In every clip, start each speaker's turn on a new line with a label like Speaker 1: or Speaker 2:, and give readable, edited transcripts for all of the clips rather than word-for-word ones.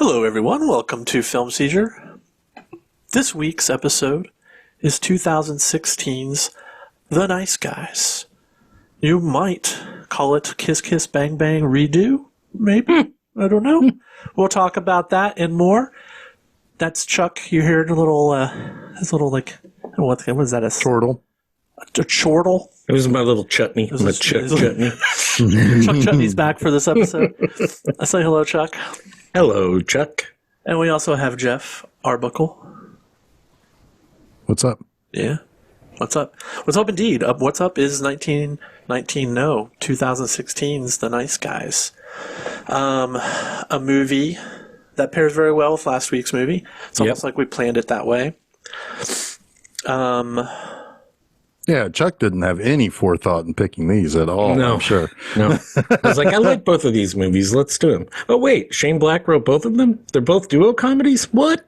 Speaker 1: Hello, everyone. Welcome to Film Seizure. This week's episode is 2016's The Nice Guys. You might call it Kiss Kiss Bang Bang Redo, maybe? I don't know. We'll talk about that and more. That's Chuck. You heard a little, what is that? A
Speaker 2: chortle.
Speaker 1: A chortle?
Speaker 3: It was my little chutney. My chutney.
Speaker 1: Chuck Chutney's back for this episode. I say hello, Chuck.
Speaker 3: Hello, Chuck.
Speaker 1: And we also have Jeff Arbuckle.
Speaker 2: What's up?
Speaker 1: Yeah. What's up? What's up indeed. What's up is 2016's The Nice Guys. A movie that pairs very well with last week's movie. It's almost like we planned it that way.
Speaker 2: Yeah, Chuck didn't have any forethought in picking these at all,
Speaker 3: No.
Speaker 2: I'm sure.
Speaker 3: No. I was like, I like both of these movies. Let's do them. Oh, wait. Shane Black wrote both of them? They're both duo comedies? What?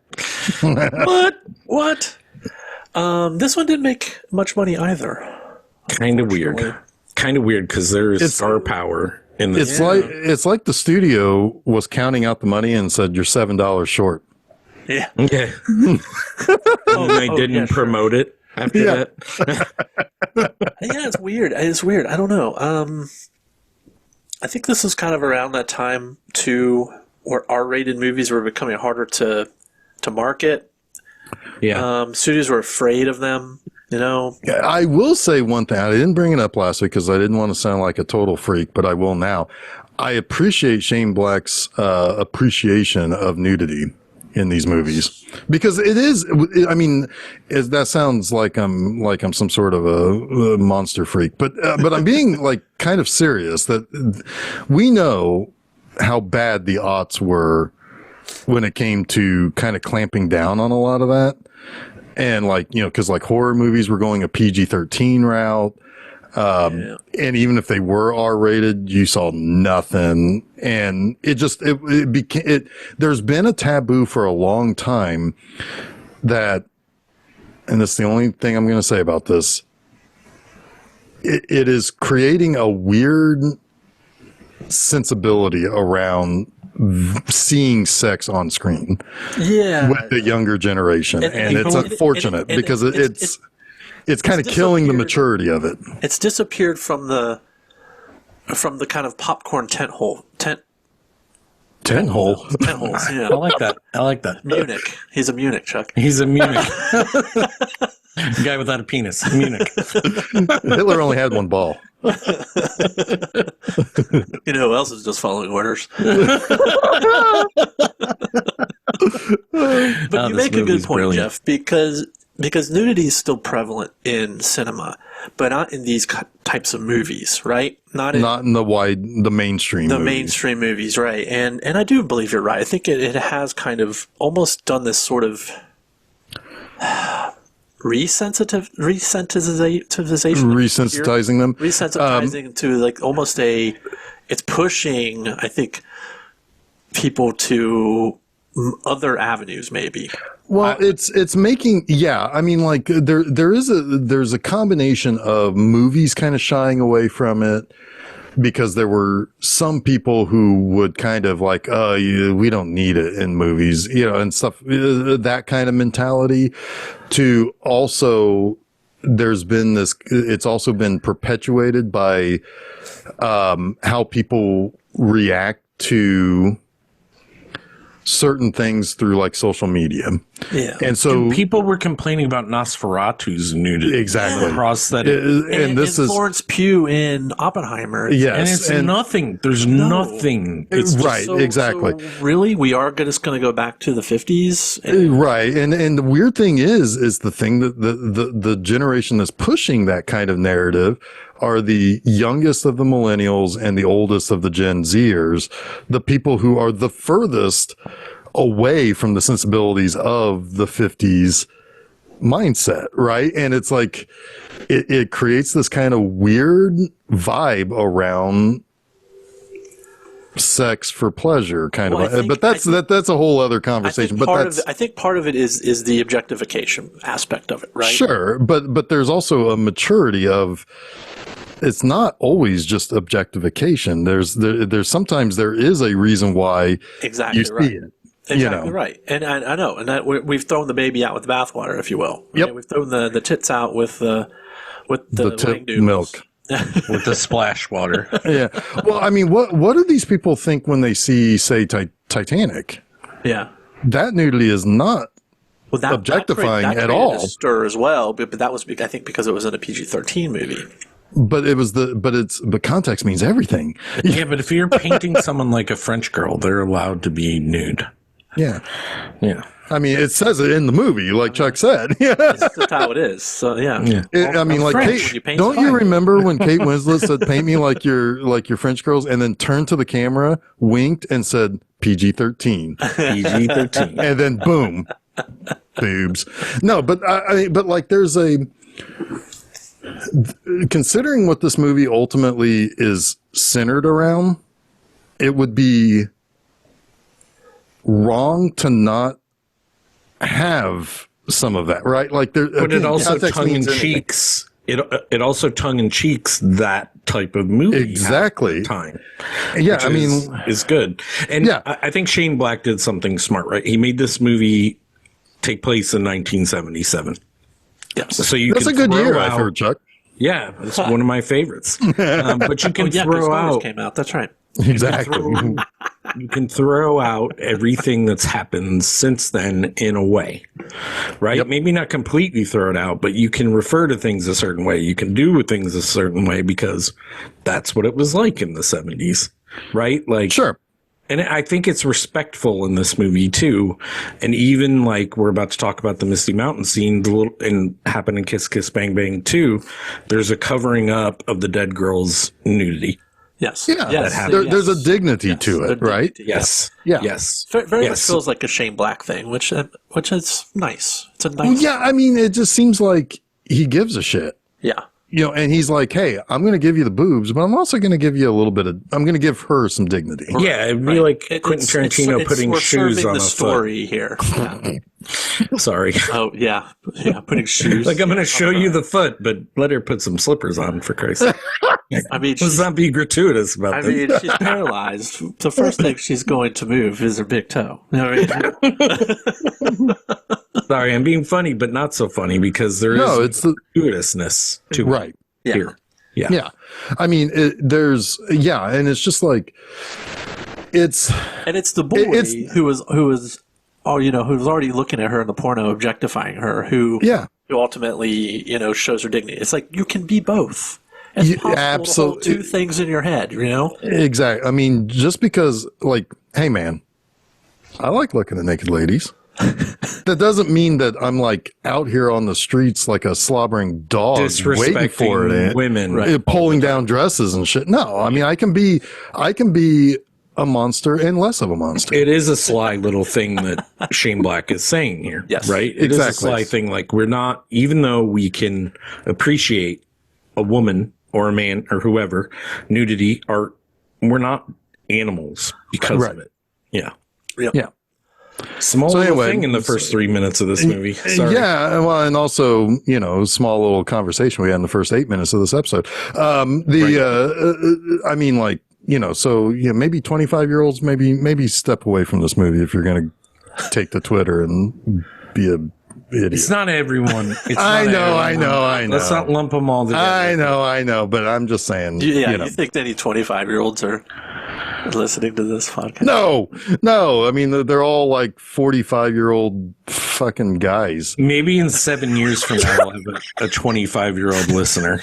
Speaker 1: What? This one didn't make much money either.
Speaker 3: Kind of weird. Kind of weird because there's star power in this.
Speaker 2: It's like the studio was counting out the money and said, you're $7 short.
Speaker 1: Yeah.
Speaker 3: Okay. And they didn't promote it after that.
Speaker 1: Yeah, it's weird. It's weird. I don't know. I think this is kind of around that time, too, where R-rated movies were becoming harder to market.
Speaker 3: Yeah.
Speaker 1: Studios were afraid of them, you know.
Speaker 2: Yeah, I will say one thing. I didn't bring it up last week because I didn't want to sound like a total freak, but I will now. I appreciate Shane Black's appreciation of nudity in these movies, because it is, I mean, that sounds like I'm some sort of a monster freak, but I'm being like kind of serious that we know how bad the aughts were when it came to kind of clamping down on a lot of that. And like, you know, cause like horror movies were going a PG-13 route. And even if they were R-rated, you saw nothing. And it became, there's been a taboo for a long time that, and this is the only thing I'm going to say about this, it is creating a weird sensibility around seeing sex on screen with the younger generation. And it's unfortunate because it's kind of killing the maturity of it.
Speaker 1: It's disappeared from the kind of popcorn tent holes. Yeah.
Speaker 3: I like that.
Speaker 1: Munich. He's a Munich, Chuck.
Speaker 3: He's a Munich. Guy without a penis. Munich.
Speaker 2: Hitler only had one ball.
Speaker 1: You know who else is just following orders? But you make a good point, brilliant, Jeff, because nudity is still prevalent in cinema, but not in these types of movies, right? Not in the mainstream movies.
Speaker 2: mainstream
Speaker 1: movies, right? And I do believe you're right. I think it has kind of almost done this sort of
Speaker 2: resensitizing them,
Speaker 1: to like almost it's pushing, I think, people to other avenues, maybe.
Speaker 2: Well, it's making, I mean, like there's a combination of movies kind of shying away from it because there were some people who would kind of like, we don't need it in movies, you know, and stuff, that kind of mentality. To also, it's also been perpetuated by how people react to certain things through like social media.
Speaker 1: Yeah.
Speaker 2: And so
Speaker 3: people were complaining about Nosferatu's nudity.
Speaker 2: Exactly.
Speaker 3: Prosthetic.
Speaker 1: And this is Florence Pugh in Oppenheimer.
Speaker 2: Yes.
Speaker 3: And it's nothing. There's nothing. It's
Speaker 2: right. Exactly.
Speaker 1: So really, we are just going to go back to the 50s.
Speaker 2: Right. And the weird thing is the thing that the generation that's pushing that kind of narrative are the youngest of the millennials and the oldest of the Gen Zers, the people who are the furthest away from the sensibilities of the 50s mindset, right? And it's like, it creates this kind of weird vibe around sex for pleasure kind of, but that's a whole other conversation.
Speaker 1: I think part of it is the objectification aspect of it, right?
Speaker 2: Sure. But there's also a maturity of, it's not always just objectification. There's sometimes there is a reason why
Speaker 1: exactly
Speaker 2: you see it.
Speaker 1: Exactly right. And I know, and that we've thrown the baby out with the bathwater, if you will.
Speaker 2: Yep.
Speaker 1: We've thrown the tits out with the
Speaker 2: tit
Speaker 1: wang doodles.
Speaker 2: milk.
Speaker 3: With the splash water.
Speaker 2: Yeah. Well, I mean, what do these people think when they see, say, Titanic?
Speaker 1: Yeah.
Speaker 2: That nudity is not
Speaker 1: Well,
Speaker 2: objectifying
Speaker 1: that
Speaker 2: at
Speaker 1: created
Speaker 2: all.
Speaker 1: a stir as well, but that was, I think, because it was in a PG-13 movie.
Speaker 2: But context means everything.
Speaker 3: Yeah, but if you're painting someone like a French girl, they're allowed to be nude.
Speaker 2: Yeah.
Speaker 3: Yeah.
Speaker 2: I mean, it says it in the movie, like Chuck said. Yeah.
Speaker 1: That's just how it is. So yeah.
Speaker 2: I mean, like, don't you remember when Kate Winslet said, "Paint me like your French girls," and then turned to the camera, winked, and said, "PG-13."
Speaker 3: PG-13.
Speaker 2: And then boom, boobs. No, but but like, there's considering what this movie ultimately is centered around, it would be wrong to not have some of that, right? Like,
Speaker 3: but it also tongue in cheeks. It also tongue in cheeks that type of movie.
Speaker 2: Exactly.
Speaker 3: At the time.
Speaker 2: Yeah, I mean,
Speaker 3: is good. And
Speaker 2: yeah.
Speaker 3: I think Shane Black did something smart, right? He made this movie take place in 1977.
Speaker 1: Yes.
Speaker 3: So
Speaker 2: that's a good year, I've heard, Chuck.
Speaker 3: Yeah, it's one of my favorites. But you can throw out.
Speaker 1: Came out. That's right.
Speaker 2: Exactly.
Speaker 3: You can throw out everything that's happened since then in a way, right?
Speaker 2: Yep.
Speaker 3: Maybe not completely throw it out, but you can refer to things a certain way. You can do things a certain way because that's what it was like in the 70s, right? Like,
Speaker 2: sure.
Speaker 3: And I think it's respectful in this movie too. And even like we're about to talk about the Misty Mountain scene, and happen in Kiss Kiss Bang Bang 2, there's a covering up of the dead girl's nudity.
Speaker 1: Yes.
Speaker 2: Yeah.
Speaker 1: Yes.
Speaker 2: There's a dignity to it, right?
Speaker 3: Yes.
Speaker 2: Yeah.
Speaker 3: Yes.
Speaker 1: Very much feels like a Shane Black thing, which is nice. It's a nice.
Speaker 2: Yeah. I mean, it just seems like he gives a shit.
Speaker 1: Yeah.
Speaker 2: You know, and he's like, "Hey, I'm going to give you the boobs, but I'm also going to give you a little bit of. I'm going to give her some dignity."
Speaker 3: Yeah, it'd be like Quentin Tarantino putting shoes on
Speaker 1: the
Speaker 3: a
Speaker 1: story here. Yeah.
Speaker 3: Sorry.
Speaker 1: Oh yeah, putting shoes.
Speaker 3: Like, I'm going to show you the foot, but let her put some slippers on, for Christ's sake.
Speaker 1: I mean,
Speaker 3: let's not be gratuitous about this.
Speaker 1: I mean, she's paralyzed. The first thing she's going to move is her big toe. You know what I mean?
Speaker 3: Sorry, I'm being funny, but not so funny because it's the gratuitousness to
Speaker 2: right
Speaker 3: here. Yeah.
Speaker 2: Yeah. I mean, and it's just like it's
Speaker 1: the boy who was already looking at her in the porno, objectifying her, who ultimately, shows her dignity. It's like, you can be both. It's possible
Speaker 2: absolutely
Speaker 1: to hold two things in your head,
Speaker 2: Exactly. I mean, just because, like, hey man, I like looking at naked ladies. That doesn't mean that I'm like out here on the streets like a slobbering dog waiting for it.
Speaker 3: Women,
Speaker 2: pulling down dresses and shit. No, I mean, I can be a monster and less of a monster.
Speaker 3: It is a sly little thing that Shane Black is saying here.
Speaker 1: Yes,
Speaker 3: right. It is a sly thing. Like, we're not, even though we can appreciate a woman or a man or whoever nudity, we're not animals because of it. Yeah.
Speaker 1: Yeah.
Speaker 3: Small little thing in the first 3 minutes of this movie. Sorry.
Speaker 2: Yeah, well, and also, small little conversation we had in the first 8 minutes of this episode. I mean, like, so maybe 25-year-olds, maybe step away from this movie if you're going to take to Twitter and be a idiot.
Speaker 3: It's not everyone.
Speaker 2: I know.
Speaker 3: Let's not lump them all together.
Speaker 2: I know, but I'm just saying.
Speaker 1: You think any 25-year-olds are listening to this podcast?
Speaker 2: No. I mean, they're all like 45-year-old fucking guys.
Speaker 3: Maybe in 7 years from now, I'll have a 25-year-old listener.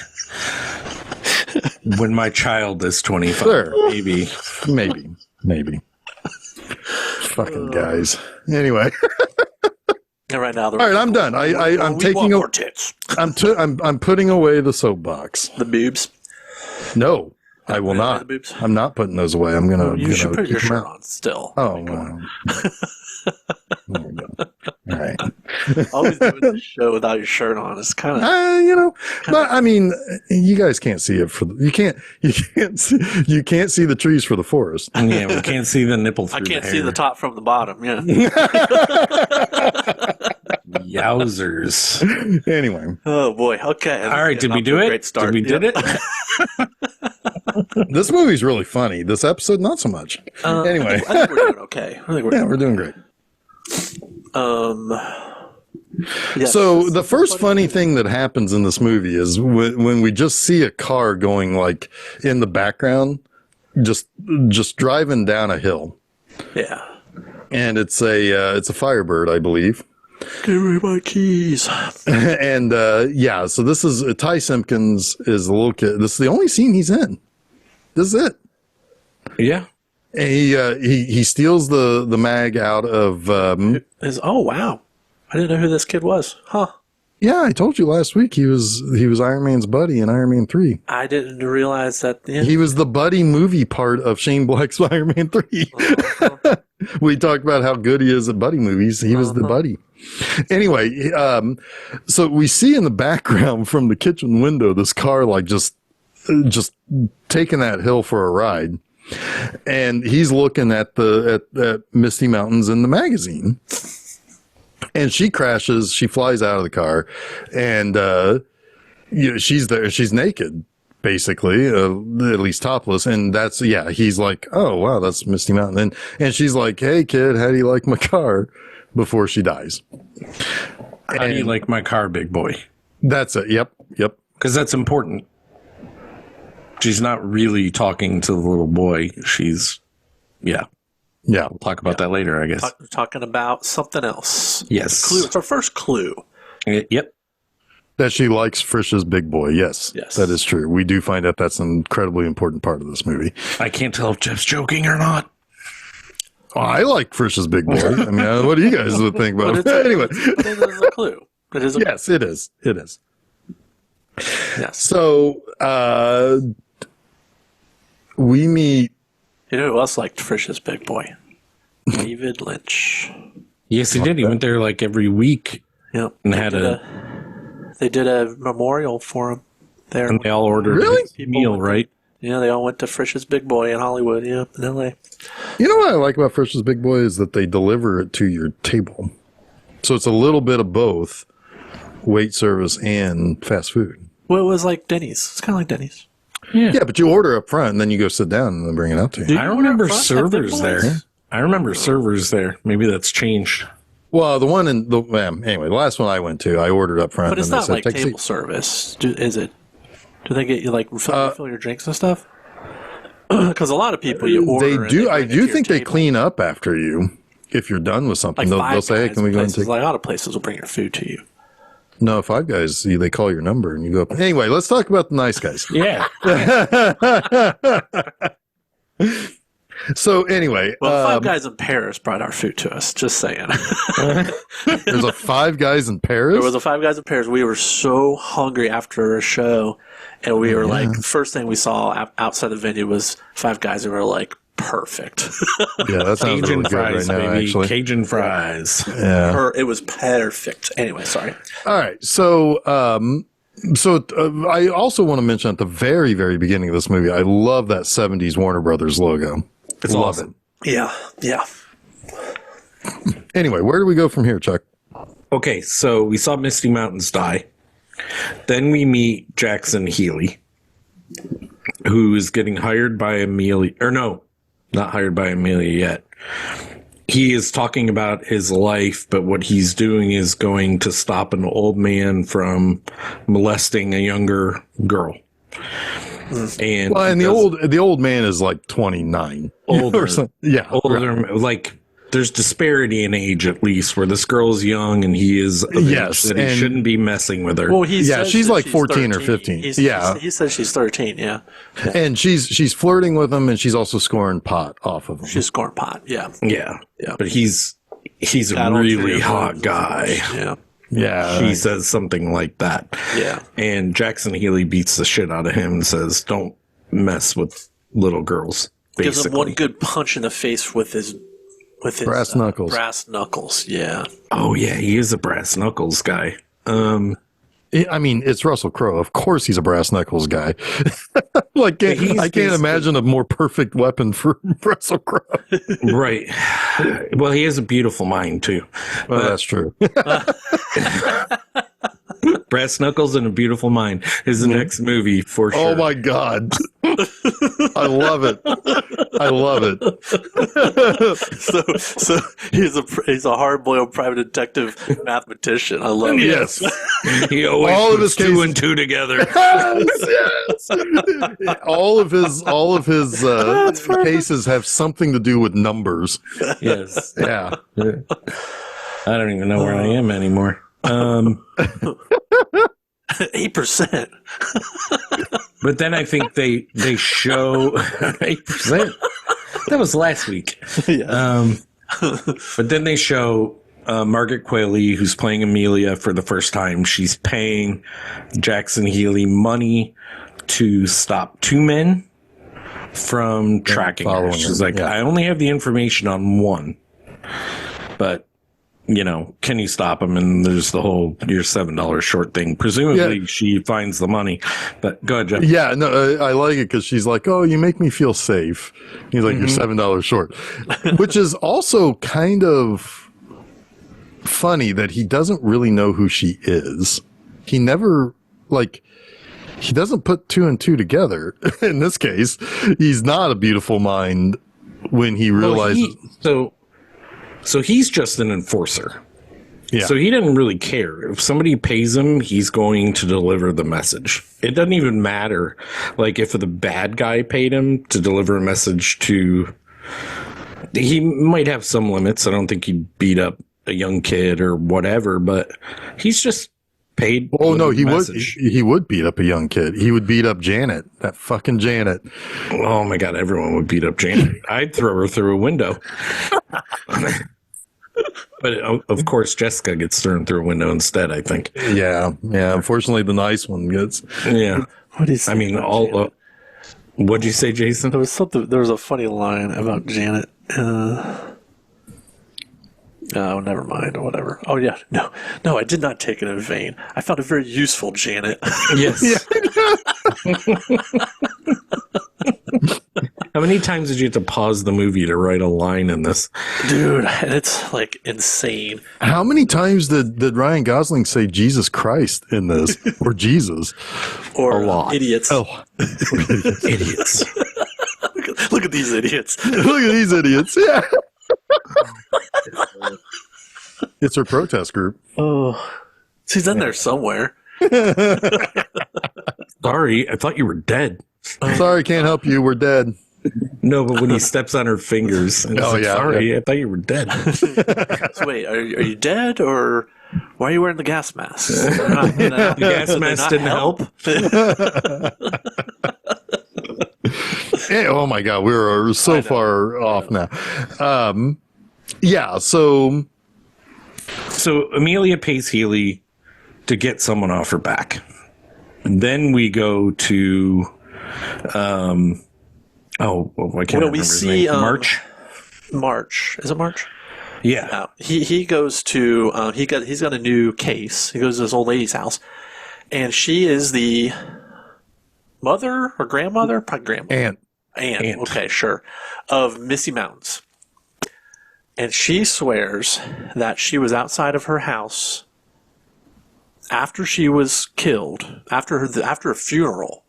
Speaker 3: When my child is 25,
Speaker 2: sure. Maybe. Fucking guys. Anyway.
Speaker 1: And right now,
Speaker 2: all right, I'm done. I'm taking
Speaker 1: more tits.
Speaker 2: I'm putting away the soapbox.
Speaker 1: The boobs.
Speaker 2: No. I will not. I'm not putting those away. I'm gonna.
Speaker 1: You should put your shirt on still.
Speaker 2: Oh, wow. All right.
Speaker 1: Always doing the show without your shirt on is kind of.
Speaker 2: But I mean, you guys can't see it you can't see the trees for the forest.
Speaker 3: Yeah, we can't see the nipple.
Speaker 1: I can't see the top from the bottom. Yeah.
Speaker 3: Yowzers.
Speaker 2: Anyway.
Speaker 1: Oh boy. Okay.
Speaker 3: All right. Did we do it?
Speaker 1: Great start.
Speaker 3: Did it?
Speaker 2: This movie's really funny. This episode, not so much. Anyway,
Speaker 1: I think we're doing okay.
Speaker 2: we're doing great.
Speaker 1: Yes.
Speaker 2: So the first funny thing that happens in this movie is when we just see a car going like in the background, just driving down a hill,
Speaker 1: Yeah.
Speaker 2: and it's a Firebird, I believe.
Speaker 1: Give me my keys.
Speaker 2: And yeah, so this is Ty Simpkins is a little kid. This is the only scene he's in. This is it.
Speaker 3: Yeah.
Speaker 2: And he steals the mag out of.
Speaker 1: Oh wow, I didn't know who this kid was. Huh?
Speaker 2: Yeah, I told you last week he was Iron Man's buddy in Iron Man 3.
Speaker 1: I didn't realize that. Yeah.
Speaker 2: He was the buddy movie part of Shane Black's Iron Man 3. We talked about how good he is at buddy movies. He was the buddy. Anyway, so we see in the background from the kitchen window this car like just taking that hill for a ride, and he's looking at the Misty Mountains in the magazine. And she crashes. She flies out of the car, and she's there. She's naked, basically, at least topless. And he's like, "Oh wow, that's Misty Mountain." And she's like, "Hey kid, how do you like my car?" Before she dies.
Speaker 3: How do you like my car, big boy?
Speaker 2: That's it. Yep.
Speaker 3: Because that's important. She's not really talking to the little boy. She's, yeah.
Speaker 2: Yeah.
Speaker 3: We'll talk about that later, I guess.
Speaker 1: Talking about something else.
Speaker 3: Yes.
Speaker 1: Clue. It's our first clue.
Speaker 3: Yep.
Speaker 2: That she likes Frisch's big boy. Yes. That is true. We do find out that's an incredibly important part of this movie.
Speaker 3: I can't tell if Jeff's joking or not.
Speaker 2: Oh, I like Frisch's big boy. I mean, what do you guys would think about it? Anyway.
Speaker 1: It is a clue.
Speaker 2: Yes, it is. It is.
Speaker 1: Yes.
Speaker 2: So, we meet.
Speaker 1: You know who else liked Frisch's big boy? David Lynch.
Speaker 3: Yes, he did. He went there like every week.
Speaker 1: Yep.
Speaker 3: And had
Speaker 1: they did a memorial for him there.
Speaker 3: And they all ordered a meal, right?
Speaker 1: Yeah, they all went to Frisch's Big Boy in Hollywood, in L.A.
Speaker 2: You know what I like about Frisch's Big Boy is that they deliver it to your table. So it's a little bit of both wait service and fast food.
Speaker 1: Well, it was like Denny's. It's kind of like Denny's.
Speaker 2: Yeah, but you order up front and then you go sit down and then bring it out to you.
Speaker 3: I remember servers there. Maybe that's changed.
Speaker 2: Well, the one anyway, the last one I went to, I ordered up front.
Speaker 1: But it's
Speaker 2: and
Speaker 1: not like table service, is it? Do they get you like fill your drinks and stuff? Because a lot of people you order.
Speaker 2: They do. I do think they clean up after you if you're done with something.
Speaker 1: Like
Speaker 2: they'll say, "Hey, can we go and take?"
Speaker 1: Like a lot of places will bring your food to you.
Speaker 2: No, Five Guys, they call your number and you go up. Anyway, let's talk about the nice guys.
Speaker 3: Yeah.
Speaker 2: So anyway,
Speaker 1: well, Five Guys in Paris brought our food to us. Just saying.
Speaker 2: There's a Five Guys in Paris.
Speaker 1: There was a Five Guys in Paris. We were so hungry after a show, and we were like, the first thing we saw outside the venue was Five Guys, and we were like, perfect.
Speaker 2: Yeah, that sounds
Speaker 3: Cajun
Speaker 2: really
Speaker 3: fries,
Speaker 2: good right now,
Speaker 3: baby.
Speaker 2: actually.
Speaker 3: Cajun fries.
Speaker 2: Yeah.
Speaker 1: It was perfect. Anyway, sorry.
Speaker 2: All right, so I also want to mention at the very, very beginning of this movie, I love that 70s Warner Brothers logo.
Speaker 3: It's awesome.
Speaker 1: Yeah.
Speaker 2: Anyway, where do we go from here, Chuck?
Speaker 3: Okay, so we saw Misty Mountains die. Then we meet Jackson Healy, who is getting hired by Amelia. Or no, not hired by Amelia yet. He is talking about his life, but what he's doing is going to stop an old man from molesting a younger girl. And
Speaker 2: the old man is like 29.
Speaker 3: Older.
Speaker 2: Or something. Yeah.
Speaker 3: Older, right. Like there's disparity in age at least, where this girl is young and he is of age that he shouldn't be messing with her.
Speaker 1: Well,
Speaker 2: she's like 14 or 15.
Speaker 1: He says she's 13. Yeah.
Speaker 2: And she's flirting with him, and she's also scoring pot off of him.
Speaker 1: She's scoring pot. Yeah.
Speaker 3: But he's a really hot guy.
Speaker 1: Yeah.
Speaker 2: Yeah.
Speaker 3: He says something like that.
Speaker 1: Yeah.
Speaker 3: And Jackson Healy beats the shit out of him and says, "Don't mess with little girls." Basically.
Speaker 1: Gives him one good punch in the face with his
Speaker 2: brass knuckles.
Speaker 1: Brass knuckles, yeah.
Speaker 3: Oh yeah, he is a brass knuckles guy.
Speaker 2: I mean, it's Russell Crowe. Of course, he's a brass knuckles guy. I can't imagine a more perfect weapon for Russell Crowe.
Speaker 3: Right. Well, he has a beautiful mind too.
Speaker 2: Well, that's true.
Speaker 3: Brass Knuckles and A Beautiful Mind is the next movie for sure.
Speaker 2: Oh my God. I love it. I love it.
Speaker 1: So he's a hard-boiled private detective mathematician. I love it.
Speaker 2: Yes.
Speaker 3: He always
Speaker 2: All of
Speaker 3: puts
Speaker 2: his
Speaker 3: two
Speaker 2: cases-
Speaker 3: and two together.
Speaker 2: Yes. All of his cases have something to do with numbers.
Speaker 3: Yes.
Speaker 2: Yeah.
Speaker 3: I don't even know where I am anymore.
Speaker 1: 8%.
Speaker 3: But then I think they show 8%. That was last week.
Speaker 1: Yeah.
Speaker 3: But then they show Margaret Qualley, who's playing Amelia for the first time. She's paying Jackson Healy money to stop two men from tracking her.
Speaker 2: following
Speaker 3: She's
Speaker 2: her,
Speaker 3: like,
Speaker 2: yeah.
Speaker 3: I only have the information on one, but can you stop him? And there's the whole "you're $7 short" thing. Presumably, she finds the money. But go ahead, Jeff.
Speaker 2: Yeah, no, I like it because she's like, "Oh, you make me feel safe." He's like, "You're $7 short," which is also kind of funny that he doesn't really know who she is. He never he doesn't put two and two together. In this case, he's not a beautiful mind when he realizes.
Speaker 3: So he's just an enforcer.
Speaker 2: Yeah.
Speaker 3: So he didn't really care. If somebody pays him, he's going to deliver the message. It doesn't even matter. Like if the bad guy paid him to deliver a message to, he might have some limits. I don't think he'd beat up a young kid or whatever, but he's just paid.
Speaker 2: Oh no,
Speaker 3: with
Speaker 2: he
Speaker 3: a
Speaker 2: would.
Speaker 3: message.
Speaker 2: He would beat up a young kid. He would beat up Janet. That fucking Janet.
Speaker 3: Oh my God, everyone would beat up Janet. I'd throw her through a window. But of course, Jessica gets thrown through a window instead, I think.
Speaker 2: Yeah. Unfortunately, the nice one gets.
Speaker 3: Yeah.
Speaker 1: What is?
Speaker 3: I mean, what'd you say, Jason?
Speaker 1: There was something. There was a funny line about Janet. Oh, never mind. Or whatever. Oh yeah, no, I did not take it in vain. I found it very useful, Janet.
Speaker 3: Yes. How many times did you have to pause the movie to write a line in this?
Speaker 1: Dude, and it's like insane.
Speaker 2: How many times did Ryan Gosling say Jesus Christ in this, or Jesus?
Speaker 1: Or
Speaker 3: A lot.
Speaker 1: idiots.
Speaker 2: Oh,
Speaker 3: Idiots.
Speaker 1: Look at these idiots.
Speaker 2: look at these idiots! Yeah. It's her protest group.
Speaker 1: Oh, she's in there somewhere.
Speaker 3: Sorry, I thought you were dead.
Speaker 2: Sorry, can't help you. We're dead.
Speaker 3: No, but when he steps on her fingers, and
Speaker 2: Oh, yeah,
Speaker 3: sorry, I thought you were dead.
Speaker 1: So wait, are you dead or why are you wearing the gas mask?
Speaker 3: The gas mask didn't help.
Speaker 2: Yeah, oh my God, we're so far off now. Yeah, so
Speaker 3: So Amelia pays Healy to get someone off her back. Then we go to, I can't remember his
Speaker 1: see,
Speaker 3: name. March.
Speaker 1: March. Is it March?
Speaker 3: Yeah.
Speaker 1: He goes to he's got a new case. He goes to this old lady's house, and she is the mother or grandmother, probably grandmother. Aunt. Okay, sure, of Misty Mountains, and she swears that she was outside of her house after she was killed, after a funeral.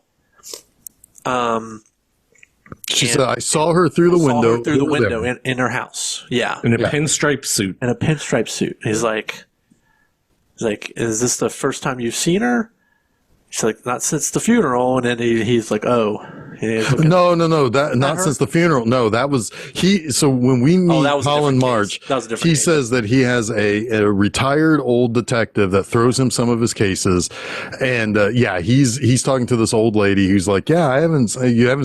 Speaker 2: she said, I saw her through the window.
Speaker 1: Through the
Speaker 2: over
Speaker 1: window
Speaker 2: there."
Speaker 1: in her house. Yeah.
Speaker 3: In a pinstripe suit.
Speaker 1: In a pinstripe suit. He's like, is this the first time you've seen her? She's like, not since the funeral. And then he's like, oh. And he's looking-
Speaker 2: No, that not
Speaker 1: her?
Speaker 2: since the funeral. No, that was he. So when we meet
Speaker 1: that was a
Speaker 2: Colin
Speaker 1: different
Speaker 2: March,
Speaker 1: case. That was a different
Speaker 2: he
Speaker 1: case.
Speaker 2: says that he has a retired old detective that throws him some of his cases, and he's talking to this old lady who's like, you haven't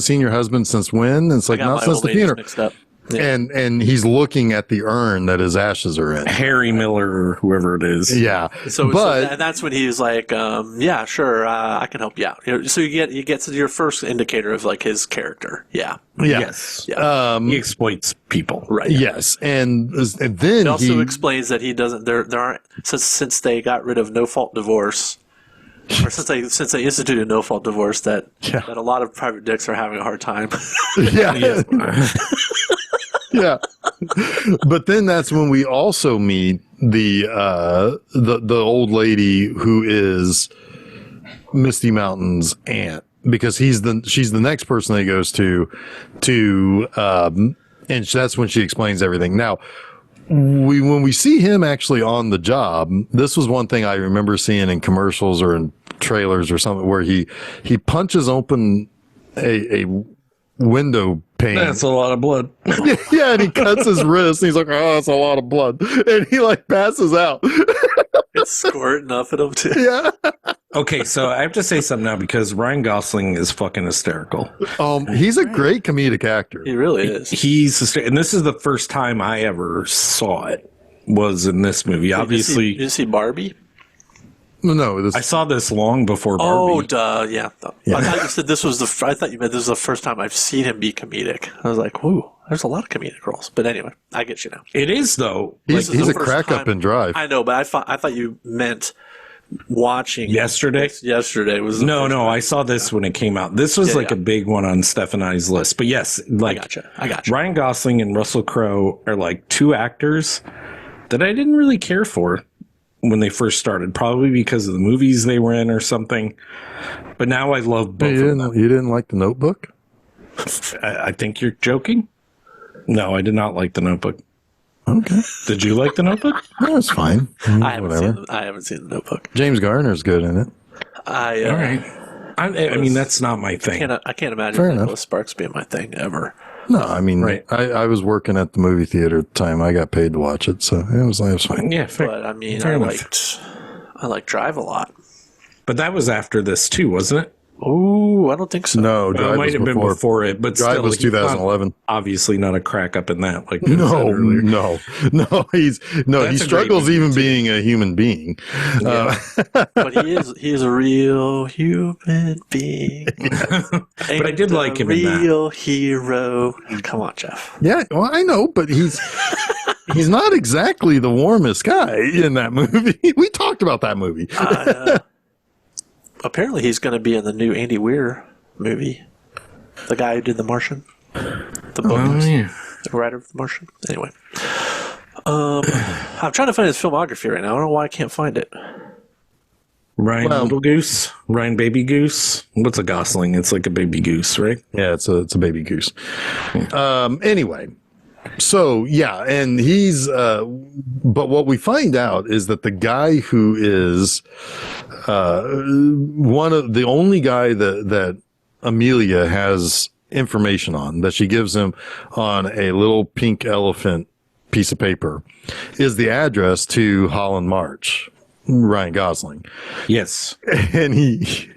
Speaker 2: seen your husband since when? And it's like
Speaker 1: got
Speaker 2: not
Speaker 1: my
Speaker 2: since
Speaker 1: old
Speaker 2: the
Speaker 1: ladies
Speaker 2: funeral.
Speaker 1: mixed up. Yeah.
Speaker 2: And he's looking at the urn that his ashes are in.
Speaker 3: Harry Miller or whoever it is.
Speaker 2: Yeah,
Speaker 1: So
Speaker 2: but
Speaker 1: that's when he's like, yeah, sure, I can help you out. So you get to your first indicator of like his character. Yeah.
Speaker 3: Yes.
Speaker 1: Yeah.
Speaker 3: He exploits people.
Speaker 1: Right.
Speaker 2: yes, and then
Speaker 1: It also
Speaker 2: he
Speaker 1: explains that he doesn't. There aren't since they got rid of no fault divorce, or since they instituted no fault divorce, that a lot of private dicks are having a hard time.
Speaker 2: yeah. Yeah. But then that's when we also meet the old lady who is Misty Mountain's aunt, because she's the next person that he goes to, and that's when she explains everything. Now, when we see him actually on the job, this was one thing I remember seeing in commercials or in trailers or something, where he punches open a window pane.
Speaker 3: That's a lot of blood.
Speaker 2: Yeah, and he cuts his wrist, and he's like, "Oh, that's a lot of blood," and he like passes out.
Speaker 1: It's squirting up at him too.
Speaker 2: Yeah.
Speaker 3: Okay, so I have to say something now, because Ryan Gosling is fucking hysterical.
Speaker 2: He's a great comedic actor.
Speaker 1: He really is.
Speaker 3: And this is the first time I ever saw it, was in this movie. Obviously,
Speaker 1: did you see Barbie?
Speaker 2: No,
Speaker 3: I saw this long before
Speaker 1: Oh,
Speaker 3: Barbie.
Speaker 1: duh, yeah. I thought you said this was I thought you meant this was the first time I've seen him be comedic. I was like, "Whoa, there's a lot of comedic roles." But anyway, I get you now.
Speaker 3: It is, though.
Speaker 2: he's
Speaker 1: the
Speaker 2: a
Speaker 1: first
Speaker 2: crack up
Speaker 1: time-
Speaker 2: in Drive.
Speaker 1: I know, but I thought you meant watching
Speaker 3: Yesterday?
Speaker 1: Yesterday was the
Speaker 3: No,
Speaker 1: first
Speaker 3: no,
Speaker 1: time.
Speaker 3: I saw this when it came out. This was
Speaker 1: Yeah,
Speaker 3: like
Speaker 1: yeah.
Speaker 3: a big one on Steph and I's list. But yes, like
Speaker 1: I gotcha.
Speaker 3: Ryan Gosling and Russell Crowe are like two actors that I didn't really care for when they first started, probably because of the movies they were in or something. But now I love both of them.
Speaker 2: You didn't like The Notebook?
Speaker 3: I think you're joking. No, I did not like The Notebook.
Speaker 2: Okay,
Speaker 3: Did you like The Notebook?
Speaker 2: that's fine.
Speaker 1: I haven't seen the Notebook.
Speaker 2: James Garner's good in it.
Speaker 3: All right. I mean, that's not my thing.
Speaker 1: I can't imagine
Speaker 2: Fair
Speaker 1: Nicholas
Speaker 2: enough.
Speaker 1: Sparks being my thing ever.
Speaker 2: No, I mean,
Speaker 3: Right.
Speaker 2: I was working at the movie theater at the time. I got paid to watch it, so it was fine.
Speaker 3: Yeah, fair.
Speaker 1: But I mean,
Speaker 3: Fair
Speaker 1: I
Speaker 3: enough.
Speaker 1: liked Drive a lot.
Speaker 3: But that was after this too, wasn't it?
Speaker 1: Ooh, I don't think so.
Speaker 2: No,
Speaker 3: Well,
Speaker 2: Drive
Speaker 3: it might have been before it, but
Speaker 2: Drive
Speaker 3: still,
Speaker 2: was
Speaker 3: he's not-
Speaker 2: 2011.
Speaker 3: obviously not a crack up in that. Like you said
Speaker 2: No,
Speaker 3: earlier.
Speaker 2: no, he
Speaker 3: That's a great
Speaker 2: struggles
Speaker 3: movie,
Speaker 2: even
Speaker 3: too.
Speaker 2: being a human being.
Speaker 1: But he is a real human being.
Speaker 3: But I did like him in that.
Speaker 1: Real hero. Come on, Jeff.
Speaker 2: Yeah, well, I know, but he's not exactly the warmest guy in that movie. We talked about that movie.
Speaker 1: Apparently, he's going to be in the new Andy Weir movie. The guy who did The Martian. The book.
Speaker 3: yeah.
Speaker 1: The writer of The Martian. Anyway. I'm trying to find his filmography right now. I don't know why I can't find it.
Speaker 3: Ryan Little Goose, Ryan Baby Goose. What's a Gosling? It's like a baby goose, right?
Speaker 2: Yeah, it's a baby goose. Anyway, so yeah, and he's but what we find out is that the guy who is the only guy that Amelia has information on, that she gives him on a little pink elephant piece of paper, is the address to Holland March, Ryan Gosling.
Speaker 3: Yes.
Speaker 2: And he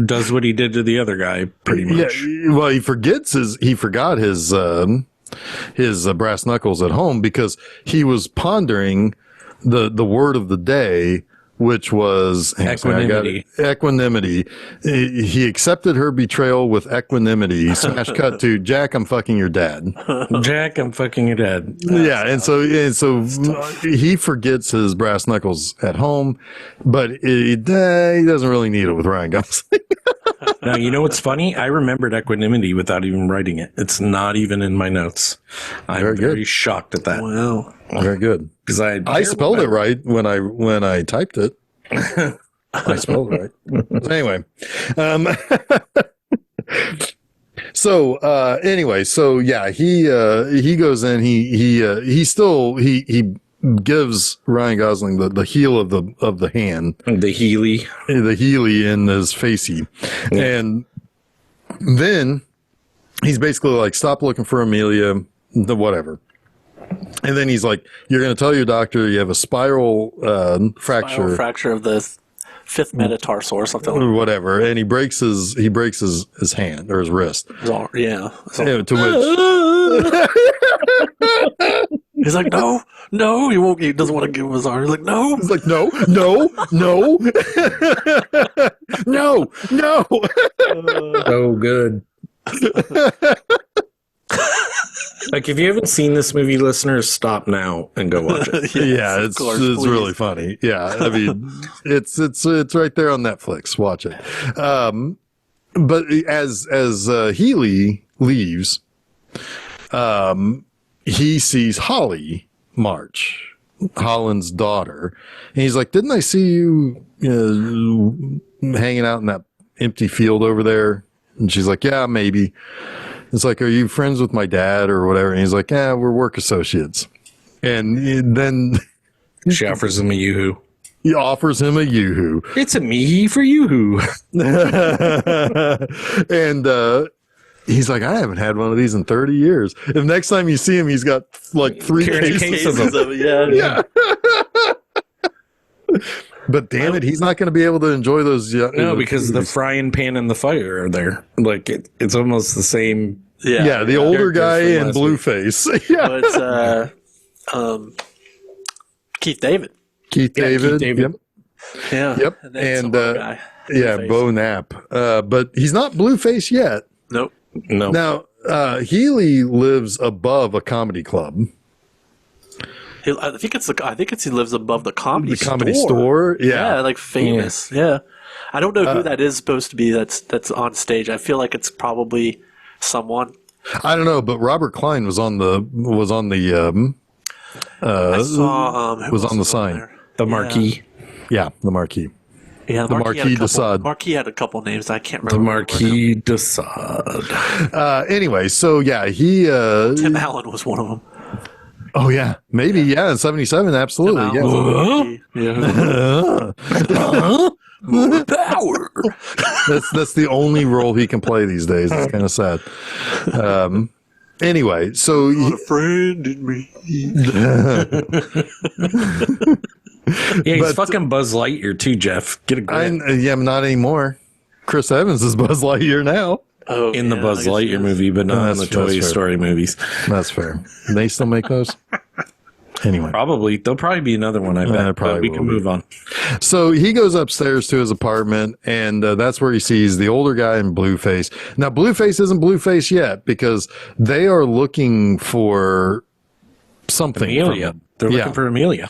Speaker 3: Does what he did to the other guy, pretty much.
Speaker 2: Yeah, well, he forgot his brass knuckles at home, because he was pondering the word of the day, which was
Speaker 3: Equanimity.
Speaker 2: Equanimity. He accepted her betrayal with equanimity. Smash cut to Jack, I'm fucking your dad.
Speaker 3: Jack, I'm fucking your dad.
Speaker 2: Yeah, and so he forgets his brass knuckles at home, but he doesn't really need it with Ryan Gosling.
Speaker 3: Now, you know what's funny? I remembered equanimity without even writing it. It's not even in my notes. I'm
Speaker 2: Very
Speaker 3: very
Speaker 2: good.
Speaker 3: shocked at that.
Speaker 1: Wow.
Speaker 2: Very good.
Speaker 3: Because
Speaker 2: I spelled it right when I typed it. I spelled it right. Anyway, so anyway, so yeah, he goes in. He gives Ryan Gosling the heel of the hand,
Speaker 3: The Healy.
Speaker 2: the Healy in his facey, and then he's basically like, stop looking for Amelia, whatever. And then he's like, you're going to tell your doctor you have a spiral fracture.
Speaker 1: Spiral fracture of the fifth metatarsal or something.
Speaker 2: Or whatever, and he breaks his hand or his wrist.
Speaker 1: Yeah.
Speaker 2: Yeah, to which
Speaker 1: He's like, no, he won't. He doesn't want to give him his arm. He's like, no.
Speaker 2: he's like, no, no.
Speaker 3: Oh, good. Like, if you haven't seen this movie, listeners, stop now and go watch it.
Speaker 2: Yeah,
Speaker 1: of
Speaker 2: it's
Speaker 1: course,
Speaker 2: it's
Speaker 1: please.
Speaker 2: really funny. Yeah, I mean, it's right there on Netflix. Watch it. But as Healy leaves, he sees Holly March, Holland's daughter. And he's like, didn't I see you, hanging out in that empty field over there? And she's like, yeah, maybe. It's like, are you friends with my dad or whatever? And he's like, yeah, we're work associates. And then
Speaker 3: She offers him a yoo-hoo.
Speaker 2: he offers him a yoo-hoo.
Speaker 3: It's a me for yoo-hoo.
Speaker 2: And he's like, I haven't had one of these in 30 years. If next time you see him, he's got like 3 cases
Speaker 1: of them. Yeah.
Speaker 2: But damn it, he's not going to be able to enjoy those.
Speaker 3: No, because the frying pan and the fire are there. Like it's almost the same.
Speaker 2: Yeah, the older guy in
Speaker 3: last week.
Speaker 2: Blueface. Yeah,
Speaker 1: But it's Keith David.
Speaker 2: Keith David.
Speaker 3: David.
Speaker 2: Yep.
Speaker 1: Yeah.
Speaker 2: Yep.
Speaker 1: And, then
Speaker 2: And
Speaker 1: some other guy.
Speaker 2: yeah,
Speaker 1: Blueface.
Speaker 2: Bo Knapp. But he's not Blueface yet.
Speaker 1: Nope.
Speaker 3: No.
Speaker 2: Now, Healy lives above a comedy club.
Speaker 1: I think he lives above the comedy
Speaker 2: The comedy store.
Speaker 1: Yeah,
Speaker 2: Yeah.
Speaker 1: like famous. Yeah. I don't know who that is supposed to be that's on stage. I feel like it's probably someone.
Speaker 2: I don't know, but Robert Klein was on the
Speaker 1: I saw who
Speaker 2: was
Speaker 1: else
Speaker 2: on the sign.
Speaker 1: there?
Speaker 3: The marquee.
Speaker 2: Yeah, the marquee.
Speaker 1: Yeah,
Speaker 2: The Marquis de Sade.
Speaker 1: Marquis had a couple names. I can't
Speaker 3: The
Speaker 1: remember.
Speaker 3: Marquis de Sade.
Speaker 2: Anyway, so yeah, he
Speaker 1: Tim Allen was one of them.
Speaker 2: oh yeah, maybe yeah, in 77, absolutely.
Speaker 1: Tim
Speaker 2: Yeah.
Speaker 1: Allen was yeah. More power.
Speaker 2: That's the only role he can play these days. It's kind of sad. Anyway, so
Speaker 1: Not a friend in me.
Speaker 3: Yeah, he's
Speaker 2: But-
Speaker 3: fucking Buzz Lightyear too, Jeff. Get a grip.
Speaker 2: not anymore. Chris Evans is Buzz Lightyear now.
Speaker 1: Oh,
Speaker 3: In the
Speaker 1: yeah,
Speaker 3: Buzz
Speaker 1: I guess
Speaker 3: Lightyear
Speaker 1: he is.
Speaker 3: movie, but not in
Speaker 2: That's-
Speaker 3: the Toy
Speaker 2: that's fair.
Speaker 3: Story movies.
Speaker 2: That's fair. They still make those. Anyway,
Speaker 3: Probably. There'll probably be another one, I bet.
Speaker 2: there
Speaker 3: But
Speaker 2: probably
Speaker 3: we
Speaker 2: will
Speaker 3: can
Speaker 2: be.
Speaker 3: move on.
Speaker 2: so he goes upstairs to his apartment, and that's where he sees the older guy in Blueface. Now, Blueface isn't Blueface yet because they are looking for something.
Speaker 3: Amelia.
Speaker 2: from-
Speaker 3: They're
Speaker 2: Yeah.
Speaker 3: looking for Amelia.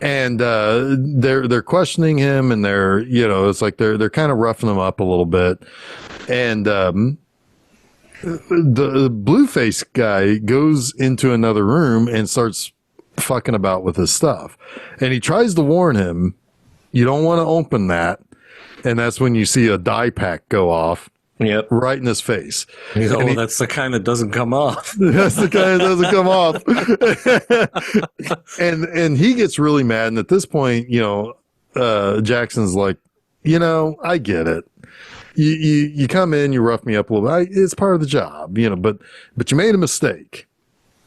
Speaker 2: And they're questioning him, and they're it's like they're kind of roughing him up a little bit, and the Blueface guy goes into another room and starts fucking about with his stuff, and he tries to warn him, you don't want to open that, and that's when you see a dye pack go off
Speaker 3: Yep.
Speaker 2: right in his face.
Speaker 3: He's,
Speaker 2: And he-
Speaker 3: that's the kind that doesn't come off.
Speaker 2: That's the kind that doesn't come off. and he gets really mad. And at this point, Jackson's like, I get it. You come in, you rough me up a little bit. It's part of the job, but you made a mistake.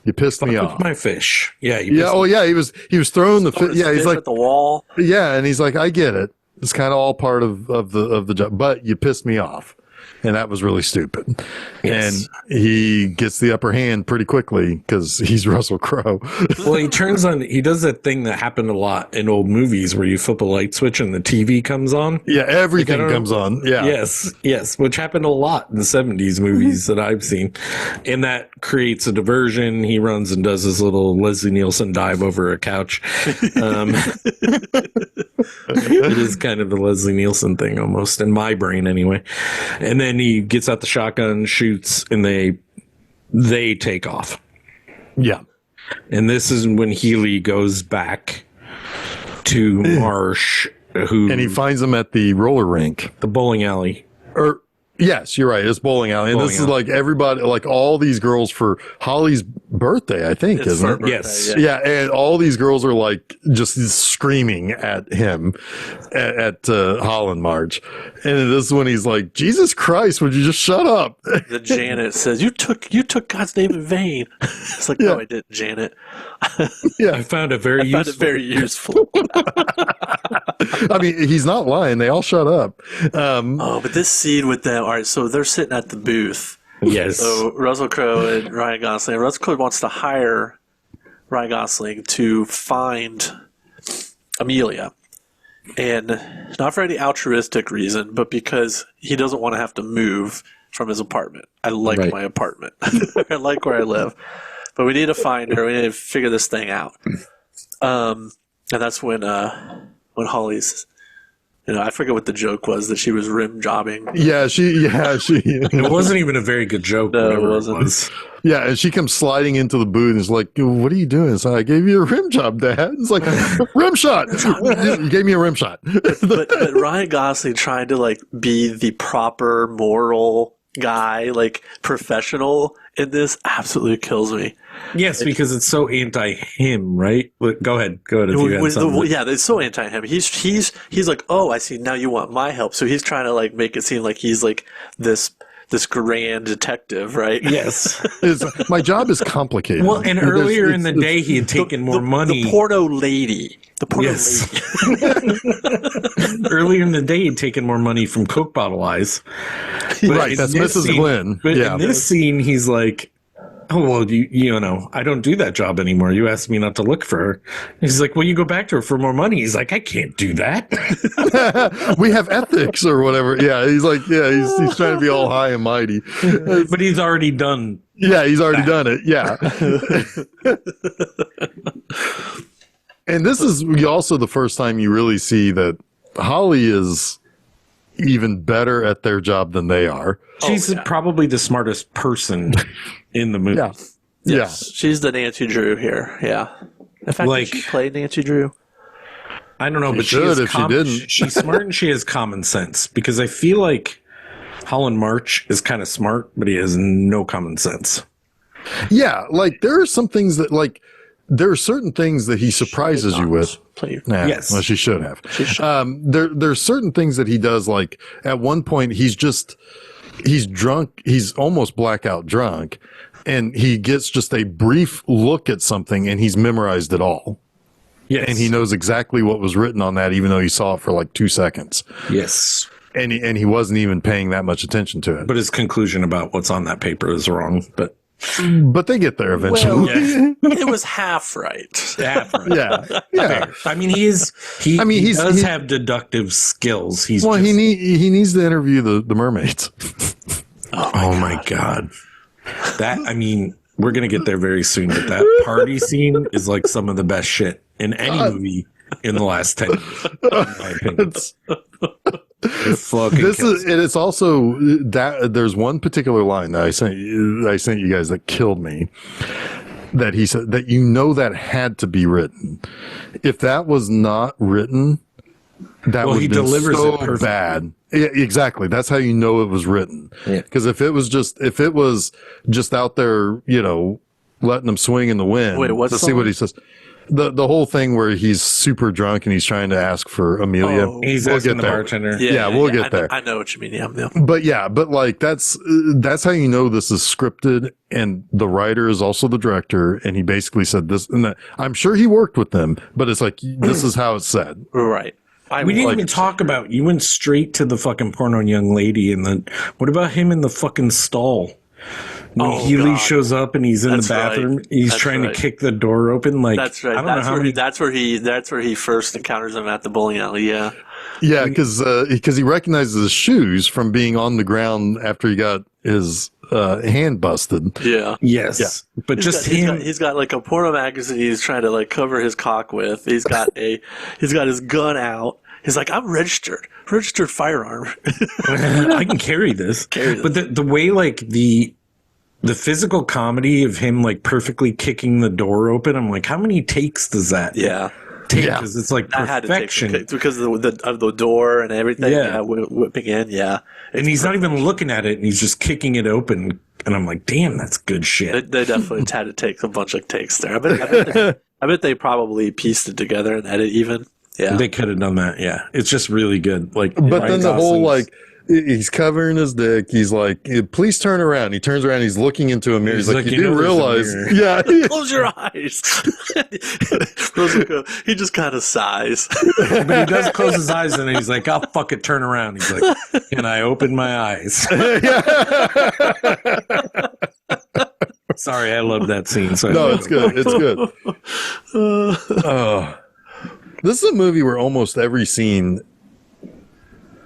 Speaker 2: You pissed me
Speaker 3: With
Speaker 2: off.
Speaker 3: my fish. Yeah. You
Speaker 2: Yeah.
Speaker 3: pissed
Speaker 2: Oh yeah. He was throwing the
Speaker 1: Throwing
Speaker 2: yeah.
Speaker 1: his
Speaker 2: He's
Speaker 1: fist
Speaker 2: like
Speaker 1: at the wall.
Speaker 2: yeah, and he's like, I get it. It's kind of all part of the job, but you pissed me off. And that was really stupid.
Speaker 3: Yes.
Speaker 2: And he gets the upper hand pretty quickly because he's Russell Crowe.
Speaker 3: Well, he does that thing that happened a lot in old movies where you flip a light switch and the TV comes on.
Speaker 2: Yeah, everything
Speaker 3: Like, I don't
Speaker 2: comes on. Yeah.
Speaker 3: Yes, which happened a lot in the 70s movies that I've seen. And that creates a diversion. He runs and does his little Leslie Nielsen dive over a couch. It is kind of the Leslie Nielsen thing almost, in my brain anyway. And then he gets out the shotgun, shoots, and they take off.
Speaker 2: Yeah.
Speaker 3: And this is when Healy goes back to Marsh,
Speaker 2: And he finds him at the roller rink.
Speaker 3: the bowling alley.
Speaker 2: Or yes, you're right. It's bowling alley. And
Speaker 3: Bowling
Speaker 2: this is
Speaker 3: alley.
Speaker 2: like everybody, like all these girls for Holly's birthday, I think,
Speaker 1: It's
Speaker 2: isn't
Speaker 1: her
Speaker 2: it?
Speaker 1: birthday,
Speaker 3: Yes.
Speaker 2: Yeah, and all these girls are like just screaming at him at Holland March, and this is when he's like, "Jesus Christ, would you just shut up?"
Speaker 1: The Janet says, "You took God's name in vain." It's like, no, I didn't, Janet.
Speaker 3: I found it very
Speaker 1: I found it
Speaker 3: useful.
Speaker 1: very useful.
Speaker 2: I mean, he's not lying. They all shut up.
Speaker 1: Oh, but this scene with them. All right, so they're sitting at the booth.
Speaker 3: Yes.
Speaker 1: So Russell Crowe and Ryan Gosling. Russell Crowe wants to hire Ryan Gosling to find Amelia, and not for any altruistic reason, but because he doesn't want to have to move from his apartment. I like
Speaker 3: Right.
Speaker 1: my apartment. I like where I live, but we need to find her. We need to figure this thing out. And that's when Holly's, I forget what the joke was, that she was rim jobbing.
Speaker 2: Yeah, she.
Speaker 3: It wasn't even a very good joke.
Speaker 1: No, it
Speaker 3: whatever
Speaker 1: wasn't.
Speaker 3: It was.
Speaker 2: Yeah, and she comes sliding into the booth and is like, "What are you doing?" So I gave you a rim job, Dad. It's like, rim shot. You gave me a rim shot.
Speaker 1: but Ryan Gosling trying to like be the proper moral guy, like professional in this, absolutely kills me.
Speaker 3: Yes, because it's so anti him, right? Go ahead. If you had something.
Speaker 1: Yeah, it's so anti him. He's like, oh, I see. Now you want my help. So he's trying to like make it seem like he's like this grand detective, right?
Speaker 3: Yes.
Speaker 2: My job is complicated.
Speaker 3: Well, and earlier in the day, he had taken more money.
Speaker 1: The porno lady. Lady.
Speaker 3: Earlier in the day, he'd taken more money from Coke Bottle Eyes.
Speaker 2: Right, that's Mrs. Glenn.
Speaker 3: But
Speaker 2: yeah.
Speaker 3: in this scene, he's like, oh, well, you know, I don't do that job anymore. You asked me not to look for her. He's like, well, you go back to her for more money. He's like, I can't do that.
Speaker 2: We have ethics or whatever. Yeah, he's like, he's trying to be all high and mighty.
Speaker 3: But he's already done.
Speaker 2: Yeah, he's already done it. Yeah. And this is also the first time you really see that Holly is even better at their job than they are.
Speaker 3: She's probably the smartest person in the movie.
Speaker 2: Yeah.
Speaker 1: Yes, she's the Nancy Drew here. Yeah. In fact, did she play Nancy Drew?
Speaker 3: I don't know, but
Speaker 2: she didn't.
Speaker 3: She's smart and she has common sense, because I feel like Holland March is kind of smart, but he has no common sense.
Speaker 2: Yeah, like there are some things that there are certain things that he surprises you with.
Speaker 3: Yes.
Speaker 2: Well, she should have. There's certain things that he does. Like at one point, he's drunk. He's almost blackout drunk, and he gets just a brief look at something, and he's memorized it all.
Speaker 3: Yes.
Speaker 2: And he knows exactly what was written on that, even though he saw it for like 2 seconds.
Speaker 3: Yes.
Speaker 2: And he wasn't even paying that much attention to it.
Speaker 3: But his conclusion about what's on that paper is wrong.
Speaker 2: But they get there eventually.
Speaker 1: Well, it was half right.
Speaker 3: Half right.
Speaker 2: Yeah.
Speaker 3: Fair. I mean, he does have deductive skills. He
Speaker 2: needs to interview the mermaids.
Speaker 3: Oh my God. That, I mean, we're going to get there very soon, but that party scene is like some of the best shit in any movie in the last 10 years, in my opinion.
Speaker 2: It's also that there's one particular line that I sent you guys that killed me, that he said that that had to be written. If that was not written, that would have been so bad. Yeah, exactly. That's how you know it was written. Because if it was just out there, letting them swing in the wind.
Speaker 1: Wait, what's
Speaker 2: let's see what he says. The whole thing where he's super drunk and he's trying to ask for Amelia.
Speaker 3: Oh, we'll asking the bartender.
Speaker 2: We'll get there.
Speaker 1: I know what you mean. Yeah.
Speaker 2: But like that's how you know this is scripted, and the writer is also the director, and he basically said this and that. I'm sure he worked with them, but it's like this is how it's said.
Speaker 1: Right.
Speaker 3: We didn't even talk about. You went straight to the fucking porno young lady, and then what about him in the fucking stall? When Healy shows up and he's in the bathroom, he's trying to kick the door open. Like
Speaker 1: that's right. That's where he first encounters him at the bowling alley. Yeah.
Speaker 2: Yeah, because he recognizes his shoes from being on the ground after he got his hand busted.
Speaker 1: Yeah.
Speaker 3: Yes. Yeah. But
Speaker 1: he's got like a porno magazine he's trying to like cover his cock with. He's got his gun out. He's like, I'm registered firearm.
Speaker 3: I can carry this. But the way like the physical comedy of him like perfectly kicking the door open, I'm like, how many takes does that take? Because it's like perfection.
Speaker 1: Because of the door and everything. Yeah, whipping in. Yeah,
Speaker 3: and he's not even looking at it, and he's just kicking it open. And I'm like, damn, that's good shit.
Speaker 1: They definitely had to take a bunch of takes there. I bet they probably pieced it together and edit even. Yeah,
Speaker 3: they could have done that. Yeah, it's just really good. Like,
Speaker 2: but then the whole like. He's covering his dick. He's like, please turn around. He turns around. He's looking into a mirror. He's like, you do realize. Yeah.
Speaker 1: Close your eyes. He just kind of sighs.
Speaker 3: But he does close his eyes and he's like, I'll fucking turn around. He's like, can I open my eyes? Sorry, I love that scene. So
Speaker 2: no, it's good. It's good. This is a movie where almost every scene.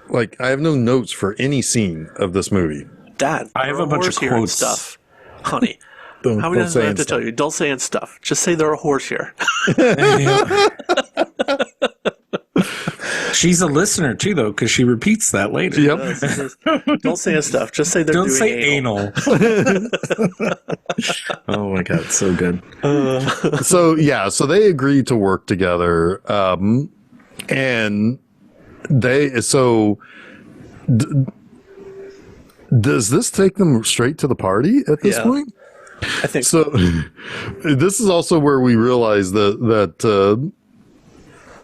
Speaker 2: Like, I have no notes for any scene of this movie.
Speaker 1: Dad,
Speaker 3: I have a bunch of quotes.
Speaker 1: Stuff. Honey, how many times do I have to tell you? Don't say and stuff. Just say there are a horse here.
Speaker 3: She's a listener too, though, because she repeats that later.
Speaker 2: Yep.
Speaker 1: Don't say stuff. Just say they're
Speaker 3: Don't
Speaker 1: doing
Speaker 3: say
Speaker 1: anal.
Speaker 3: Oh my god, so good.
Speaker 2: So they agreed to work together, and does this take them straight to the party at this point?
Speaker 1: I think
Speaker 2: so. This is also where we realize that.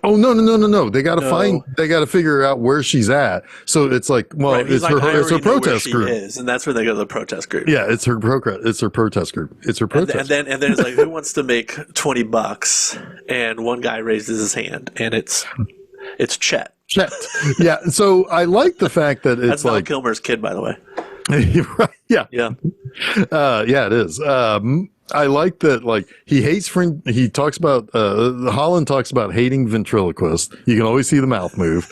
Speaker 2: Oh no! They got to They got to figure out where she's at. So it's like, well,
Speaker 1: right,
Speaker 2: it's her protest group,
Speaker 1: and that's where they go to the protest group.
Speaker 2: Yeah, it's her protest group. It's her protest.
Speaker 1: And then it's like, who wants to make $20? And one guy raises his hand, and it's Chet.
Speaker 2: Chet. Yeah. So I like the fact that it's
Speaker 1: that's Val
Speaker 2: like
Speaker 1: Kilmer's kid, by the way.
Speaker 2: Right. Yeah.
Speaker 1: Yeah.
Speaker 2: Yeah, it is. I like that. Like he talks about, Holland talks about hating ventriloquists. You can always see the mouth move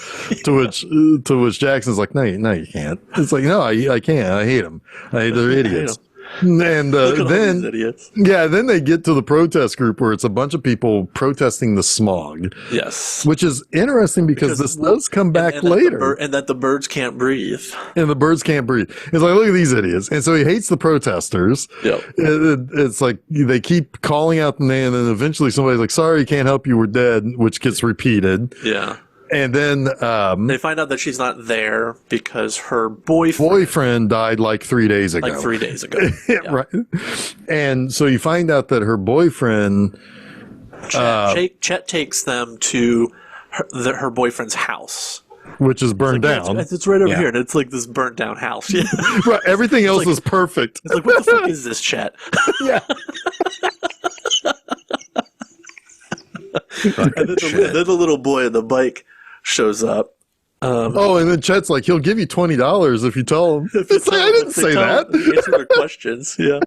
Speaker 2: to which Jackson's like, no, you can't. It's like, no, I can't. I hate them. They're idiots. And then then they get to the protest group where it's a bunch of people protesting the smog.
Speaker 1: Yes.
Speaker 2: Which is interesting because this does come back later.
Speaker 1: And that the birds can't breathe.
Speaker 2: And the birds can't breathe. It's like, look at these idiots. And so he hates the protesters.
Speaker 1: Yep.
Speaker 2: It's like they keep calling out the name, and then eventually somebody's like, sorry, can't help you, we're dead, which gets repeated.
Speaker 1: Yeah.
Speaker 2: And then
Speaker 1: they find out that she's not there because her boyfriend
Speaker 2: died like 3 days ago.
Speaker 1: Yeah.
Speaker 2: Right. And so you find out that her boyfriend
Speaker 1: Chet takes them to her boyfriend's house,
Speaker 2: which is burned down.
Speaker 1: It's right over here, and it's like this burnt down house. Yeah.
Speaker 2: Right. Everything else is perfect.
Speaker 1: It's like, what the fuck is this, Chet?
Speaker 2: Yeah.
Speaker 1: And then the little boy on the bike shows up.
Speaker 2: And then Chet's like, he'll give you $20 if you tell him. It's like, I didn't say that.
Speaker 1: Answer their questions. Yeah.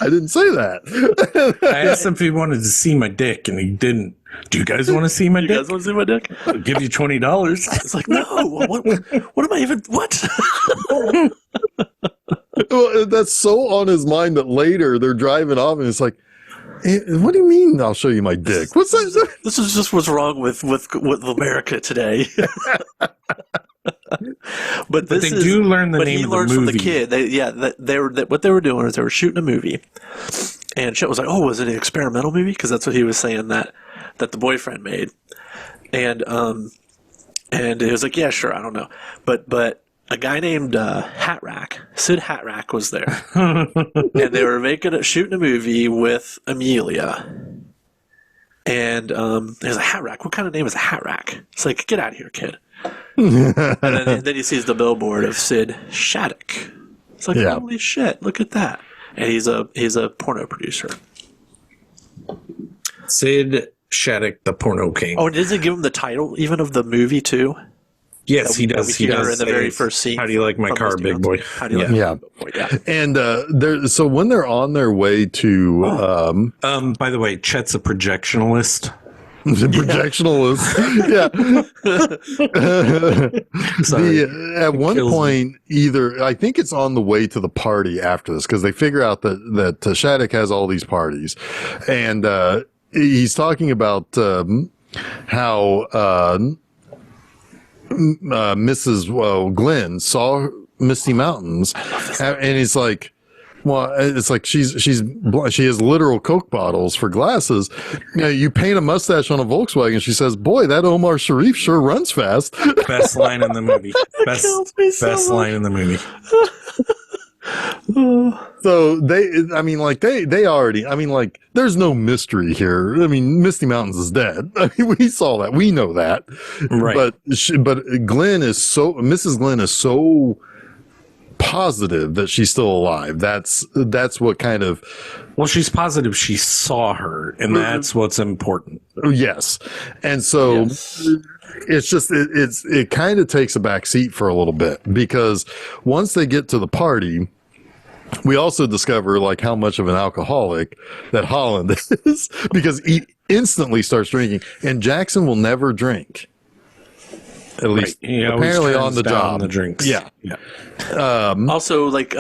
Speaker 2: I didn't say that.
Speaker 3: I asked him if he wanted to see my dick, and he didn't. Do you guys want to see my dick?
Speaker 1: You guys want to see my dick?
Speaker 3: I'll give you $20.
Speaker 1: It's like, no. What am I even? What?
Speaker 2: Well, that's so on his mind that later they're driving off, and it's like, what do you mean I'll show you my dick? What's that?
Speaker 1: This is just what's wrong with America today. But
Speaker 3: they do learn the name of the movie. But he
Speaker 1: learns from the kid. What they were doing is they were shooting a movie, and Chet was like, "Oh, was it an experimental movie?" Because that's what he was saying that the boyfriend made, and he was like, "Yeah, sure, I don't know," but. A guy named Sid Hatrack was there, and they were shooting a movie with Amelia. And there's a Hatrack. What kind of name is a Hatrack? It's like, get out of here, kid. and then he sees the billboard of Sid Shattuck. It's like, holy shit, look at that. And he's a porno producer.
Speaker 3: Sid Shattuck, the porno king.
Speaker 1: Oh, does it give him the title even of the movie too?
Speaker 3: Yes, he does. He does.
Speaker 1: In the very first scene.
Speaker 3: How do you like my car, big boy?
Speaker 1: How do you like my car, big boy? Yeah.
Speaker 2: And so when they're on their way to,
Speaker 3: by the way, Chet's a projectionalist.
Speaker 2: Projectionalist. At one point, I think it's on the way to the party after this, because they figure out that Shattuck has all these parties, and he's talking about how Mrs. Glenn saw Misty Mountains, and he's like, well, it's like she has literal Coke bottles for glasses. You paint a mustache on a Volkswagen. She says, "Boy, that Omar Sharif sure runs fast."
Speaker 3: Best line in the movie. Best line in the movie.
Speaker 2: So they already, there's no mystery here. I mean, Misty Mountains is dead. I mean, we saw that. We know that.
Speaker 3: Right.
Speaker 2: But Mrs. Glenn is so positive that she's still alive. That's what kind of.
Speaker 3: Well, she's positive she saw her, and that's what's important.
Speaker 2: Yes. And so it's just, it kind of takes a back seat for a little bit, because once they get to the party, we also discover how much of an alcoholic that Holland is, because he instantly starts drinking, and Jackson will never drink. At least
Speaker 3: He always
Speaker 2: apparently
Speaker 3: turns
Speaker 2: on the
Speaker 3: down
Speaker 2: job.
Speaker 3: the drinks.
Speaker 2: Yeah.
Speaker 1: Also, like,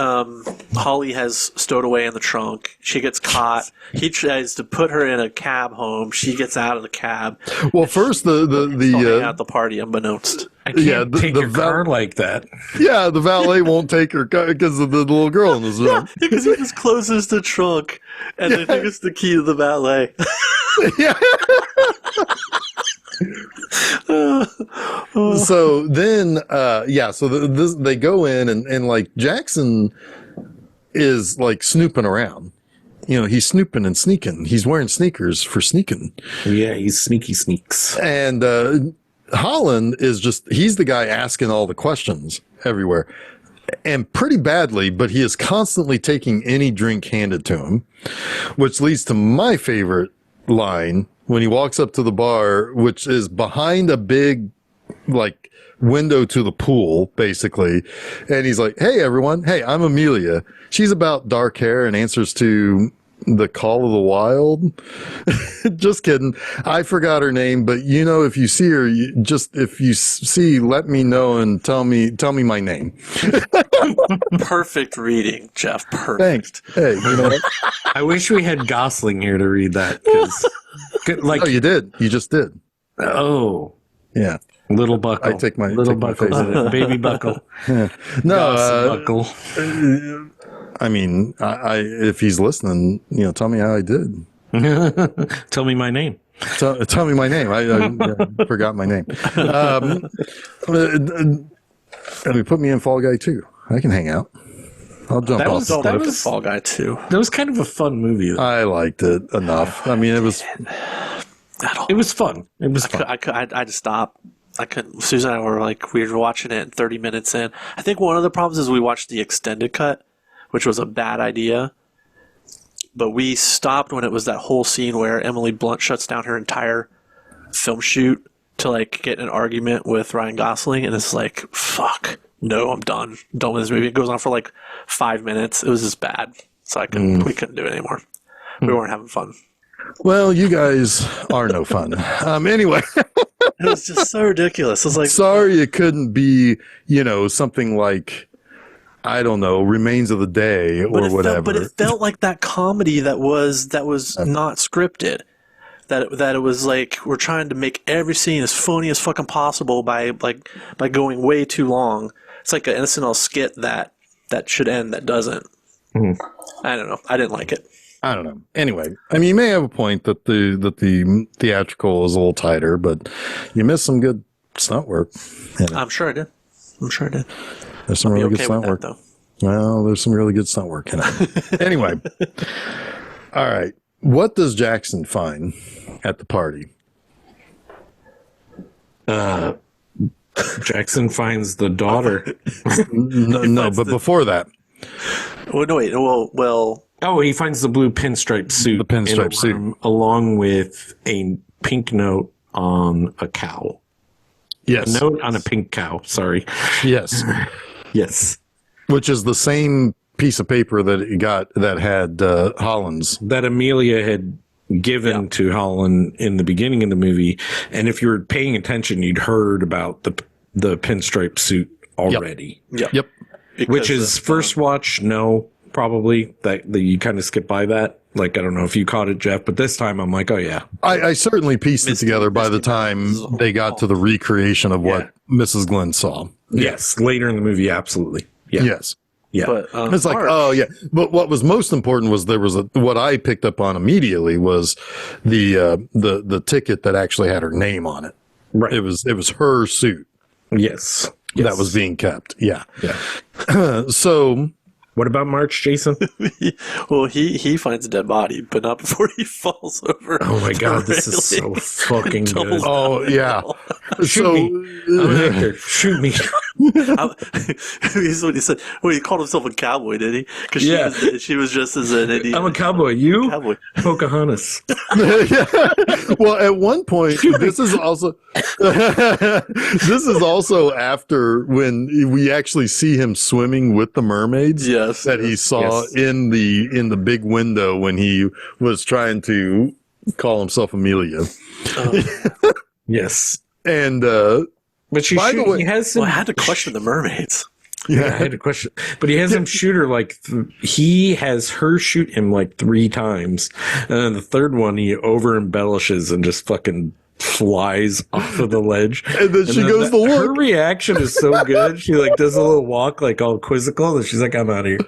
Speaker 1: Holly has stowed away in the trunk. She gets caught. He tries to put her in a cab home. She gets out of the cab.
Speaker 2: Well, first
Speaker 1: Still hanging out at the party, unbeknownst.
Speaker 3: I can't take
Speaker 2: the
Speaker 3: a car like that.
Speaker 2: Yeah, the valet won't take her because of the little girl in the room.
Speaker 1: Because he just closes the trunk, and they think it's the key to the valet.
Speaker 2: Yeah. So then, they go in and like Jackson is like snooping around. You know, he's snooping and sneaking. He's wearing sneakers for sneaking.
Speaker 3: Yeah, he's sneaky sneaks.
Speaker 2: And Holland he's the guy asking all the questions everywhere. And pretty badly, but he is constantly taking any drink handed to him, which leads to my favorite line when he walks up to the bar, which is behind a big, like, window to the pool, basically. And he's like, "Hey, everyone. Hey, I'm Amelia. She's about dark hair and answers to the call of the wild." Just kidding. I forgot her name, but you know, if you see her, let me know and tell me my name.
Speaker 1: Perfect reading, Jeff. Perfect.
Speaker 2: Thanks. Hey, you know what?
Speaker 3: I wish we had Gosling here to read that. 'Cause,
Speaker 2: Oh, you did. You just did.
Speaker 3: Oh,
Speaker 2: Yeah.
Speaker 3: little buckle.
Speaker 2: I take my
Speaker 3: buckle.
Speaker 2: face.
Speaker 3: Baby buckle.
Speaker 2: No,
Speaker 3: Buckle.
Speaker 2: I mean, I if he's listening, you know, tell me how I did.
Speaker 3: Tell me my name.
Speaker 2: Tell me my name. I forgot my name. I mean, put me in Fall Guy too. I can hang out. I'll jump
Speaker 3: That
Speaker 2: off.
Speaker 3: was-
Speaker 1: Don't
Speaker 3: that
Speaker 1: look at
Speaker 3: was-
Speaker 1: Fall Guy too.
Speaker 3: That was kind of a fun movie.
Speaker 2: I liked it enough. I mean, it was.
Speaker 3: It was fun. It was fun.
Speaker 1: I had to stop. I couldn't. Susan and I were like, we were watching it, and 30 minutes in. I think one of the problems is we watched the extended cut, which was a bad idea. But we stopped when it was that whole scene where Emily Blunt shuts down her entire film shoot to like get in an argument with Ryan Gosling, and it's like, fuck, no, I'm done. I'm done with this movie. It goes on for like 5 minutes. It was just bad, so we couldn't do it anymore. We weren't having fun.
Speaker 2: Well, you guys are no fun. Anyway,
Speaker 1: It was just so ridiculous. It was like,
Speaker 2: sorry it couldn't be, you know, something like, I don't know, Remains of the Day or whatever.
Speaker 1: But it felt like that comedy that was not scripted. That it was like we're trying to make every scene as funny as fucking possible by going way too long. It's like an SNL skit that should end that doesn't. I don't know. I didn't like it.
Speaker 2: I don't know. Anyway, I mean, you may have a point that the theatrical is a little tighter, but you missed some good stunt work.
Speaker 1: I'm sure I did.
Speaker 2: There's some really good stunt work.
Speaker 1: Though.
Speaker 2: Well, there's some really good stunt work in it. Anyway, all right. What does Jackson find at the party?
Speaker 3: Jackson finds the daughter.
Speaker 2: No, but before that,
Speaker 1: Well, no, wait. Well.
Speaker 3: Oh, he finds the blue pinstripe suit.
Speaker 2: The pinstripe
Speaker 3: in a
Speaker 2: suit.
Speaker 3: room, along with a pink note on a cow.
Speaker 2: yes,
Speaker 3: A note on a pink cow. Sorry.
Speaker 2: yes,
Speaker 3: Yes.
Speaker 2: which is the same piece of paper that he got that had Holland's.
Speaker 3: That Amelia had given to Holland in the beginning of the movie. And if you were paying attention, you'd heard about the pinstripe suit already.
Speaker 2: Yep.
Speaker 3: Which is first watch, no, probably that you kind of skip by that. Like, I don't know if you caught it, Jeff, but this time I'm like, oh yeah.
Speaker 2: I certainly pieced it together by the time they got to the recreation of what Mrs. Glenn saw.
Speaker 3: Yes. Later in the movie, absolutely. Yeah.
Speaker 2: Yes.
Speaker 3: Yeah.
Speaker 1: But
Speaker 2: It's like, oh yeah. But what was most important was there was what I picked up on immediately was the ticket that actually had her name on it.
Speaker 3: Right.
Speaker 2: It was her suit
Speaker 3: Yes.
Speaker 2: that was being kept. Yeah.
Speaker 3: Yeah.
Speaker 2: So
Speaker 3: What about March, Jason?
Speaker 1: well, he finds a dead body, but not before he falls over.
Speaker 3: Oh my God,
Speaker 1: the
Speaker 3: this is so
Speaker 1: railing
Speaker 3: fucking
Speaker 1: and tumbles
Speaker 3: good.
Speaker 2: oh yeah.
Speaker 3: Shoot me. I'm an actor. Shoot me.
Speaker 1: He's what he said. Well, he called himself a cowboy, did he? Because she was just as an Indian.
Speaker 3: I'm a cowboy. You?
Speaker 1: Cowboy.
Speaker 3: Pocahontas.
Speaker 2: Well, at one point, this is also after when we actually see him swimming with the mermaids.
Speaker 1: Yes,
Speaker 2: that he saw in the big window when he was trying to call himself Amelia.
Speaker 3: Yes.
Speaker 2: And
Speaker 3: But
Speaker 2: By the way,
Speaker 3: he has some.
Speaker 1: Well, I had to question the mermaids.
Speaker 3: Yeah, I had a question. But he has him shoot her he has her shoot him like 3 times. And then the third one, he over embellishes and just fucking flies off of the ledge.
Speaker 2: And then she goes to look.
Speaker 3: Her reaction is so good. She like does a little walk, like all quizzical, and she's like, I'm out of here.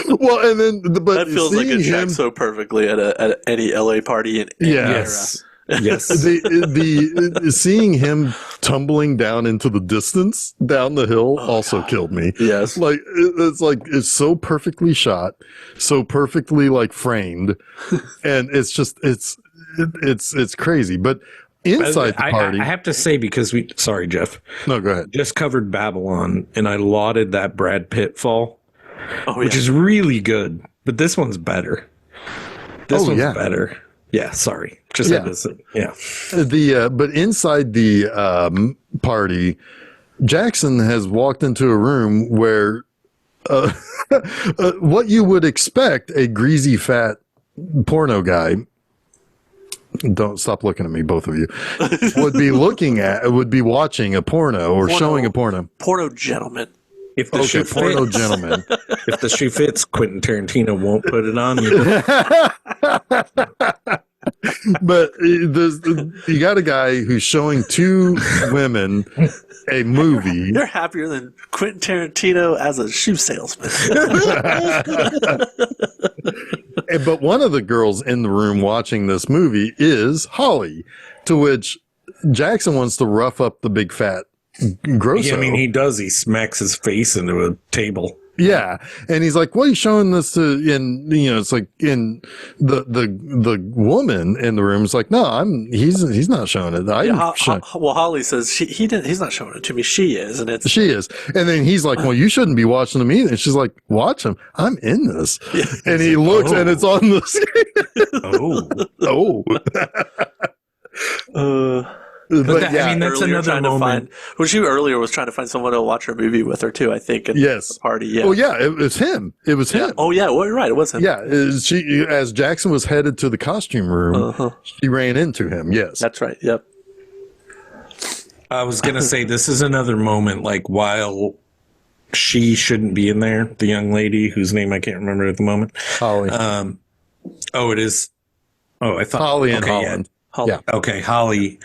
Speaker 2: Well, and then, but
Speaker 1: That feels like it checks so perfectly at any LA party in any era.
Speaker 3: Yes.
Speaker 2: the seeing him tumbling down into the distance down the hill also killed me.
Speaker 1: Yes.
Speaker 2: Like it's so perfectly shot, so perfectly like framed, and it's just it's crazy. But inside the party,
Speaker 3: I have to say, because sorry, Jeff.
Speaker 2: No, go ahead.
Speaker 3: Just covered Babylon, and I lauded that Brad Pitt fall, which
Speaker 1: yeah.
Speaker 3: is really good. But this one's better. This one's
Speaker 2: yeah.
Speaker 3: better. Yeah, sorry. Just
Speaker 2: Yeah. But inside the party, Jackson has walked into a room where what you would expect a greasy, fat porno guy. Don't stop looking at me, both of you. Would be watching a porno or showing a porno.
Speaker 1: Porno gentleman.
Speaker 3: If the shoe
Speaker 2: porno
Speaker 3: fits,
Speaker 2: gentleman.
Speaker 3: if the shoe fits, Quentin Tarantino won't put it on you.
Speaker 2: But you got a guy who's showing 2 women a movie.
Speaker 1: You're happier than Quentin Tarantino as a shoe salesman.
Speaker 2: But one of the girls in the room watching this movie is Holly, to which Jackson wants to rough up the big fat grosso.
Speaker 3: Yeah, I mean, he does. He smacks his face into a table.
Speaker 2: Yeah, and he's like, "What are you showing this to?" And it's like in the woman in the room is like, "No, he's not showing it."
Speaker 1: Well, Holly says he's not showing it to me. She is, and
Speaker 2: she is, and then he's like, "Well, you shouldn't be watching him either." And she's like, "Watch him. I'm in this." Yeah. And he looks, and it's on the screen.
Speaker 3: But I mean, that's another moment.
Speaker 1: She earlier was trying to find someone to watch her movie with her too. I think.
Speaker 2: Yes.
Speaker 1: The party. Yeah.
Speaker 2: Oh yeah, it was him. It was him.
Speaker 1: Oh yeah. Well, you're right. It was him.
Speaker 2: Yeah. She, as Jackson was headed to the costume room, she ran into him. Yes.
Speaker 1: That's right. Yep.
Speaker 3: I was gonna say this is another moment, like while she shouldn't be in there, the young lady whose name I can't remember at the moment.
Speaker 2: Holly.
Speaker 3: It is. Oh, I thought
Speaker 2: Holly and Holland.
Speaker 3: Yeah. Okay, Holly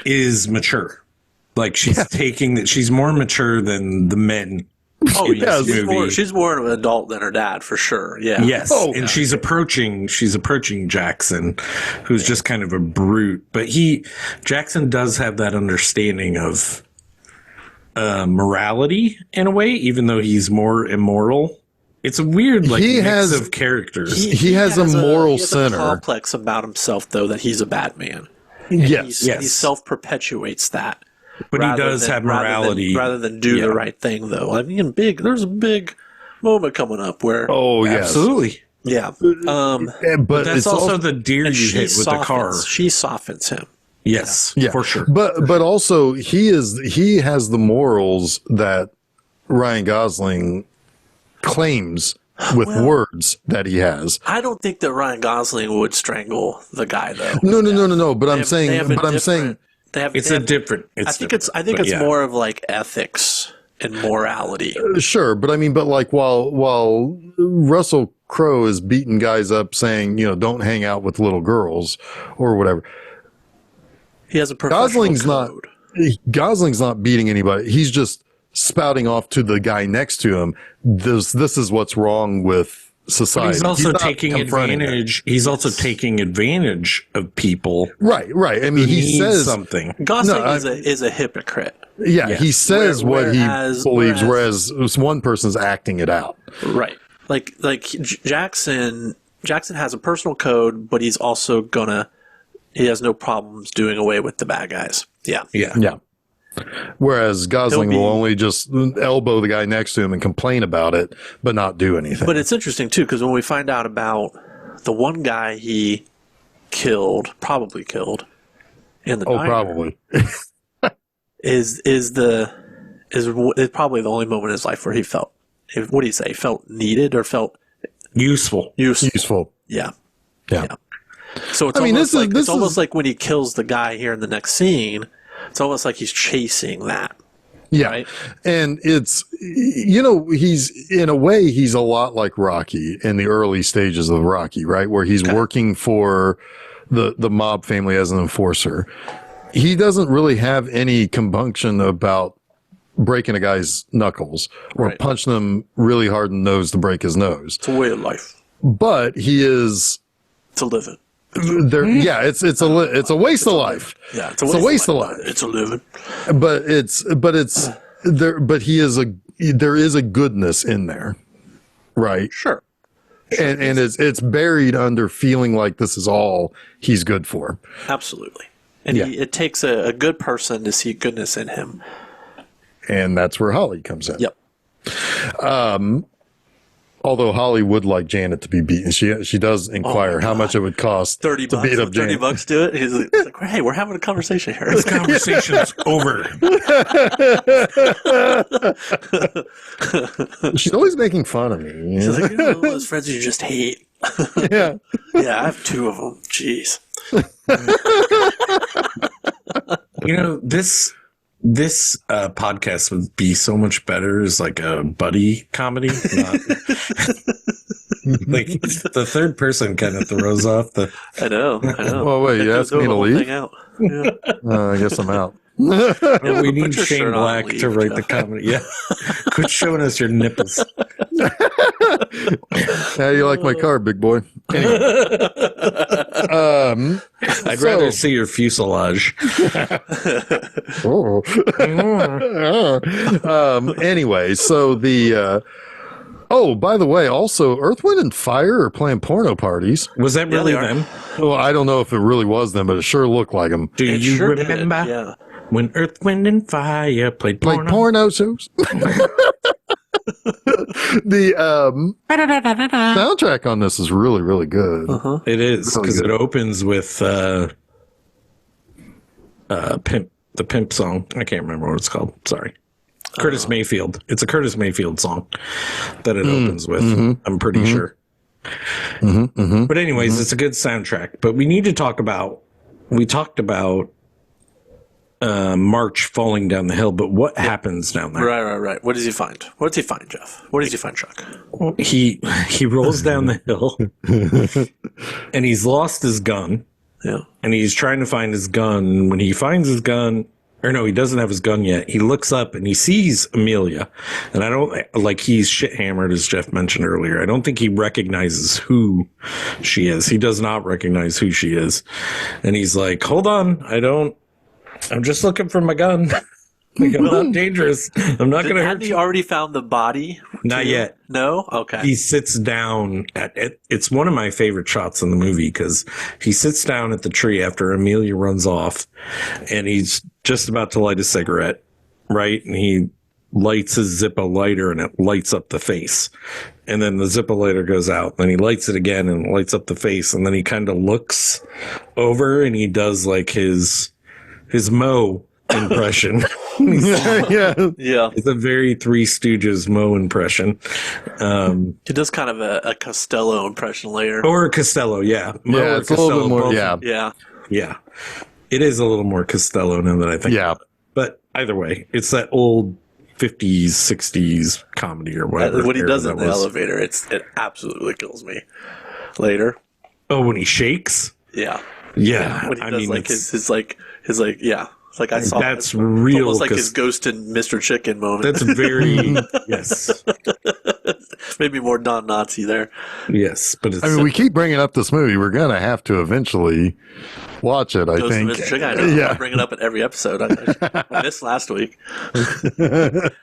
Speaker 3: is mature. Like she's more mature than the men.
Speaker 1: Oh yeah, she's more of an adult than her dad for sure. Yeah.
Speaker 3: Yes. And she's approaching Jackson, who's just kind of a brute. But Jackson does have that understanding of morality in a way, even though he's more immoral. It's a weird mix of characters.
Speaker 2: He has a moral center.
Speaker 1: A complex about himself, though, that he's a bad man.
Speaker 2: Yes.
Speaker 1: He self-perpetuates that.
Speaker 3: But he does have morality.
Speaker 1: Rather than do the right thing, though. I mean, there's a big moment coming up where...
Speaker 2: Oh, yeah.
Speaker 3: Absolutely.
Speaker 1: Yeah.
Speaker 3: But that's also the deer you hit with the car.
Speaker 1: She softens him.
Speaker 3: Yes, for sure.
Speaker 2: But also, he has the morals that Ryan Gosling claims with words that he has.
Speaker 1: I don't think that Ryan Gosling would strangle the guy, though.
Speaker 2: No. But I'm saying
Speaker 3: it's different.
Speaker 1: I think it's more of like ethics and morality.
Speaker 2: Sure, but I mean, like while Russell Crowe is beating guys up, saying don't hang out with little girls or whatever.
Speaker 1: He has a professional code.
Speaker 2: Gosling's not beating anybody. He's just spouting off to the guy next to him. This is what's wrong with society.
Speaker 3: But he's also taking advantage. He's also taking advantage of people.
Speaker 2: Right. I mean, he says
Speaker 3: something.
Speaker 1: Gosling is a hypocrite.
Speaker 2: Yeah, yes. He says what he believes, whereas one person's acting it out.
Speaker 1: Right. Like Jackson has a personal code, but he's also he has no problems doing away with the bad guys. Yeah. Whereas
Speaker 2: Gosling will only just elbow the guy next to him and complain about it, but not do anything.
Speaker 1: But it's interesting, too, because when we find out about the one guy he probably killed in the diner,
Speaker 2: probably.
Speaker 1: is probably the only moment in his life where he felt, what do you say, felt needed or felt
Speaker 3: useful.
Speaker 1: Useful. Yeah. So it's
Speaker 2: I mean,
Speaker 1: almost
Speaker 2: this is-
Speaker 1: like
Speaker 2: this
Speaker 1: it's almost
Speaker 2: is-
Speaker 1: like when he kills the guy here in the next scene. It's almost like he's chasing that.
Speaker 2: Yeah.
Speaker 1: Right?
Speaker 2: And it's, he's in a way, he's a lot like Rocky in the early stages of Rocky, right? Where he's working for the mob family as an enforcer. He doesn't really have any compunction about breaking a guy's knuckles or punching him really hard in the nose to break his nose.
Speaker 1: It's a way of life.
Speaker 2: But he is
Speaker 1: It's a living.
Speaker 2: there. Yeah. It's a waste of life.
Speaker 1: Yeah,
Speaker 2: It's a waste of life.
Speaker 1: It's a living.
Speaker 2: But there is a goodness in there, right?
Speaker 1: Sure.
Speaker 2: And it's buried under feeling like this is all he's good for.
Speaker 1: Absolutely. And
Speaker 2: Yeah.
Speaker 1: it takes a good person to see goodness in him.
Speaker 2: And that's where Holly comes in.
Speaker 1: Yep.
Speaker 2: Although Holly would like Janet to be beaten. She does inquire how much it would cost
Speaker 1: $30
Speaker 2: to beat up
Speaker 1: $30
Speaker 2: Janet.
Speaker 1: bucks to it. He's like, hey, we're having a conversation here.
Speaker 3: This conversation's over.
Speaker 2: She's always making fun of me.
Speaker 1: He's like, one of those friends you just hate.
Speaker 2: Yeah.
Speaker 1: Yeah, I have two of them. Jeez.
Speaker 3: This podcast would be so much better as like a buddy comedy. Not, like the third person kind of throws off the.
Speaker 1: I know.
Speaker 2: Well, wait, you asked me to leave?
Speaker 1: Out. Yeah.
Speaker 2: I guess I'm out.
Speaker 3: And we need
Speaker 1: Put your
Speaker 3: Shane
Speaker 1: shirt on
Speaker 3: Black
Speaker 1: and
Speaker 3: to
Speaker 1: leave,
Speaker 3: write
Speaker 1: Jeff.
Speaker 3: the comedy. Yeah, quit showing us your nipples.
Speaker 2: How do you like my car, big boy? Anyway.
Speaker 3: I'd rather see your fuselage.
Speaker 2: Anyway, so the by the way, also Earth, Wind, and Fire are playing porno parties.
Speaker 3: Was that really
Speaker 1: they are.
Speaker 3: them?
Speaker 2: Well, I don't know if it really was them, but it sure looked like them.
Speaker 3: Do
Speaker 1: It
Speaker 3: you
Speaker 1: sure did,
Speaker 3: remember
Speaker 1: yeah.
Speaker 3: when Earth, Wind, and Fire played
Speaker 2: Like
Speaker 3: porno?
Speaker 2: porno shows. The soundtrack on this is really, really good.
Speaker 3: It is
Speaker 2: Really
Speaker 3: because
Speaker 2: good.
Speaker 3: it opens with pimp, the pimp song. I can't remember what it's called. Sorry, Curtis Mayfield. It's a Curtis Mayfield song that it opens with. I'm pretty sure. But anyways, it's a good soundtrack. But we need to talk about. We talked about March falling down the hill, but what happens down there?
Speaker 1: Right. What does he find? What does he find, Jeff? What does he find, Chuck?
Speaker 3: He rolls down the hill, and he's lost his gun.
Speaker 1: Yeah.
Speaker 3: And he's trying to find his gun. When he finds his gun, or no, he doesn't have his gun yet. He looks up and he sees Amelia. And I don't like he's shit hammered, as Jeff mentioned earlier. I don't think he recognizes who she is. He does not recognize who she is. And he's like, hold on. I'm just looking for my gun. Like, I'm not dangerous. I'm not going to hurt
Speaker 1: Hadn't he
Speaker 3: you.
Speaker 1: already found the body?
Speaker 3: Not yet.
Speaker 1: No? Okay.
Speaker 3: He sits down at it. It's one of my favorite shots in the movie because he sits down at the tree after Amelia runs off and he's just about to light a cigarette, right? And he lights his Zippo lighter and it lights up the face. And then the Zippo lighter goes out. Then he lights it again and it lights up the face. And then he kind of looks over and he does like his Mo impression.
Speaker 2: Yeah.
Speaker 1: Yeah.
Speaker 3: It's a very Three Stooges Mo impression.
Speaker 1: He does kind of a Costello impression later.
Speaker 3: Or Costello, yeah. Mo
Speaker 2: Yeah,
Speaker 3: or
Speaker 2: it's a little
Speaker 3: Costello,
Speaker 2: bit more.
Speaker 3: both.
Speaker 2: Yeah.
Speaker 1: Yeah.
Speaker 3: Yeah. It is a little more Costello now that I think.
Speaker 2: Yeah.
Speaker 3: about it. But either way, it's that old 50s, 60s comedy or whatever.
Speaker 1: When he
Speaker 3: era
Speaker 1: does it
Speaker 3: that
Speaker 1: in the
Speaker 3: was.
Speaker 1: elevator, it absolutely kills me. Later.
Speaker 3: Oh, when he shakes?
Speaker 1: Yeah.
Speaker 3: Yeah.
Speaker 1: When he
Speaker 3: I
Speaker 1: does
Speaker 3: mean,
Speaker 1: like
Speaker 3: it's-
Speaker 1: his yeah. It's like I saw
Speaker 3: That's
Speaker 1: it's
Speaker 3: real,
Speaker 1: almost like
Speaker 3: 'cause-
Speaker 1: his ghost in Mr. Chicken moment.
Speaker 3: that's very, yes.
Speaker 1: Maybe more non-Nazi there.
Speaker 3: Yes. But it's,
Speaker 2: I mean, we keep bringing up this movie. We're going to have to eventually watch it, I
Speaker 1: Ghost in
Speaker 2: think.
Speaker 1: Mr. Chicken. I know.
Speaker 2: Yeah.
Speaker 1: I bring it up at every episode. I missed last week.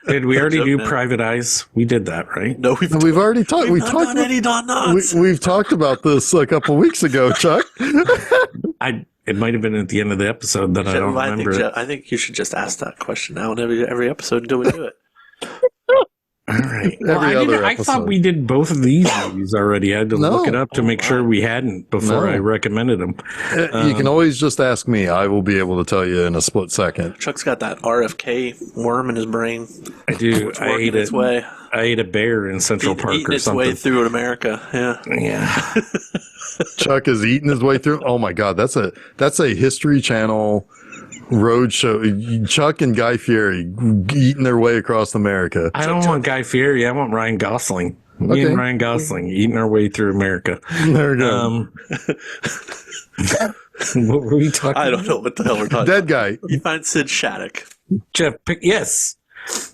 Speaker 3: did we already
Speaker 1: joke
Speaker 3: do
Speaker 1: now.
Speaker 3: Private Eyes? We did that, right?
Speaker 1: No, we've
Speaker 2: Already talked.
Speaker 1: not done any non-Nazi.
Speaker 2: We've talked about this a couple weeks ago, Chuck.
Speaker 3: It might have been at the end of the episode that I don't remember.
Speaker 1: I think you should just ask that question now in every episode until we do it.
Speaker 3: All right.
Speaker 2: Every other
Speaker 3: I thought
Speaker 2: episode.
Speaker 3: we did both of these movies already. I had to look it up to make sure
Speaker 1: wow.
Speaker 3: we hadn't before
Speaker 2: No.
Speaker 3: I recommended them.
Speaker 2: You can always just ask me. I will be able to tell you in a split second.
Speaker 1: Chuck's got that RFK worm in his brain.
Speaker 3: I do.
Speaker 1: It's
Speaker 3: I
Speaker 1: working
Speaker 3: ate
Speaker 1: its way.
Speaker 3: I ate a bear in Central Park
Speaker 1: Eating
Speaker 3: or
Speaker 1: its way
Speaker 3: something.
Speaker 1: through America. Yeah.
Speaker 3: Yeah.
Speaker 2: Chuck is eating his way through. Oh my God, that's a History Channel road show. Chuck and Guy Fieri eating their way across America.
Speaker 3: I don't want Guy Fieri. I want Ryan Gosling. Me and Ryan Gosling eating our way through America.
Speaker 2: There we go.
Speaker 3: What were we talking about?
Speaker 1: I don't know what the hell we're talking
Speaker 2: Dead
Speaker 1: about.
Speaker 2: guy.
Speaker 1: You find Sid Shattuck.
Speaker 3: Jeff, yes.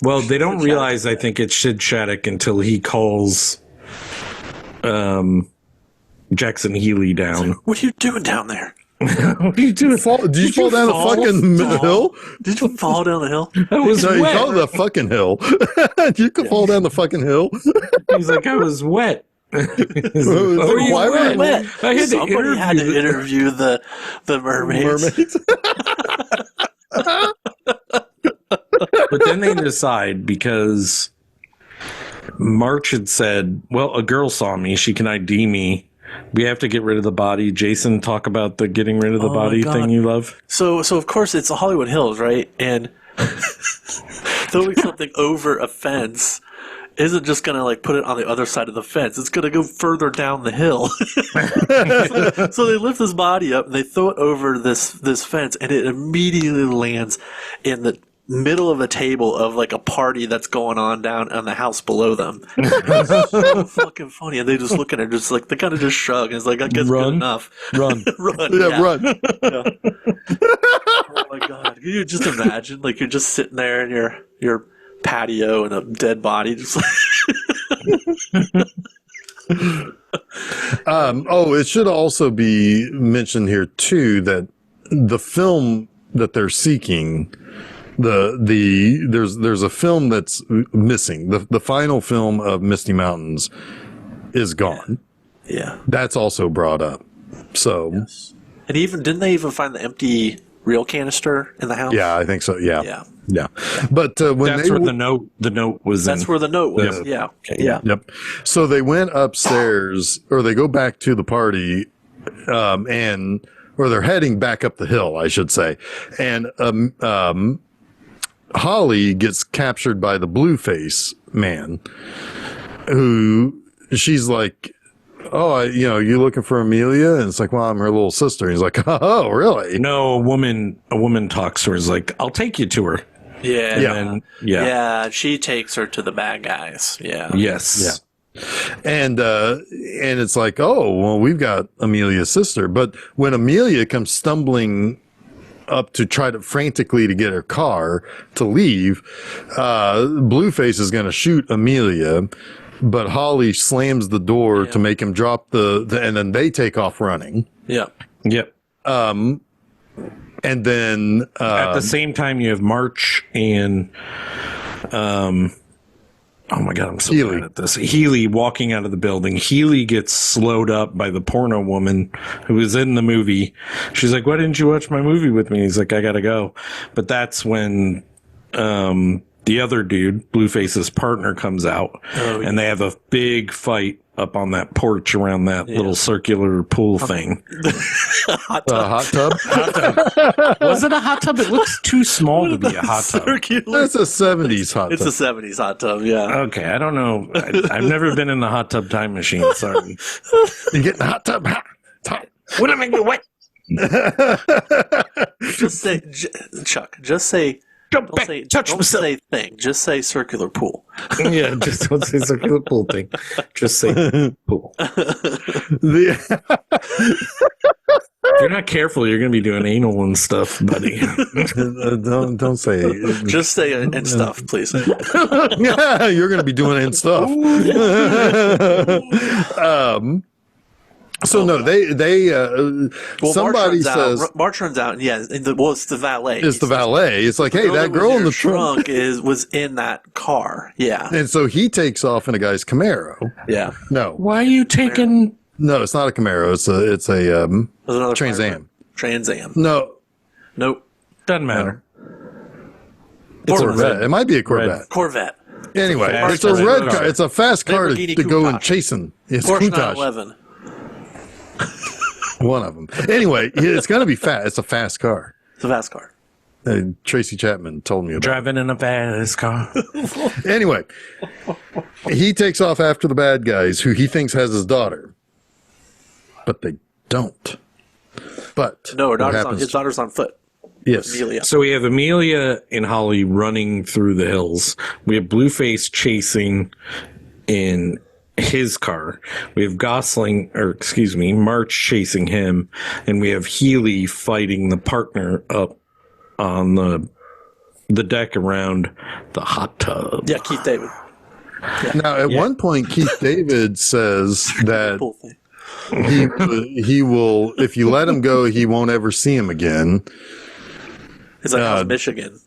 Speaker 3: Well, they don't realize, I think, it's Sid Shattuck until he calls Jackson Healy down.
Speaker 1: What are you doing down there?
Speaker 3: What are you doing?
Speaker 2: Did you fall down the fucking hill?
Speaker 1: Did you fall down the hill?
Speaker 3: I was
Speaker 2: No, you
Speaker 3: wet.
Speaker 2: fell the fucking hill. You could fall down the fucking hill.
Speaker 3: He's like, I was wet. He's like,
Speaker 2: Why were you
Speaker 3: wet? I had
Speaker 1: Somebody had to interview the mermaids.
Speaker 3: But then they decide, because March had said, well, a girl saw me. She can ID me. We have to get rid of the body. Jason, talk about the getting rid of the body thing you love.
Speaker 1: So of course it's the Hollywood Hills, right? And throwing something over a fence isn't just going to like put it on the other side of the fence. It's going to go further down the hill. So they lift this body up and they throw it over this fence, and it immediately lands in the middle of a table of like a party that's going on down on the house below them. It's so fucking funny. And they just look at it, just like they kind of just shrug, and it's like, I guess good enough.
Speaker 3: Run.
Speaker 1: Run.
Speaker 2: Yeah, run.
Speaker 1: Yeah. Oh my God. Can you just imagine? Like you're just sitting there in your patio and a dead body just like
Speaker 2: it should also be mentioned here too that the film that they're seeking, there's a film that's missing. The final film of Misty Mountains is gone.
Speaker 1: Yeah.
Speaker 2: That's also brought up. So
Speaker 1: And didn't they even find the empty reel canister in the house?
Speaker 2: yeah, I think so. Yeah.
Speaker 1: Yeah.
Speaker 2: Yeah. But when
Speaker 3: That's where the note was
Speaker 1: That's
Speaker 3: in.
Speaker 1: where the note was.
Speaker 3: Yeah.
Speaker 1: Yeah.
Speaker 3: Okay.
Speaker 1: Yeah.
Speaker 2: Yep. So they went upstairs, or they go back to the party, or they're heading back up the hill, I should say. And Holly gets captured by the Blueface man, who she's like, "Oh, you looking for Amelia?" And it's like, "Well, I'm her little sister." And he's like, "Oh, really?"
Speaker 3: No, a woman talks to her. Is like, I'll take you to her.
Speaker 1: Yeah.
Speaker 2: Yeah.
Speaker 3: And
Speaker 1: Yeah. She takes her to the bad guys. Yeah.
Speaker 3: Yes.
Speaker 2: Yeah. And it's like, oh, well, we've got Amelia's sister. But when Amelia comes stumbling up to try to frantically to get her car to leave, Blueface is going to shoot Amelia, but Holly slams the door to make him drop the and then they take off running.
Speaker 1: Yeah.
Speaker 3: Yep.
Speaker 2: And then
Speaker 3: At the same time, you have March and oh my God, I'm so
Speaker 2: Healy.
Speaker 3: bad at this. Healy walking out of the building. Healy gets slowed up by the porno woman who was in the movie. She's like, "Why didn't you watch my movie with me?" He's like, "I gotta go." But that's when the other dude, Blueface's partner, comes out, and they have a big fight up on that porch around that little circular pool thing.
Speaker 2: hot tub.
Speaker 3: Was it a hot tub? It looks too small to be a hot tub.
Speaker 1: Circular.
Speaker 2: That's a 70s hot
Speaker 1: It's
Speaker 2: tub.
Speaker 1: a 70s hot tub. Yeah.
Speaker 3: Okay, I don't know. I've never been in the hot tub time machine. Sorry.
Speaker 2: You get in the hot tub. Hot.
Speaker 3: What am I doing? What?
Speaker 1: Just say, Chuck, just say,
Speaker 3: Jump
Speaker 1: don't
Speaker 3: back,
Speaker 1: say,
Speaker 3: touch
Speaker 1: don't
Speaker 3: myself.
Speaker 1: say thing. Just say circular pool.
Speaker 3: Yeah, just don't say circular pool thing. Just say pool. If you're not careful, you're going to be doing anal and stuff, buddy.
Speaker 2: Don't say it.
Speaker 1: Just say it and stuff, please.
Speaker 2: Yeah, you're going to be doing it and stuff. So no, they
Speaker 1: Well,
Speaker 2: somebody says
Speaker 1: March runs out, and it's the valet.
Speaker 2: it's the valet. It's like, hey, that
Speaker 1: was
Speaker 2: girl in
Speaker 1: your
Speaker 2: the trunk.
Speaker 1: was in that car. Yeah.
Speaker 2: And so he takes off in a guy's Camaro.
Speaker 1: Yeah.
Speaker 2: No,
Speaker 3: Why are you taking...
Speaker 2: no, it's not a Camaro. It's a
Speaker 1: There's another
Speaker 2: Trans
Speaker 1: fire-
Speaker 2: Am.
Speaker 1: Trans Am.
Speaker 2: No,
Speaker 1: Nope.
Speaker 3: Doesn't matter.
Speaker 2: it's a Corvette. It might be a Corvette.
Speaker 1: Corvette.
Speaker 2: Anyway,
Speaker 3: Fast
Speaker 2: it's a
Speaker 3: car.
Speaker 2: red car. It's a fast car
Speaker 1: Lamborghini
Speaker 2: to go and
Speaker 1: Countach.
Speaker 2: chasing. It's
Speaker 1: Porsche
Speaker 2: Countach.
Speaker 1: 911.
Speaker 2: One of them. Anyway, it's going to be fast. It's a fast car.
Speaker 1: It's a fast car.
Speaker 2: Tracy Chapman told me about it.
Speaker 3: Driving in a fast car.
Speaker 2: Anyway, he takes off after the bad guys who he thinks has his daughter. but they don't. But
Speaker 1: No, his daughter's on foot.
Speaker 2: Yes.
Speaker 1: Amelia.
Speaker 3: So we have Amelia and Holly running through the hills. We have Blueface chasing in his car. We have March chasing him, and we have Healy fighting the partner up on the deck around the hot tub.
Speaker 1: Yeah, Keith David.
Speaker 2: Now, at one point, Keith David says that
Speaker 1: Cool thing.
Speaker 2: he will, if you let him go, he won't ever see him again.
Speaker 1: It's like how's Michigan.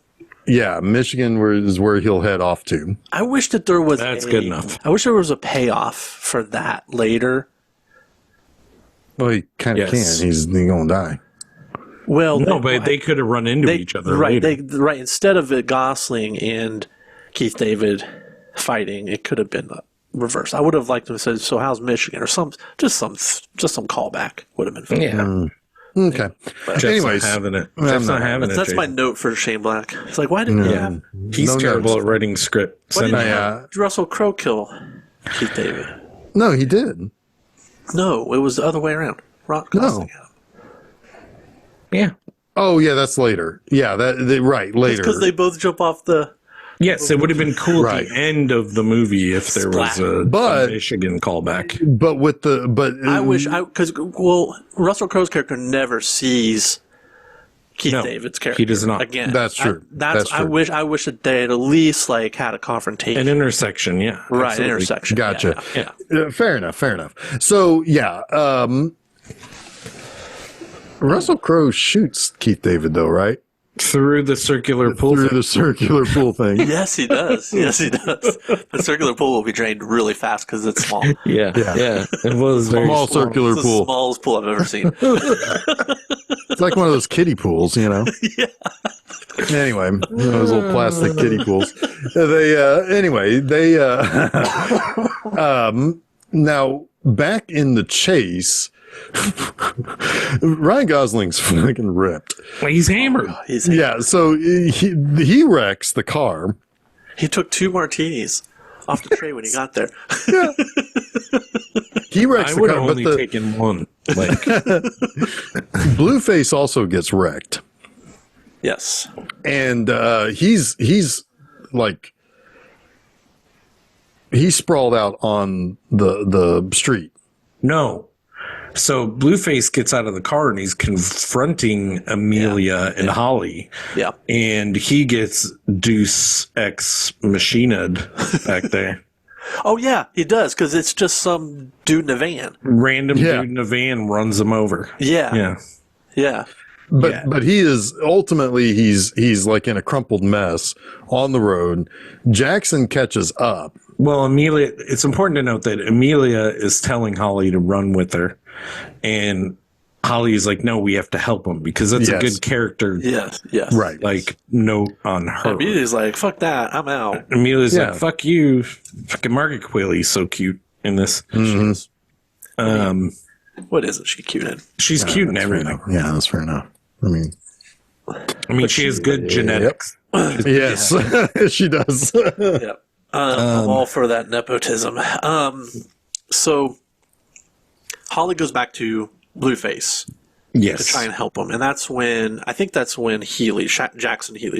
Speaker 2: Yeah, Michigan is where he'll head off to.
Speaker 1: I wish that there was
Speaker 3: good enough.
Speaker 1: I wish there was a payoff for that later.
Speaker 2: Well, he kind of
Speaker 3: Yes.
Speaker 2: can. He's going to die.
Speaker 1: Well,
Speaker 3: No, but they could have run into each other later.
Speaker 1: Instead of it Gosling and Keith David fighting, it could have been reversed. I would have liked to say, "So how's Michigan?" or some callback would have been fun.
Speaker 3: Yeah.
Speaker 2: Okay.
Speaker 3: Jeff's
Speaker 2: Anyways,
Speaker 3: not having it.
Speaker 2: I'm
Speaker 3: Jeff's
Speaker 2: not
Speaker 3: not having it.
Speaker 1: That's my
Speaker 3: Jason.
Speaker 1: note for Shane Black. It's like, why did
Speaker 3: He's
Speaker 2: No
Speaker 3: terrible
Speaker 2: notes.
Speaker 3: at writing script.
Speaker 1: why
Speaker 3: Send
Speaker 1: did
Speaker 3: him-
Speaker 1: Russell Crowe kill Keith David?
Speaker 2: No, he did.
Speaker 1: No, it was the other way around. Gosling had him.
Speaker 3: Yeah.
Speaker 2: Oh, yeah, that's later. Yeah, right, later.
Speaker 1: Because they both jump off the.
Speaker 3: Yes, it would have been cool
Speaker 2: Right.
Speaker 3: at the end of the movie if there was a Michigan callback.
Speaker 2: But
Speaker 1: I wish because Russell Crowe's character never sees Keith David's character.
Speaker 3: he does not.
Speaker 1: Again.
Speaker 2: That's true. That's
Speaker 1: I
Speaker 2: true.
Speaker 1: wish that they had at least had a confrontation.
Speaker 3: An intersection, yeah.
Speaker 1: Right,
Speaker 3: absolutely.
Speaker 1: intersection.
Speaker 2: Gotcha.
Speaker 1: Yeah.
Speaker 2: Fair enough. So, yeah, Russell Crowe shoots Keith David, though, right?
Speaker 3: Through the circular pool.
Speaker 2: Through the circular pool thing.
Speaker 1: Yes, he does. Yes, he does. The circular pool will be drained really fast because it's small. It's
Speaker 3: Yeah. It was very
Speaker 2: Small circular
Speaker 1: the
Speaker 2: pool.
Speaker 1: smallest pool I've ever seen.
Speaker 2: It's like one of those kiddie pools, you know?
Speaker 1: Yeah.
Speaker 2: Anyway, those little plastic kiddie pools. Now, back in the chase, Ryan Gosling's fucking ripped.
Speaker 3: He's hammered.
Speaker 2: Yeah, so he wrecks the car.
Speaker 1: He took 2 martinis off the tray when he got there.
Speaker 2: He wrecks
Speaker 3: I
Speaker 2: the
Speaker 3: would
Speaker 2: car,
Speaker 3: have
Speaker 2: but
Speaker 3: only
Speaker 2: the
Speaker 3: taken one. Like,
Speaker 2: Blueface also gets wrecked.
Speaker 1: Yes.
Speaker 2: And he's sprawled out on the street.
Speaker 3: no. So Blueface gets out of the car and he's confronting Amelia and Holly.
Speaker 1: Yeah.
Speaker 3: And he gets Deus Ex Machina'd back there.
Speaker 1: Oh, yeah, he does because it's just some dude in a van.
Speaker 3: Random dude in a van runs him over.
Speaker 1: Yeah.
Speaker 3: Yeah.
Speaker 2: But he is ultimately he's like in a crumpled mess on the road. Jackson catches up.
Speaker 3: Well, Amelia, it's important to note that Amelia is telling Holly to run with her. And Holly is like, no, we have to help him because that's a good character.
Speaker 1: Yes.
Speaker 2: Right.
Speaker 3: Like, note on her.
Speaker 1: Amelia's like, fuck that, I'm out.
Speaker 3: Amelia's like, fuck you. Fucking Margaret Qualley's so cute in this.
Speaker 2: Mm-hmm.
Speaker 1: What isn't she cute in?
Speaker 3: She's cute in everything.
Speaker 2: Yeah, that's fair enough. I mean,
Speaker 3: she has good genetics.
Speaker 2: Yes, she does.
Speaker 1: Yeah. I'm all for that nepotism. So Holly goes back to Blueface
Speaker 3: Yes.
Speaker 1: to try and help him. And that's when Jackson Healy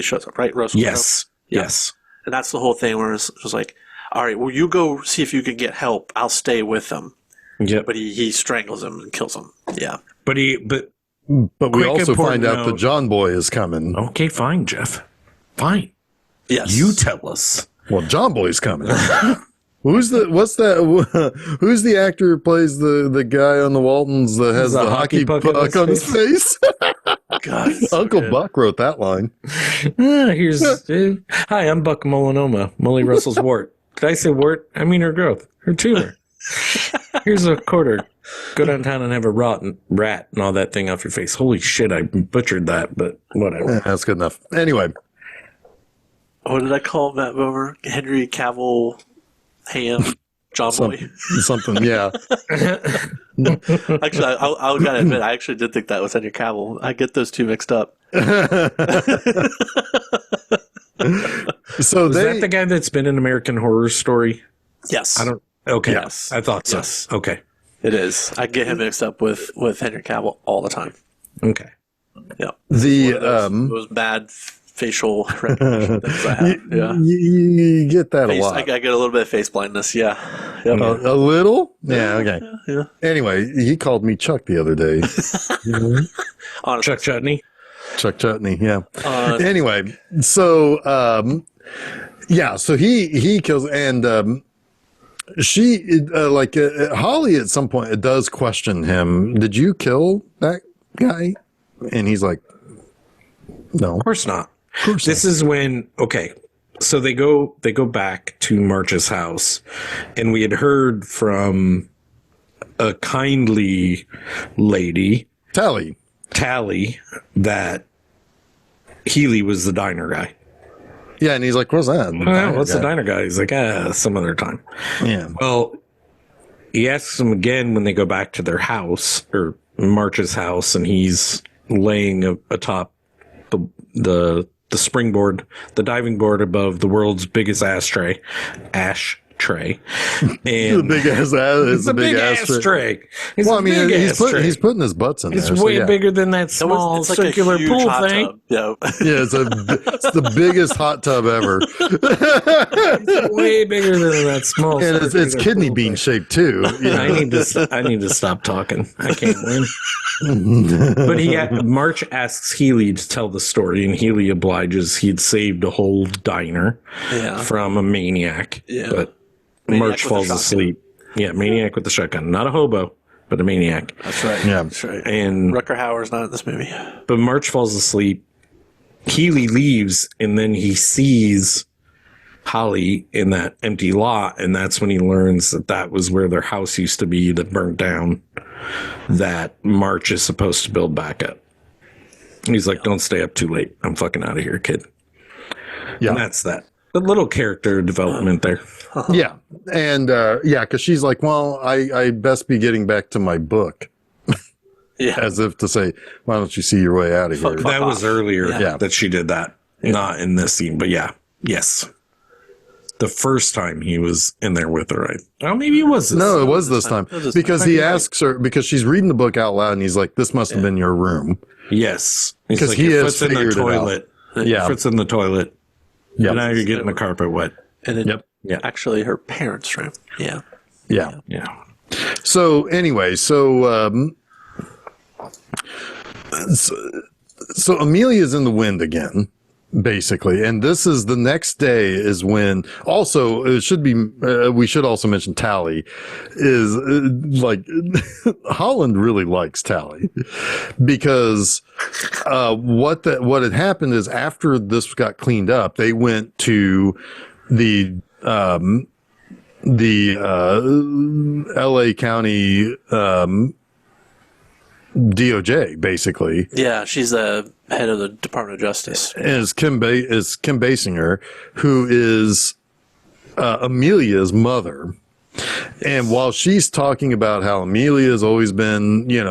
Speaker 1: shows up, right? Russell
Speaker 3: Yes.
Speaker 1: Crowe? Yeah.
Speaker 3: Yes.
Speaker 1: And that's the whole thing where it's just like, all right, well, you go see if you can get help. I'll stay with him.
Speaker 3: Yep.
Speaker 1: But he strangles him and kills him. Yeah.
Speaker 3: But
Speaker 2: we
Speaker 3: Quick
Speaker 2: also find
Speaker 3: important
Speaker 2: out the
Speaker 3: note.
Speaker 2: John Boy is coming.
Speaker 3: okay, fine, Jeff. Fine.
Speaker 1: Yes.
Speaker 3: You tell us.
Speaker 2: Well, John Boy's coming. Who's the actor who plays the guy on the Waltons that has the hockey puck on his face?
Speaker 1: God, it's so
Speaker 2: Uncle
Speaker 1: good.
Speaker 2: Buck wrote that line.
Speaker 3: Hi, I'm Buck Melanoma, Molly Russell's wart. Did I say wart? I mean her growth, her tumor. Here's a quarter. Go downtown and have a rotten rat and all that thing off your face. Holy shit, I butchered that, but whatever.
Speaker 2: That's good enough. Anyway,
Speaker 1: What did I call Matt Bomer? Henry Cavill Ham John Boy.
Speaker 2: something, yeah.
Speaker 1: Actually, I gotta admit, I actually did think that was Henry Cavill. I get those two mixed up.
Speaker 2: So
Speaker 3: Is that the guy that's been in American Horror Story?
Speaker 1: Yes.
Speaker 3: Okay.
Speaker 1: Yes.
Speaker 3: I thought so.
Speaker 1: Yes.
Speaker 3: Okay.
Speaker 1: It is. I get him mixed up with Henry Cavill all the time.
Speaker 3: Okay.
Speaker 1: Yeah.
Speaker 2: The
Speaker 1: Those bad facial recognition things I have. Yeah.
Speaker 2: you get that a lot.
Speaker 1: I get a little bit of face blindness. Yeah. Yep.
Speaker 2: A little? Yeah, okay.
Speaker 1: Yeah.
Speaker 2: Anyway, he called me Chuck the other day.
Speaker 1: Honestly.
Speaker 3: Chuck Chutney.
Speaker 2: Chuck Chutney, yeah. Anyway, so so he kills, and she Holly at some point does question him. Did you kill that guy? And he's like, no,
Speaker 3: Of course not. This is when so they go back to March's house, and we had heard from a kindly lady,
Speaker 2: Tally,
Speaker 3: that Healy was the diner guy.
Speaker 2: Yeah, and he's like, what's that?
Speaker 3: What's the diner guy? He's like, some other time.
Speaker 2: Yeah.
Speaker 3: Well, he asks him again when they go back to their house, or March's house, and he's laying atop the springboard, the diving board above the world's biggest ashtray. And
Speaker 2: the big ass it's a big ass tray.
Speaker 3: Well, I mean,
Speaker 2: he's putting his butts in there.
Speaker 3: It's way bigger than that small
Speaker 1: it's like
Speaker 3: circular
Speaker 1: a huge
Speaker 3: pool
Speaker 1: hot
Speaker 3: thing.
Speaker 1: tub. Yeah.
Speaker 2: Yeah, it's the biggest hot tub ever.
Speaker 3: It's way bigger than that small.
Speaker 2: And it's kidney bean shaped too. You know?
Speaker 3: I need to stop talking. I can't win. But March asks Healy to tell the story, and Healy obliges. He'd saved a whole diner from a maniac. Yeah. But March falls asleep. Yeah, maniac with the shotgun. Not a hobo, but a maniac.
Speaker 1: That's right.
Speaker 2: Yeah.
Speaker 1: That's right.
Speaker 3: And
Speaker 1: Rutger Hauer's not in this movie.
Speaker 3: But March falls asleep. Healy leaves, and then he sees Holly in that empty lot, and that's when he learns that was where their house used to be that burnt down, that March is supposed to build back up. And he's like, don't stay up too late. I'm fucking out of here, kid. Yeah. And that's that. A little character development there.
Speaker 2: Yeah. And because she's like, well, I best be getting back to my book.
Speaker 1: Yeah.
Speaker 2: As if to say, why don't you see your way out of here?
Speaker 3: That was earlier
Speaker 2: Yeah.
Speaker 3: that she did that. Yeah. Not in this scene, but yes. The first time he was in there with her, maybe it was this.
Speaker 2: No, it was this time. Because he asks her, because she's reading the book out loud, and he's like, this must have been your room.
Speaker 3: Yes.
Speaker 2: Because
Speaker 3: like,
Speaker 2: he
Speaker 3: your
Speaker 2: has
Speaker 3: foot's in the
Speaker 2: figured it
Speaker 3: toilet.
Speaker 2: out. Yeah.
Speaker 3: Your foot's in the toilet.
Speaker 2: Yeah.
Speaker 3: Now you're getting the carpet wet.
Speaker 1: And actually her parents' room. Yeah.
Speaker 2: Yeah.
Speaker 3: Yeah.
Speaker 2: So anyway, so Amelia's in the wind again, basically, and this is the next day is when. Also, it should be. We should also mention Tally is like Holland really likes Tally because what had happened is after this got cleaned up, they went to the L.A. County DOJ, basically.
Speaker 1: Yeah, she's the head of the Department of Justice.
Speaker 2: Is Kim Basinger, who is Amelia's mother. And while she's talking about how Amelia has always been, rebellious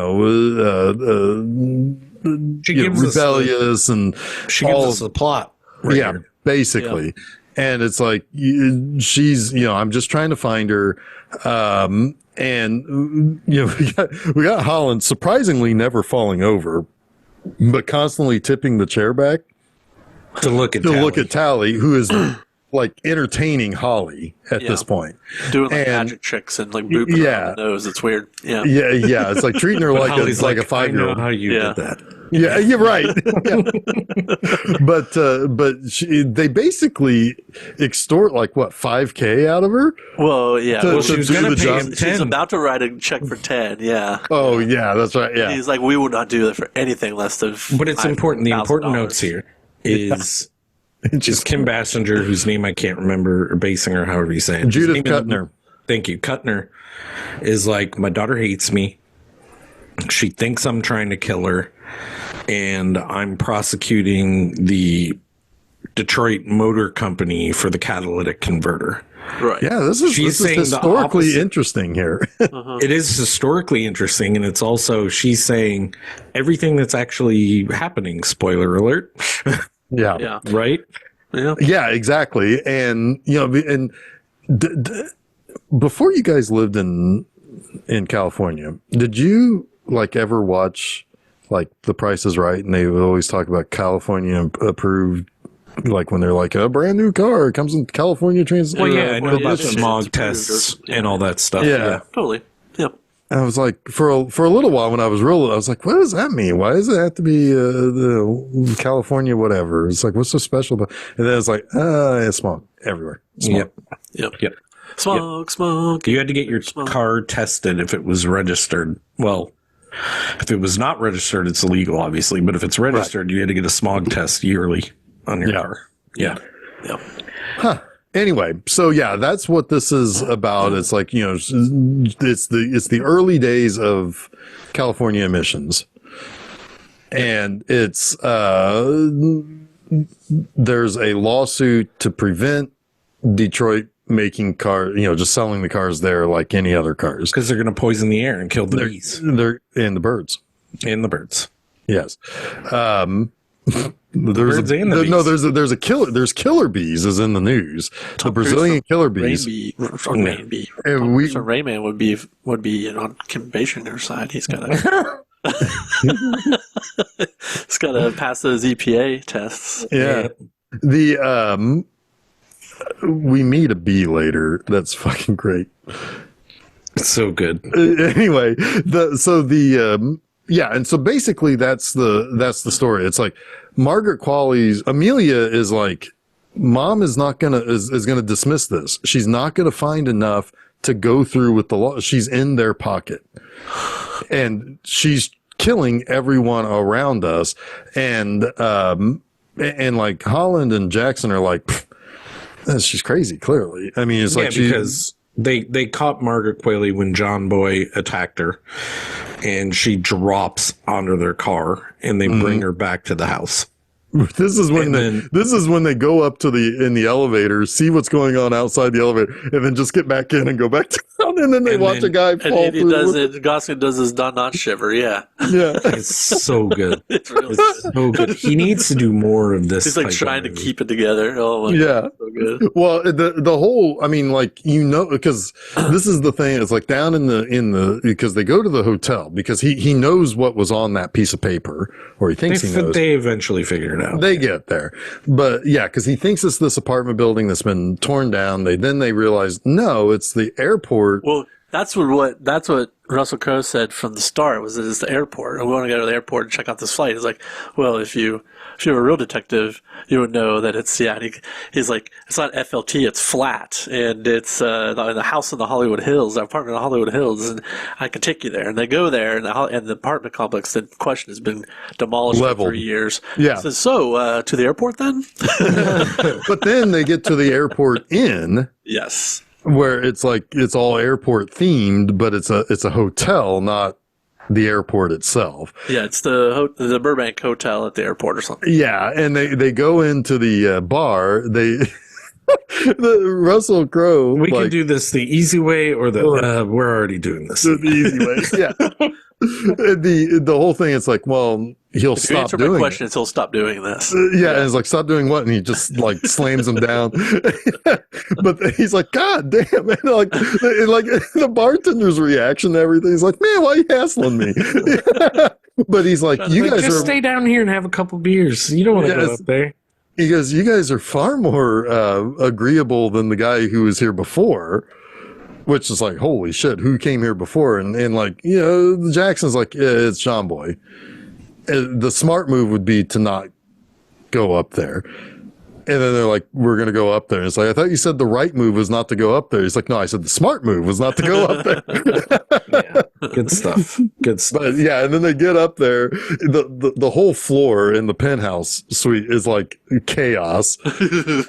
Speaker 2: and
Speaker 3: she gives us the plot.
Speaker 2: Here. Basically. Yeah. And it's like, she's, I'm just trying to find her. And we got Holland surprisingly never falling over, but constantly tipping the chair back
Speaker 3: to look at
Speaker 2: Tally, who is like entertaining Holly at this point,
Speaker 1: doing like magic tricks and like booping her on the nose. It's weird. Yeah.
Speaker 2: It's like treating her like a 5-year-old.
Speaker 3: How you did that?
Speaker 2: Yeah, you're right. But they basically extort like what, $5,000 out of her?
Speaker 1: Well, yeah.
Speaker 3: She was going to pay him 10.
Speaker 1: She's about to write a check for 10. Yeah.
Speaker 2: Oh, yeah, that's right. Yeah.
Speaker 1: He's like, we will not do that for anything less than.
Speaker 3: But it's important. The important notes here is Kim Basinger, whose name I can't remember, or Basinger, however you say it.
Speaker 2: Judith Kuttner.
Speaker 3: Thank you. Kuttner is like, my daughter hates me. She thinks I'm trying to kill her. And I'm prosecuting the Detroit Motor Company for the catalytic converter.
Speaker 1: Right.
Speaker 2: Yeah, this is historically interesting here.
Speaker 3: It is historically interesting, and it's also, she's saying everything that's actually happening. Spoiler alert.
Speaker 2: Yeah.
Speaker 3: Right?
Speaker 1: Yeah.
Speaker 2: Yeah, exactly. And, before you guys lived in in California. Did you like ever watch like The Price is Right? And they would always talk about California approved, like when they're like a brand new car, it comes in California trans.
Speaker 3: Well, yeah, I know about
Speaker 1: it's
Speaker 3: smog
Speaker 1: approved
Speaker 3: tests
Speaker 1: or-
Speaker 3: and all that stuff.
Speaker 2: Yeah.
Speaker 1: Totally. Yep.
Speaker 2: I was like, for a little while when I was real, I was like, what does that mean? Why does it have to be the California whatever? It's like, what's so special about? And then it's like, it's smog everywhere. Smog.
Speaker 3: Yep.
Speaker 1: Smoke.
Speaker 3: You had to get your car tested if it was registered. Well, if it was not registered, it's illegal, obviously. But if it's registered, you had to get a smog test yearly on your car. Yeah.
Speaker 1: Yep.
Speaker 2: Huh. Anyway, so yeah, that's what this is about. It's like, you know, it's the early days of California emissions. And it's there's a lawsuit to prevent Detroit making cars, you know, just selling the cars there like any other cars.
Speaker 3: Because they're going to poison the air and kill the bees.
Speaker 2: They're and the birds.
Speaker 3: And the birds.
Speaker 2: Yes.
Speaker 3: Birds and the bees.
Speaker 2: There's killer bees is in the news. The Brazilian killer bees.
Speaker 1: Rain bee.
Speaker 2: And
Speaker 1: So Rayman would be on Kim Basinger's side. He's got to he's got to pass those EPA tests.
Speaker 2: Yeah. The we meet a bee later. That's fucking great.
Speaker 3: So good.
Speaker 2: Anyway, and so basically that's the story. It's like Margaret Qualley's Amelia is like, mom is not gonna is gonna dismiss this. She's not gonna find enough to go through with the law. She's in their pocket, and she's killing everyone around us. And like Holland and Jackson are like, she's crazy. Clearly, I mean, it's like
Speaker 3: because they caught Margaret Qualley when John Boy attacked her, and she drops onto their car, and they bring her back to the house.
Speaker 2: This is when they go up to in the elevator, see what's going on outside the elevator, and then just get back in and go back down, and then they watch a guy fall
Speaker 1: and
Speaker 2: through.
Speaker 1: Gosling does his not shiver. Yeah.
Speaker 3: It's so good.
Speaker 1: It's really
Speaker 3: So good. He needs to do more of this.
Speaker 1: He's like trying to keep it together. Oh my God, so good.
Speaker 2: Well, the whole, I mean, like, you know, because this is the thing. It's like down in the because they go to the hotel because he knows what was on that piece of paper, or he thinks he knows.
Speaker 3: They eventually figure it out.
Speaker 2: They get there, but yeah, because he thinks it's this apartment building that's been torn down. They realize no, it's the airport.
Speaker 1: Well, that's what Russell Crowe said from the start, was that it's the airport. We want to go to the airport and check out this flight. He's like, well, if you're a real detective, you would know that it's, he's like, it's not FLT, it's flat. And it's the house in the Hollywood Hills, the apartment in the Hollywood Hills, and I can take you there. And they go there, and the apartment complex in question has been demolished for 3 years.
Speaker 2: Yeah.
Speaker 1: So to the airport then?
Speaker 2: But then they get to the airport inn.
Speaker 1: Yes.
Speaker 2: Where it's like, it's all airport themed, but it's a hotel, not the airport itself.
Speaker 1: Yeah, it's the Burbank Hotel at the airport or something.
Speaker 2: Yeah, and they go into the bar. The Russell Crowe.
Speaker 3: We can do this the easy way or we're already doing this.
Speaker 2: The easy way. Yeah. The whole thing, it's like, well, he'll
Speaker 1: If you
Speaker 2: stop
Speaker 1: answer
Speaker 2: doing
Speaker 1: my
Speaker 2: it.
Speaker 1: question, he'll stop doing this.
Speaker 2: Yeah, and it's like, stop doing what? And he just like slams him down. But he's like, God damn it. Like the bartender's reaction to everything. He's like, man, why are you hassling me? But he's like, you guys
Speaker 3: just stay down here and have a couple beers. You don't want to go up there.
Speaker 2: He goes, you guys are far more agreeable than the guy who was here before. Which is like, holy shit, who came here before? And like, you know, Jackson's like, yeah, it's John Boy. The smart move would be to not go up there. And then they're like, we're going to go up there. It's like, I thought you said the right move was not to go up there. He's like, no, I said the smart move was not to go up there.
Speaker 3: Yeah, good stuff. Good stuff.
Speaker 2: But yeah, and then they get up there. The whole floor in the penthouse suite is like chaos.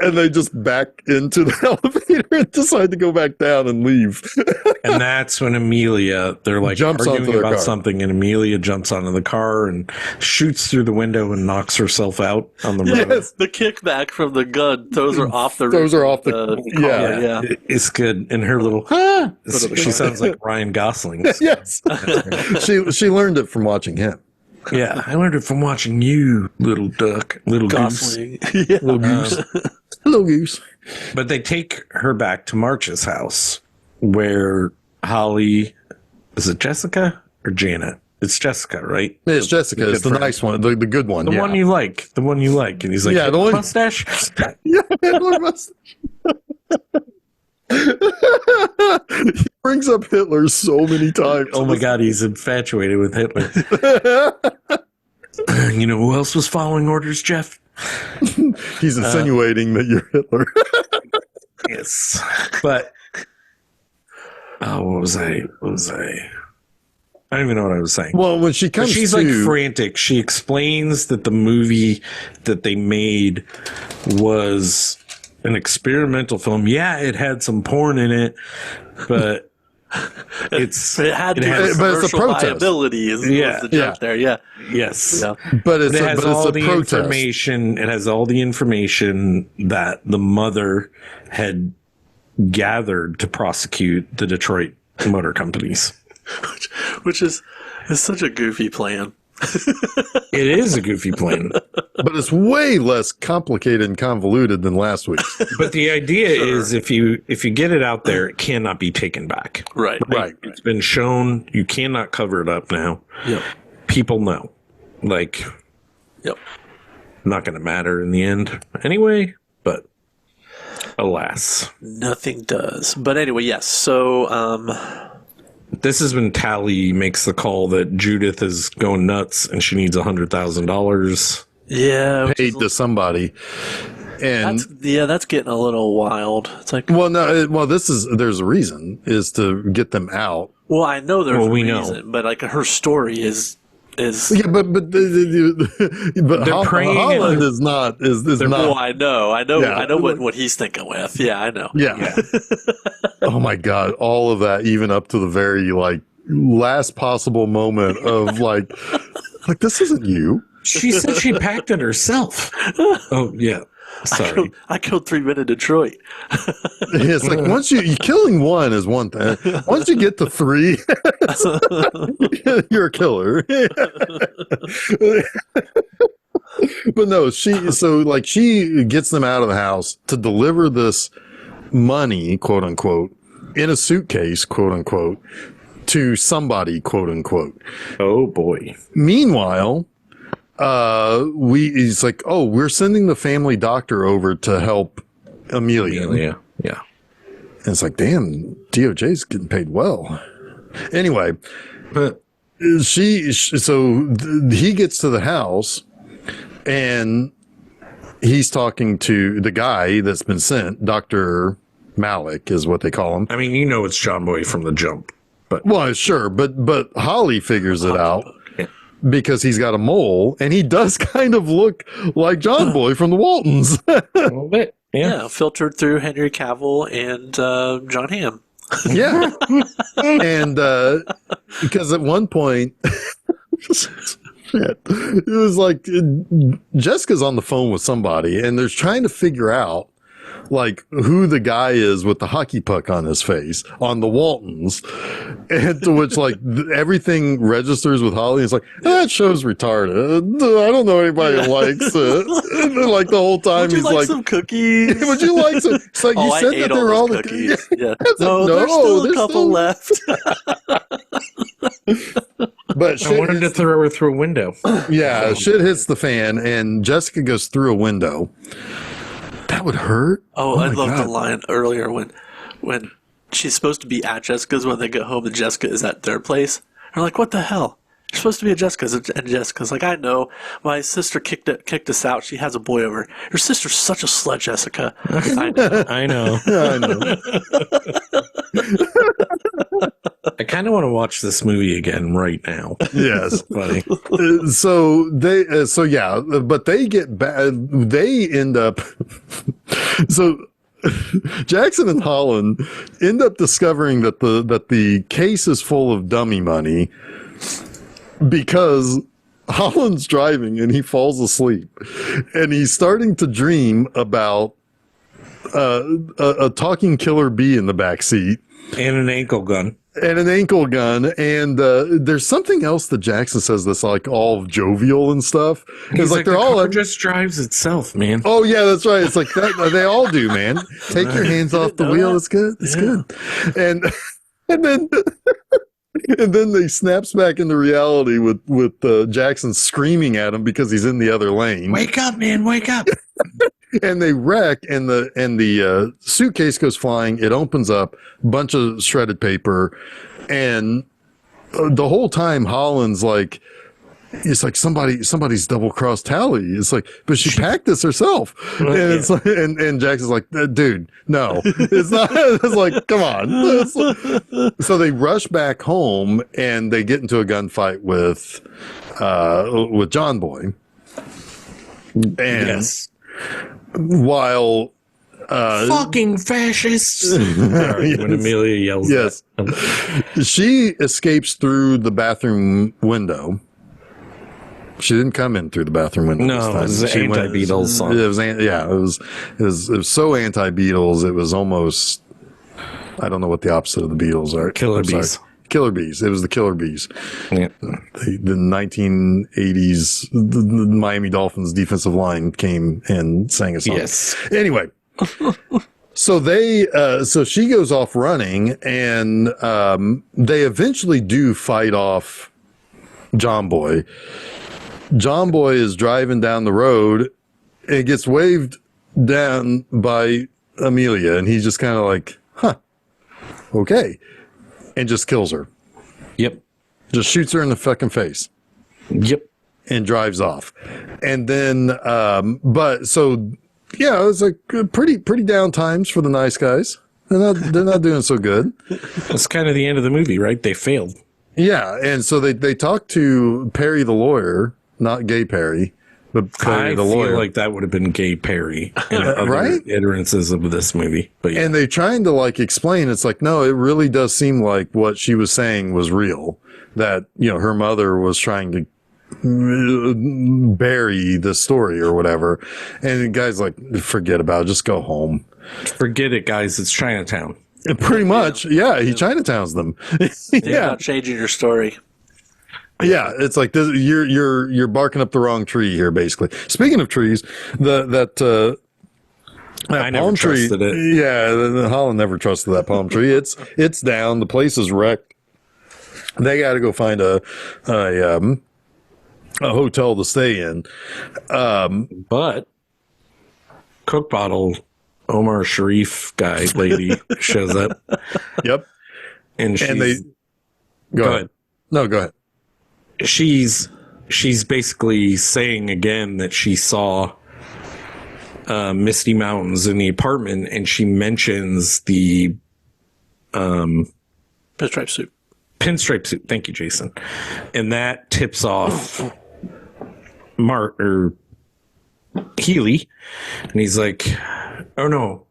Speaker 2: And they just back into the elevator and decide to go back down and leave.
Speaker 3: And that's when Amelia, they're like
Speaker 2: Jumps onto
Speaker 3: arguing
Speaker 2: their
Speaker 3: about
Speaker 2: car.
Speaker 3: something, and Amelia jumps onto the car and shoots through the window and knocks herself out on the road.
Speaker 1: Yes, the kickback from the gun those are off the
Speaker 2: Those are off the
Speaker 1: car. Yeah.
Speaker 3: It's good. And her little she sounds like Ryan Gosling.
Speaker 2: Yes. She learned it from watching him.
Speaker 3: Yeah, I learned it from watching you, little duck, little
Speaker 1: Gosling.
Speaker 3: goose.
Speaker 1: Yeah.
Speaker 2: Little goose. Hello, goose.
Speaker 3: But they take her back to March's house, where Holly Is it Jessica or Janet? It's Jessica, right?
Speaker 2: It's Jessica. It's the nice one, the good one.
Speaker 3: The one you like. The one you like. And he's like,
Speaker 2: the one
Speaker 3: mustache?
Speaker 2: Yeah, mustache. He brings up Hitler so many times.
Speaker 3: Oh my God, he's infatuated with Hitler. You know who else was following orders, Jeff?
Speaker 2: He's insinuating that you're Hitler.
Speaker 3: Yes. But, what was I? I don't even know what I was saying.
Speaker 2: Well, when she's
Speaker 3: like frantic. She explains that the movie that they made was an experimental film. Yeah, it had some porn in it, but
Speaker 1: it had commercial viability is the joke there. Yeah.
Speaker 3: Yes.
Speaker 1: Yeah.
Speaker 2: But it
Speaker 3: has all the
Speaker 2: protest.
Speaker 3: information. It has all the information that the mother had gathered to prosecute the Detroit motor companies.
Speaker 1: Which is such a goofy plan.
Speaker 3: It is a goofy plan.
Speaker 2: But it's way less complicated and convoluted than last week.
Speaker 3: But the idea is if you get it out there, it cannot be taken back.
Speaker 1: Right.
Speaker 3: It's been shown. You cannot cover it up now.
Speaker 1: Yep.
Speaker 3: People know. Like,
Speaker 1: yep.
Speaker 3: Not going to matter in the end anyway, but alas.
Speaker 1: Nothing does. But anyway, yes. So,
Speaker 3: this is when Tally makes the call that Judith is going nuts and she needs $100,000.
Speaker 1: Yeah.
Speaker 2: Paid to somebody. And
Speaker 1: that's getting a little wild. It's like,
Speaker 2: there's a reason is to get them out.
Speaker 1: Well, I know there's a reason, but like her story is
Speaker 2: but Holland is not.
Speaker 1: Well, I know what he's thinking with. Yeah, I know.
Speaker 2: Yeah. Oh my God, all of that, even up to the very last possible moment of like this isn't you.
Speaker 3: She said she packed it herself. Oh yeah. Sorry.
Speaker 1: I killed 3 men in Detroit.
Speaker 2: It's like once you killing one is one thing. Once you get to 3, you're a killer. But no, she gets them out of the house to deliver this money, quote unquote, in a suitcase, quote unquote, to somebody, quote unquote.
Speaker 3: Oh boy.
Speaker 2: Meanwhile, he's like, oh, we're sending the family doctor over to help Amelia.
Speaker 3: Yeah.
Speaker 2: And it's like, damn, DOJ's getting paid well. Anyway,
Speaker 3: but
Speaker 2: he gets to the house and he's talking to the guy that's been sent. Dr. Malik is what they call him.
Speaker 3: I mean, it's John Boy from the jump, but
Speaker 2: sure. But Holly figures it out. Because he's got a mole, and he does kind of look like John Boy from the Waltons.
Speaker 3: A little bit,
Speaker 1: yeah. Filtered through Henry Cavill and John Hamm.
Speaker 2: Yeah, and because at one point, it was like Jessica's on the phone with somebody, and they're trying to figure out who the guy is with the hockey puck on his face on the Waltons, and to which everything registers with Holly. It's like, that show's retarded. I don't know anybody who likes it. And then, the whole time
Speaker 1: would you like some cookies?
Speaker 2: Would you like some? It's like you said that they were all the
Speaker 1: cookies. Yeah.
Speaker 2: No,
Speaker 1: there's still a couple left.
Speaker 3: But I wanted to throw her through a window.
Speaker 2: Yeah, shit hits the fan, and Jessica goes through a window. That would hurt.
Speaker 1: Oh, I love the line earlier when she's supposed to be at Jessica's when they get home and Jessica is at their place. They're like, what the hell? You're supposed to be at Jessica's. And Jessica's like, I know. My sister kicked us out. She has a boy over. Your sister's such a slut, Jessica. I know.
Speaker 3: I know.
Speaker 2: I know.
Speaker 3: I kind of want to watch this movie again right now.
Speaker 2: Yes.
Speaker 3: Funny.
Speaker 2: But they get bad. They end up. So Jackson and Holland end up discovering that the case is full of dummy money because Holland's driving and he falls asleep, and he's starting to dream about a talking killer bee in the back seat
Speaker 3: and an ankle gun.
Speaker 2: And there's something else that Jackson says that's all jovial and stuff.
Speaker 3: It's like they're the car just drives itself, man.
Speaker 2: Oh yeah, that's right. It's like that. They all do, man. Take your hands off the wheel. It's good. It's good. And then And then they snaps back into reality with Jackson screaming at him because he's in the other lane.
Speaker 3: Wake up, man! Wake up!
Speaker 2: And they wreck, and the suitcase goes flying. It opens up, bunch of shredded paper, and the whole time Holland's like, it's like somebody's double crossed Tally. It's like, but she packed this herself, and it's like, and Jackson's like, dude, no, it's not. It's like, come on. So they rush back home, and they get into a gunfight with John Boy, and
Speaker 3: Yes.
Speaker 2: while
Speaker 3: Fucking fascists! Sorry, when Amelia yells.
Speaker 2: yes, she escapes through the bathroom window. She didn't come in through the bathroom window.
Speaker 3: No,
Speaker 2: this time.
Speaker 3: it was the anti-Beatles song.
Speaker 2: It was so anti-Beatles. It was almost, I don't know what the opposite of the Beatles are.
Speaker 3: Killer Bees.
Speaker 2: Killer Bees. It was the Killer Bees.
Speaker 3: Yeah.
Speaker 2: The 1980s the Miami Dolphins defensive line came and sang a song.
Speaker 3: Yes.
Speaker 2: Anyway. So she goes off running, and they eventually do fight off John Boy. John Boy is driving down the road and gets waved down by Amelia, and he's just kind of like, huh, okay, and just kills her.
Speaker 3: Yep.
Speaker 2: Just shoots her in the fucking face.
Speaker 3: Yep.
Speaker 2: And drives off. And then, but so, yeah, it was like pretty down times for the nice guys. They're not doing so good.
Speaker 3: That's kind of the end of the movie, right? They failed.
Speaker 2: Yeah, and so they talked to Perry the lawyer, not Gay Perry, but Perry the lawyer.
Speaker 3: I feel like that would have been Gay Perry in other
Speaker 2: right?
Speaker 3: iterances of this movie. But yeah.
Speaker 2: And they're trying to like explain. It's like, no, it really does seem like what she was saying was real. That, you know, her mother was trying to bury the story or whatever. And the guy's like, forget about it. Just go home.
Speaker 3: Forget it, guys. It's Chinatown.
Speaker 2: Pretty much. Yeah. He Chinatowns them.
Speaker 1: Yeah. Not changing your story.
Speaker 2: Yeah. It's like this, you're barking up the wrong tree here, basically. Speaking of trees, that
Speaker 3: I never
Speaker 2: palm tree.
Speaker 3: trusted it.
Speaker 2: Yeah. Holland never trusted that palm tree. It's down. The place is wrecked. They got to go find a hotel to stay in.
Speaker 3: But Coke bottle Omar Sharif guy lady shows up.
Speaker 2: Yep.
Speaker 3: And
Speaker 2: they go ahead. No, go ahead.
Speaker 3: She's basically saying again that she saw Misty Mountains in the apartment, and she mentions the
Speaker 1: Pinstripe suit.
Speaker 3: Pinstripe suit. Thank you, Jason. And that tips off Healy, and he's like, oh no.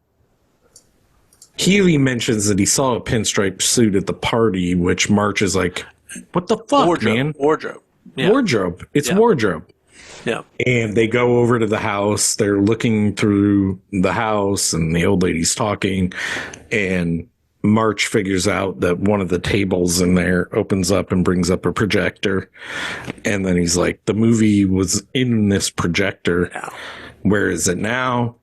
Speaker 3: Healy mentions that he saw a pinstripe suit at the party, which March is like, what the fuck,
Speaker 1: Wardrobe.
Speaker 3: man?
Speaker 1: Wardrobe. Yeah.
Speaker 3: Wardrobe. It's wardrobe.
Speaker 1: Yeah.
Speaker 3: And they go over to the house. They're looking through the house, and the old lady's talking, and March figures out that one of the tables in there opens up and brings up a projector. And then he's like, the movie was in this projector.
Speaker 1: Yeah. Where
Speaker 3: is it now?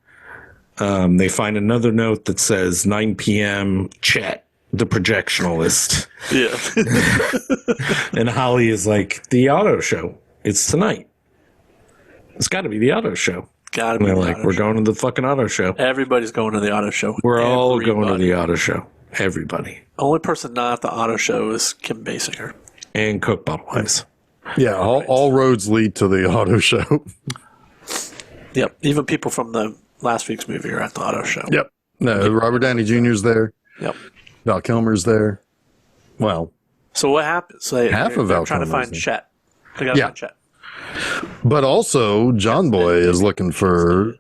Speaker 3: They find another note that says 9 p.m. Chet, the projectionalist.
Speaker 1: Yeah.
Speaker 3: And Holly is like, the auto show. It's tonight. It's got to be the auto show.
Speaker 1: Gotta be.
Speaker 3: And they're like, we're going to the fucking auto show.
Speaker 1: Everybody's going to the auto show.
Speaker 3: We're all going to the auto show. Everybody.
Speaker 1: Only person not at the auto show is Kim Basinger.
Speaker 3: And Coke Bottle Eyes.
Speaker 2: Yeah, all roads lead to the auto show.
Speaker 1: Yep. Even people from the last week's movie are at the auto show.
Speaker 2: Yep. No, Robert Downey Jr.'s there.
Speaker 1: Yep.
Speaker 2: Val Kilmer's there. Well,
Speaker 1: so what happens? They're
Speaker 2: Val
Speaker 1: trying to
Speaker 2: Kilmer's
Speaker 1: find
Speaker 2: there.
Speaker 1: Chet. They gotta find Chet.
Speaker 2: But also, John Boy is looking for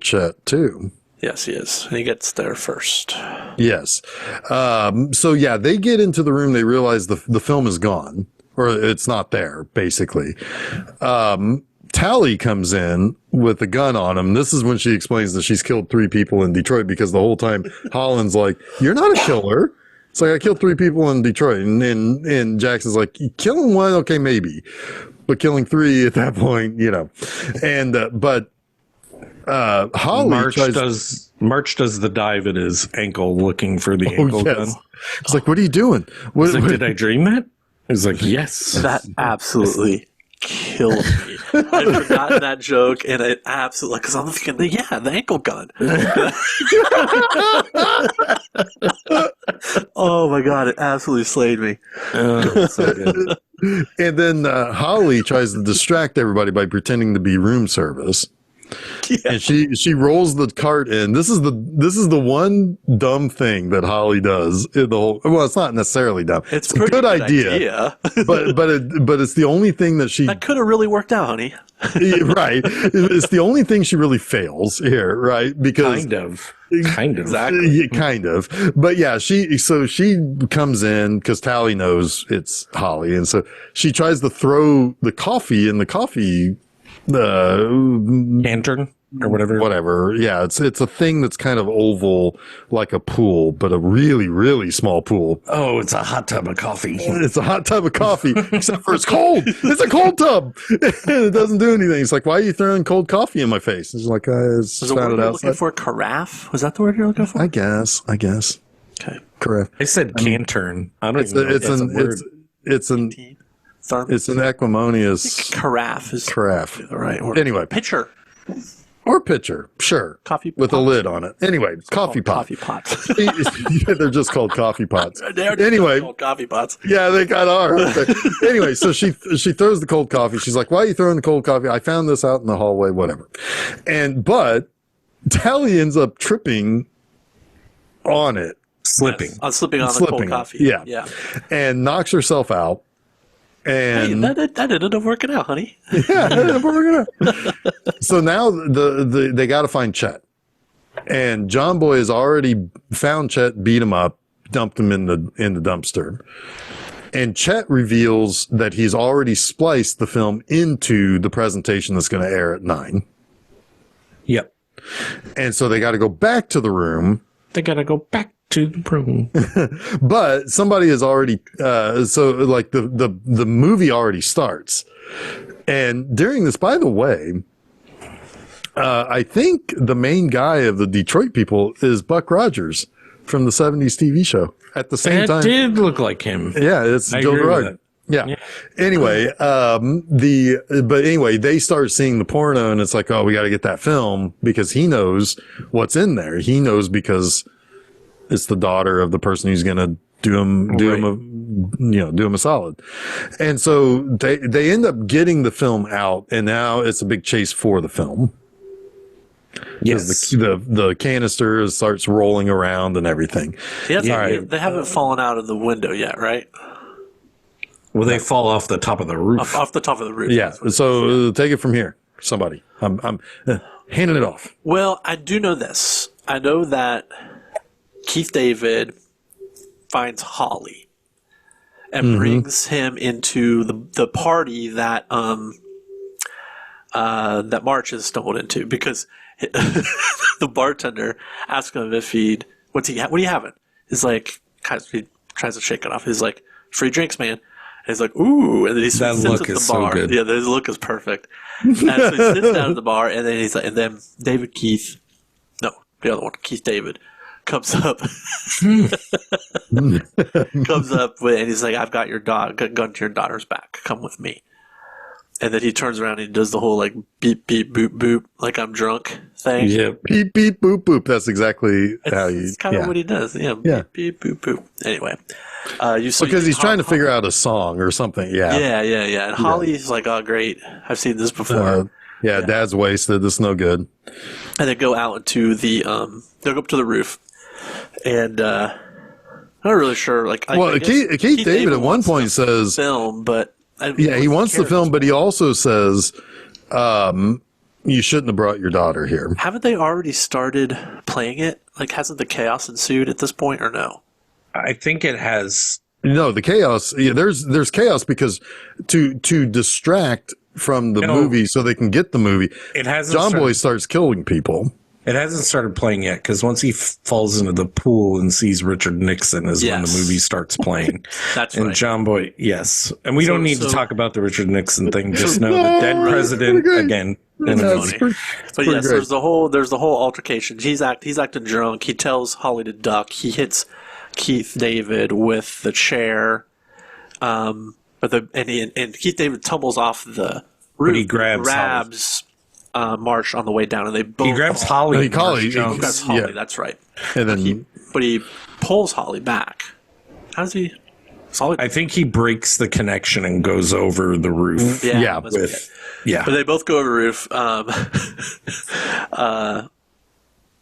Speaker 2: Chet too.
Speaker 1: Yes, he is. And he gets there first.
Speaker 2: Yes. So yeah, they get into the room. They realize the film is gone, or it's not there, basically. Tally comes in with a gun on him. This is when she explains that she's killed 3 people in Detroit, because the whole time Holland's like, you're not a killer. It's like, I killed 3 people in Detroit. And Jackson's like, killing 1? Okay, maybe. But killing 3 at that point, you know. And, but Holly
Speaker 3: March does the dive at his ankle looking for the ankle gun.
Speaker 2: It's like, what are you doing?
Speaker 3: He's like, did I dream that? He's like, yes.
Speaker 1: That absolutely killed me. I'd forgotten that joke, and it absolutely, because I'm thinking, yeah, the ankle gun. Oh my god, it absolutely slayed me.
Speaker 3: So good.
Speaker 2: And then Holly tries to distract everybody by pretending to be room service.
Speaker 1: Yeah.
Speaker 2: And she rolls the cart in. This is the one dumb thing that Holly does in the whole. Well, it's not necessarily dumb.
Speaker 1: It's
Speaker 2: a good idea. but it's the only thing that
Speaker 1: that could have really worked out, honey.
Speaker 2: Right. It's the only thing she really fails here, right? Because
Speaker 3: kind of
Speaker 1: exactly,
Speaker 2: kind of. But yeah, she comes in because Tally knows it's Holly, and so she tries to throw the coffee in the coffee.
Speaker 3: Lantern or whatever.
Speaker 2: Yeah, it's a thing that's kind of oval like a pool, but a really, really small pool.
Speaker 3: Oh, it's a hot tub of coffee.
Speaker 2: It's a hot tub of coffee, except for it's cold. It's a cold tub. It doesn't do anything. It's like, why are you throwing cold coffee in my face? It's like,
Speaker 1: was the word you're looking for carafe? Was that the word you're looking for?
Speaker 2: I guess.
Speaker 1: Okay.
Speaker 2: Carafe.
Speaker 3: I said cantern. I don't even know if that's a word.
Speaker 2: It's an acrimonious
Speaker 1: carafe is
Speaker 2: carafe.
Speaker 1: Right. Or
Speaker 2: anyway,
Speaker 1: pitcher.
Speaker 2: Or pitcher, sure.
Speaker 1: Coffee
Speaker 2: with
Speaker 1: pot.
Speaker 2: a lid on it. Anyway, coffee pot.
Speaker 1: Coffee pots.
Speaker 2: They're just called coffee pots.
Speaker 1: Anyway, called coffee pots.
Speaker 2: Yeah, they kind of are. Anyway, so she throws the cold coffee. She's like, "Why are you throwing the cold coffee? I found this out in the hallway, whatever." But Tally ends up tripping on it,
Speaker 3: slipping
Speaker 1: on the cold coffee.
Speaker 2: Yeah, and knocks herself out. And
Speaker 1: hey, that ended up working out, honey.
Speaker 2: Yeah, it ended up working out. So now they got to find Chet, and John Boy has already found Chet, beat him up, dumped him in the dumpster, and Chet reveals that he's already spliced the film into the presentation that's going to air at 9.
Speaker 3: Yep.
Speaker 2: And so they got to go back to the room.
Speaker 3: They got to go back to the room.
Speaker 2: But somebody has already so like the movie already starts, and during this, by the way, I think the main guy of the Detroit people is Buck Rogers from the 70s TV show. At the same time,
Speaker 3: it did look like him.
Speaker 2: Yeah, it's Joe Gerard. Yeah. Anyway, but anyway, they start seeing the porno, and it's like, oh, we got to get that film because he knows what's in there. He knows because it's the daughter of the person who's going to do him a solid. And so they end up getting the film out, and now it's a big chase for the film.
Speaker 3: Yes.
Speaker 2: The canister starts rolling around and everything.
Speaker 1: Yeah, they haven't fallen out of the window yet, right?
Speaker 3: Well, they fall off the top of the roof.
Speaker 1: Off the top of the roof.
Speaker 2: Yeah. So take it from here, somebody. I'm handing it off.
Speaker 1: Well, I do know this. I know that Keith David finds Holly and brings him into the party that that March is stumbled into, because the bartender asks him if what are you having? He's like, he tries to shake it off. He's like, free drinks, man. And he's like, ooh, and then he sits at the bar.
Speaker 3: So good.
Speaker 1: Yeah, his look is perfect. And so he sits down at the bar, and then he's like, and then the other one, Keith David, comes up, and he's like, I've got your gun to your daughter's back. Come with me. And then he turns around and he does the whole like beep beep boop boop, like I'm drunk thing.
Speaker 2: Yeah, beep beep boop boop. That's exactly how you.
Speaker 1: It's kind of what he does. Yeah, beep beep boop boop. Anyway,
Speaker 2: because he's trying to figure out a song or something. Yeah.
Speaker 1: And Holly's like, oh great, I've seen this before.
Speaker 2: Dad's wasted. This is no good.
Speaker 1: And they go out into the they go up to the roof, and I'm not really sure. Like,
Speaker 2: Keith David at one point says
Speaker 1: film, but.
Speaker 2: He wants the film, but he also says, you shouldn't have brought your daughter here.
Speaker 1: Haven't they already started playing it? Like, hasn't the chaos ensued at this point, or no?
Speaker 3: I think it has.
Speaker 2: No, the chaos. Yeah, there's chaos because to distract from the movie so they can get the movie.
Speaker 3: It has.
Speaker 2: John Boy starts killing people.
Speaker 3: It hasn't started playing yet because once he falls into the pool and sees Richard Nixon is when the movie starts playing.
Speaker 1: That's
Speaker 3: and
Speaker 1: right.
Speaker 3: John Boy, yes. And we don't need to talk about the Richard Nixon thing. Just know the dead president again.
Speaker 1: It's funny. But yes,
Speaker 2: great.
Speaker 1: there's the whole altercation. He's acting drunk. He tells Holly to duck. He hits Keith David with the chair. And Keith David tumbles off the roof.
Speaker 3: But he grabs
Speaker 1: Marsh on the way down, and they both.
Speaker 3: He grabs Holly.
Speaker 2: He
Speaker 1: grabs Holly. Yeah. That's right.
Speaker 2: And then,
Speaker 1: but he pulls Holly back. How does he?
Speaker 3: I think he breaks the connection and goes over the roof.
Speaker 2: Yeah.
Speaker 1: But they both go over the roof.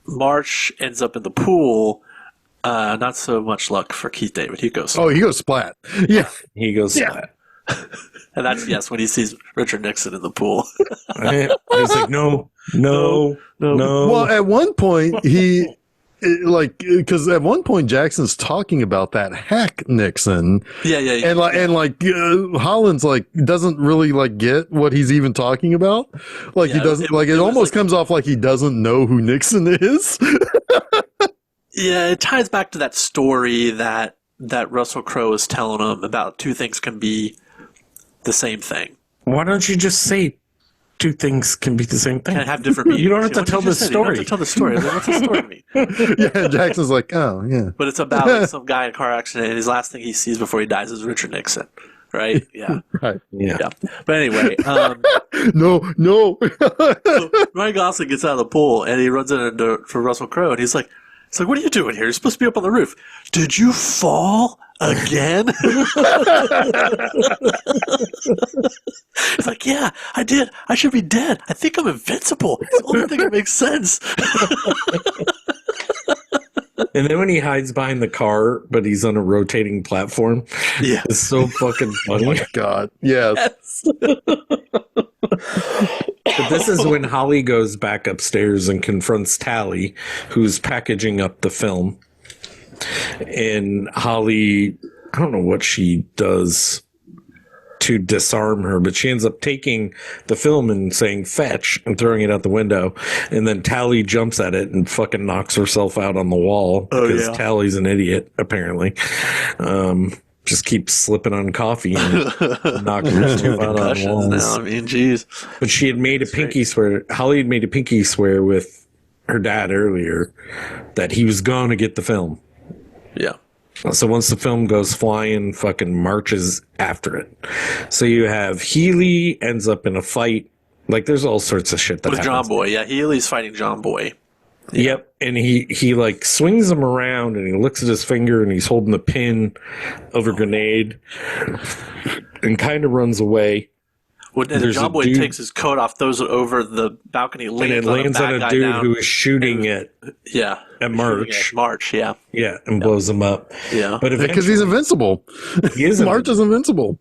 Speaker 1: Marsh ends up in the pool. Not so much luck for Keith David. He goes.
Speaker 2: he goes splat. Yeah.
Speaker 3: He goes splat.
Speaker 1: And that's when he sees Richard Nixon in the pool.
Speaker 3: He's like, no.
Speaker 2: Well, at one point because at one point Jackson's talking about that hack Nixon.
Speaker 1: Yeah.
Speaker 2: And Holland's doesn't really get what he's even talking about. He doesn't it almost comes off like he doesn't know who Nixon is.
Speaker 1: Yeah, it ties back to that story that Russell Crowe is telling him about two things can be the same thing.
Speaker 3: Why don't you just say two things can be the same thing?
Speaker 1: Can have different meanings.
Speaker 3: You don't have to tell the story.
Speaker 1: You don't have to tell the story. What's the story mean?
Speaker 2: Yeah, Jackson's like, oh, yeah.
Speaker 1: But it's about some guy in a car accident, and his last thing he sees before he dies is Richard Nixon. Right? Yeah.
Speaker 2: Right.
Speaker 3: Yeah.
Speaker 1: But anyway.
Speaker 2: No.
Speaker 1: So Ryan Gosling gets out of the pool, and he runs into for Russell Crowe, and he's like, what are you doing here? You're supposed to be up on the roof. Did you fall again? He's like, yeah, I did. I should be dead. I think I'm invincible. It's the only thing that makes sense.
Speaker 3: And then when he hides behind the car, but he's on a rotating platform, it's so fucking funny.
Speaker 2: Oh my God. Yes.
Speaker 3: But this is when Holly goes back upstairs and confronts Tally, who's packaging up the film. And Holly, I don't know what she does to disarm her, but she ends up taking the film and saying fetch and throwing it out the window. And then Tally jumps at it and fucking knocks herself out on the wall because Tally's an idiot, apparently. Just keeps slipping on coffee and knocking herself out on walls.
Speaker 1: Now, I mean, geez.
Speaker 3: But she had made a pinky swear. Holly had made a pinky swear with her dad earlier that he was going to get the film.
Speaker 1: Yeah.
Speaker 3: So once the film goes flying, fucking marches after it. So you have Healy ends up in a fight. There's all sorts of shit that
Speaker 1: with
Speaker 3: happens.
Speaker 1: John Boy. Yeah, Healy's fighting John Boy.
Speaker 3: Yeah. Yep. And he swings him around and he looks at his finger and he's holding the pin of a grenade and kind of runs away.
Speaker 1: Well, and John Boy takes his coat off, throws it over the balcony, and it lands on a dude
Speaker 3: who is shooting at March. And blows him up.
Speaker 1: Yeah,
Speaker 3: but
Speaker 2: because he's invincible.
Speaker 3: He is
Speaker 2: March is invincible.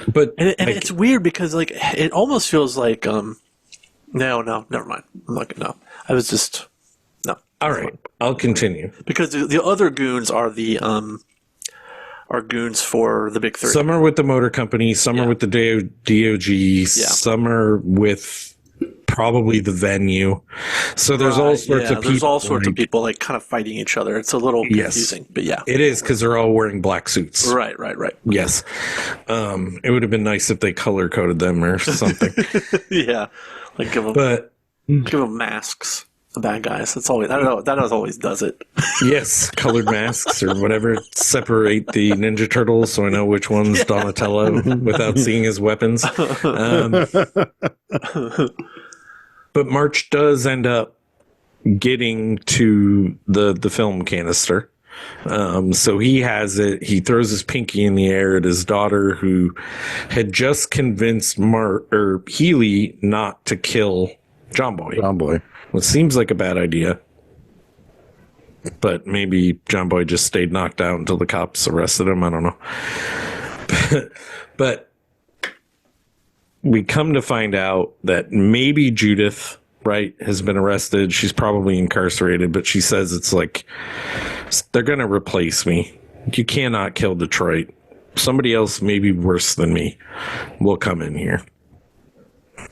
Speaker 3: But
Speaker 1: it's weird because it almost feels like no, never mind. I'm not no. I was just no.
Speaker 3: All right, I'll continue
Speaker 1: because the other goons are are goons for the Big Three.
Speaker 3: Some are with the motor company, some are with the DOG, some are with probably the venue. So there's all sorts of people.
Speaker 1: There's all sorts of people kind of fighting each other. It's a little confusing, but yeah.
Speaker 3: It is because they're all wearing black suits.
Speaker 1: Right.
Speaker 3: Yes. It would have been nice if they color coded them or something.
Speaker 1: Yeah. Give them masks. The bad guys. That's always. I don't know. That always does it.
Speaker 3: Yes, colored masks or whatever. Separate the Ninja Turtles so I know which one's Donatello without seeing his weapons. But March does end up getting to the film canister. So he has it. He throws his pinky in the air at his daughter, who had just convinced Healy not to kill John Boy. Which seems like a bad idea. But maybe John Boy just stayed knocked out until the cops arrested him. I don't know. But we come to find out that maybe Judith, has been arrested. She's probably incarcerated, but she says it's they're going to replace me. You cannot kill Detroit. Somebody else, maybe worse than me, will come in here.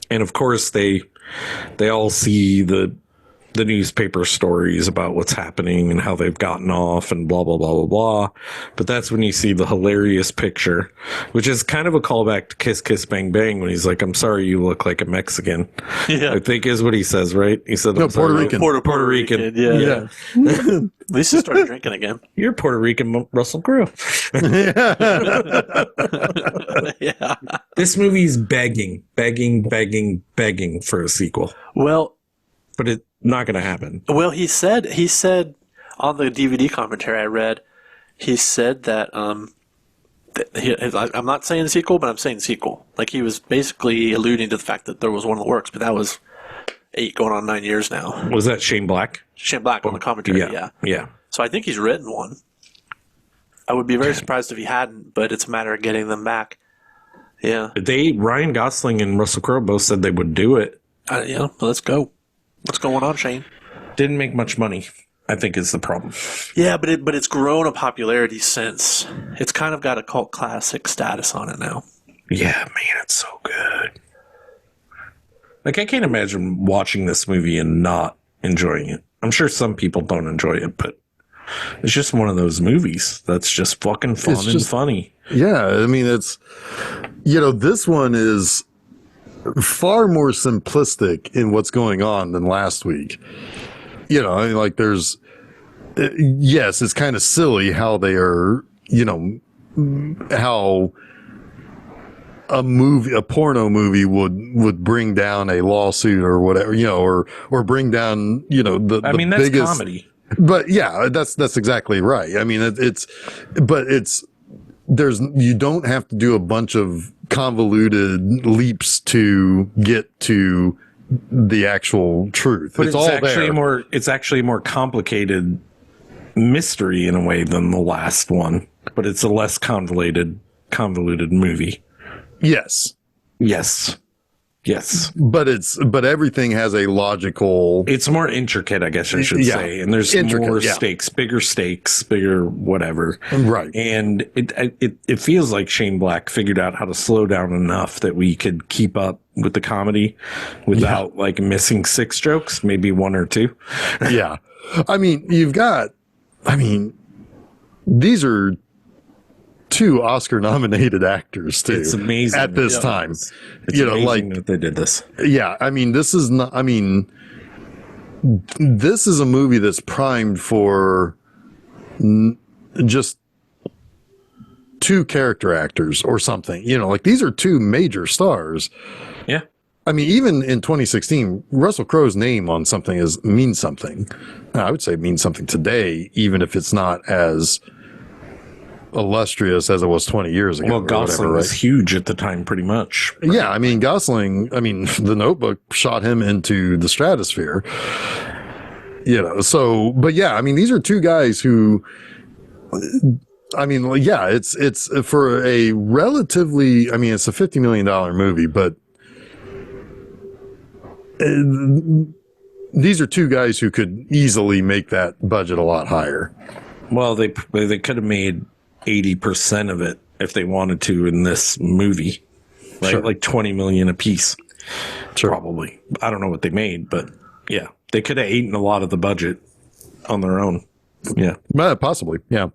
Speaker 3: And of course, they all see the the newspaper stories about what's happening and how they've gotten off and blah, blah, blah, blah, blah. But that's when you see the hilarious picture, which is kind of a callback to Kiss Kiss Bang Bang when he's like, I'm sorry, you look like a Mexican.
Speaker 1: Yeah.
Speaker 3: I think is what he says, right? He said,
Speaker 2: No, Puerto Rican.
Speaker 1: Puerto Rican. Yeah. At least he started drinking again.
Speaker 3: You're Puerto Rican, Russell Crowe.
Speaker 1: Yeah.
Speaker 3: This movie's begging for a sequel,
Speaker 1: Well,
Speaker 3: but it's not going to happen.
Speaker 1: Well, he said on the DVD commentary I read, he said that I'm not saying sequel, but I'm saying sequel. Like he was basically alluding to the fact that there was one in the works, but that was 8 going on 9 years now.
Speaker 3: Was that Shane Black?
Speaker 1: Shane Black on the commentary, yeah. So I think he's written one. I would be very surprised if he hadn't, but it's a matter of getting them back. Yeah.
Speaker 3: Ryan Gosling and Russell Crowe both said they would do it.
Speaker 1: Let's go. What's going on, Shane?
Speaker 3: Didn't make much money, I think is the problem.
Speaker 1: Yeah, but it's grown a popularity since. It's kind of got a cult classic status on it now.
Speaker 3: Yeah, man, it's so good. Like, I can't imagine watching this movie and not enjoying it. I'm sure some people don't enjoy it, but it's just one of those movies that's just fucking fun and funny.
Speaker 2: Yeah, I mean, it's, this one is far more simplistic in what's going on than last week. There's, yes, it's kind of silly how they are, how a porno movie would bring down a lawsuit or whatever, or bring down, the
Speaker 3: that's
Speaker 2: biggest
Speaker 3: comedy.
Speaker 2: But yeah, that's exactly right. I mean, you don't have to do a bunch of convoluted leaps to get to the actual truth.
Speaker 3: But
Speaker 2: it's all
Speaker 3: actually
Speaker 2: there.
Speaker 3: It's actually a more complicated mystery in a way than the last one, but it's a less convoluted movie.
Speaker 2: Yes. But everything has a logical.
Speaker 3: It's more intricate, I guess I should say, and there's more stakes, bigger whatever.
Speaker 2: Right.
Speaker 3: And it feels like Shane Black figured out how to slow down enough that we could keep up with the comedy without like missing 6 jokes, maybe 1 or 2.
Speaker 2: Yeah. I mean, these are 2 Oscar-nominated actors too.
Speaker 3: It's amazing
Speaker 2: at this time.
Speaker 3: It's amazing that they did this.
Speaker 2: Yeah, I mean, this is not. I mean, this is a movie that's primed for just 2 character actors or something. These are 2 major stars.
Speaker 3: Yeah.
Speaker 2: I mean, even in 2016, Russell Crowe's name on something means something. I would say it means something today, even if it's not as illustrious as it was 20 years ago.
Speaker 3: Well, Gosling was huge at the time, pretty much.
Speaker 2: Yeah, I mean, Gosling, The Notebook shot him into the stratosphere. But yeah, I mean, these are 2 guys who, it's for a relatively, it's a $50 million movie, but these are 2 guys who could easily make that budget a lot higher.
Speaker 3: Well, they could have made 80% of it if they wanted to in this movie, right? Sure. Like 20 million a piece. Sure. Probably. I don't know what they made, but yeah, they could have eaten a lot of the budget on their own. Yeah.
Speaker 2: Possibly. Yeah.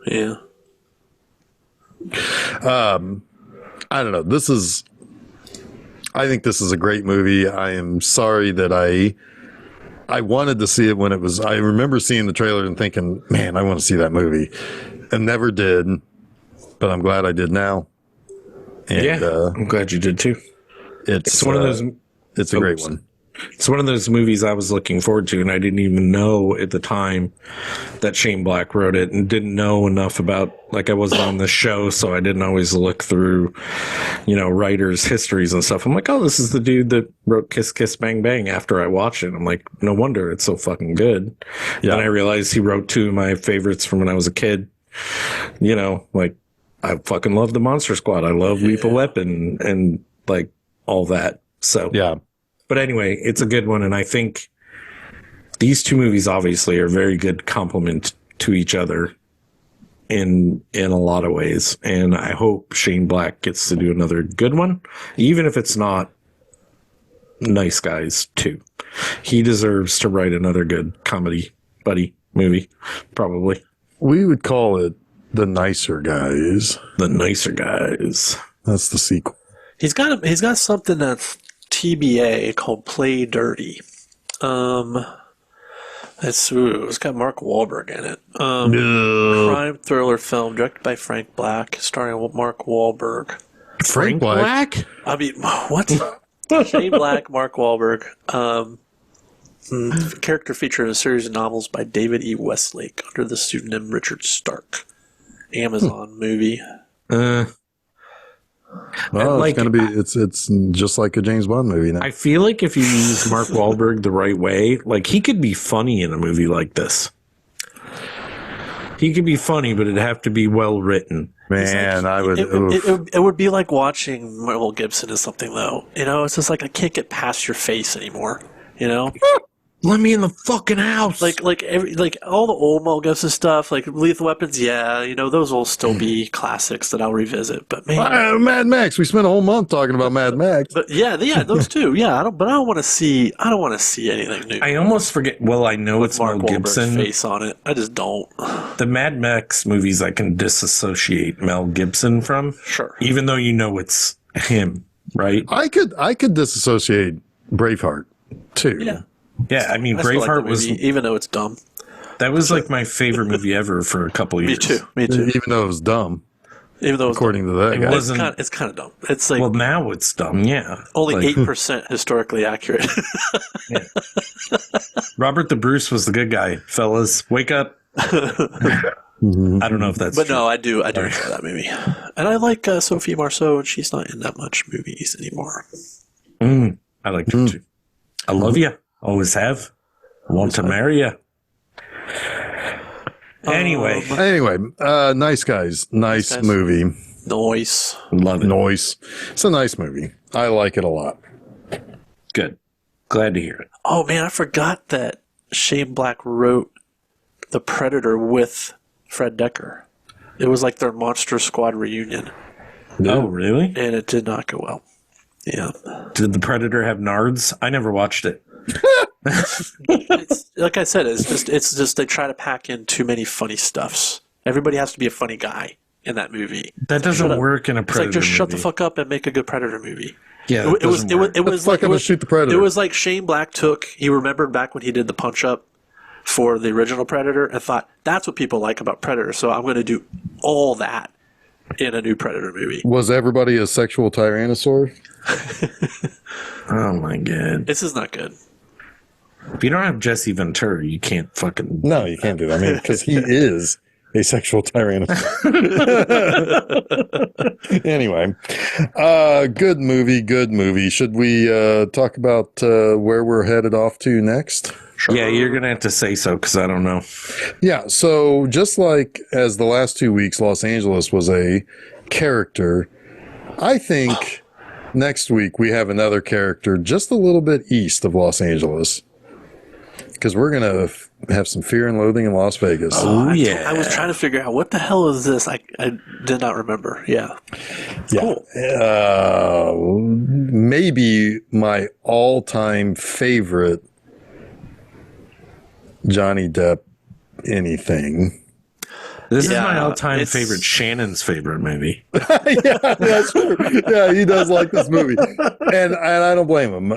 Speaker 1: Yeah.
Speaker 2: I don't know. I think this is a great movie. I am sorry that I wanted to see it when it was. I remember seeing the trailer and thinking, man, I want to see that movie. And never did, but I'm glad I did now. And,
Speaker 3: I'm glad you did too.
Speaker 2: It's one of those. It's a great one.
Speaker 3: It's one of those movies I was looking forward to, and I didn't even know at the time that Shane Black wrote it, and didn't know enough about. Like, I wasn't on the show, so I didn't always look through, writers' histories and stuff. I'm like, oh, this is the dude that wrote Kiss Kiss Bang Bang. After I watched it, I'm like, no wonder it's so fucking good. Yeah. And I realized he wrote 2 of my favorites from when I was a kid. Like, I fucking love the Monster Squad. I love Lethal Weapon and like all that. So
Speaker 2: yeah.
Speaker 3: But anyway, it's a good one, and I think these 2 movies obviously are very good complement to each other in a lot of ways. And I hope Shane Black gets to do another good one, even if it's not Nice Guys 2. He deserves to write another good comedy buddy movie, probably.
Speaker 2: We would call it The Nicer Guys.
Speaker 3: The Nicer Guys.
Speaker 2: That's the sequel.
Speaker 1: He's got something that's TBA called Play Dirty. It's got Mark Wahlberg in it. Crime thriller film directed by Frank Black, starring Mark Wahlberg.
Speaker 2: Frank Black?
Speaker 1: I mean, what? Shane Black, Mark Wahlberg. Character featured in a series of novels by David E. Westlake under the pseudonym Richard Stark. Amazon movie.
Speaker 2: Well, like, it's just like a James Bond movie now.
Speaker 3: I feel like if you use Mark Wahlberg the right way, like he could be funny in a movie like this. He could be funny, but it'd have to be well written.
Speaker 2: Man, I would.
Speaker 1: It would be like watching Mel Gibson or something, though. You know, it's just like I can't get past your face anymore. You know.
Speaker 3: Let me in the fucking house.
Speaker 1: Like all the old Mel Gibson stuff, like Lethal Weapons, yeah, you know, those will still be classics that I'll revisit. But man,
Speaker 2: Mad Max, we spent a whole month talking about Mad Max.
Speaker 1: But yeah, those two, yeah. I don't want to see anything new.
Speaker 3: I almost forget. Well, I know it's
Speaker 1: Mark
Speaker 3: Mel Gibson
Speaker 1: Wahlberg's face on it. I just don't.
Speaker 3: The Mad Max movies, I can disassociate Mel Gibson from.
Speaker 1: Sure.
Speaker 3: Even though you know it's him, right?
Speaker 2: I could disassociate Braveheart too.
Speaker 1: Yeah.
Speaker 3: Yeah, I mean,
Speaker 1: I still like the
Speaker 3: Braveheart was,
Speaker 1: movie, even though it's dumb.
Speaker 3: that was like my favorite movie ever for a couple of years.
Speaker 1: Me too.
Speaker 2: Even though it was dumb,
Speaker 1: Even though it's
Speaker 2: according to that guy.
Speaker 1: it's kind of dumb. It's like
Speaker 3: Well, now it's dumb, yeah.
Speaker 1: only
Speaker 3: Like,
Speaker 1: 8% historically accurate.
Speaker 3: Robert the Bruce was the good guy, fellas. Wake up. I don't know if that's
Speaker 1: But
Speaker 3: true.
Speaker 1: no, I do enjoy that movie, and I like Sophie Marceau, and she's not in that much movies anymore.
Speaker 3: I like her too. I love you. Always have. Want to marry you. Anyway.
Speaker 2: Nice Guys. Nice movie.
Speaker 1: Noise.
Speaker 3: Love it.
Speaker 2: Noise. It's a nice movie. I like it a lot.
Speaker 3: Good. Glad to hear it.
Speaker 1: Oh man, I forgot that Shane Black wrote The Predator with Fred Decker. It was like their Monster Squad reunion,
Speaker 3: Oh, really?
Speaker 1: and it did not go well. Yeah.
Speaker 3: Did The Predator have nards? I never watched it.
Speaker 1: It's, like I said, it's just they try to pack in too many funny stuffs. Everybody has to be a funny guy in that movie.
Speaker 3: That doesn't work in a
Speaker 1: It's
Speaker 3: Predator
Speaker 1: like just shut the
Speaker 3: movie.
Speaker 1: fuck up and make a good Predator movie.
Speaker 3: Yeah,
Speaker 1: It was
Speaker 2: Fuck, I'm gonna shoot the Predator.
Speaker 1: It was like Shane Black he remembered back when he did the punch up for the original Predator and thought that's what people like about Predator, so I'm going to do all that in a new Predator movie.
Speaker 2: Was everybody a sexual tyrannosaur?
Speaker 3: Oh my god.
Speaker 1: This is not good.
Speaker 3: If you don't have Jesse Ventura, you can't fucking...
Speaker 2: No, you can't do that. I mean, because he is a sexual tyrannosaur. Anyway, good movie. Should we talk about where we're headed off to next?
Speaker 1: Sure.
Speaker 3: Yeah, you're going to have to say so because I don't know.
Speaker 2: Yeah, so just like as the last 2 weeks, Los Angeles was a character, I think next week we have another character just a little bit east of Los Angeles. Because we're going to have some Fear and Loathing in Las Vegas.
Speaker 3: Oh, yeah.
Speaker 1: I was trying to figure out what the hell is this. I did not remember. Yeah. Cool.
Speaker 2: Maybe my all-time favorite Johnny Depp anything.
Speaker 3: This is
Speaker 1: Yeah,
Speaker 3: my all-time
Speaker 1: it's-
Speaker 3: favorite, Shannon's favorite movie.
Speaker 2: Yeah, that's true. Yeah, he does like this movie. And I don't blame him.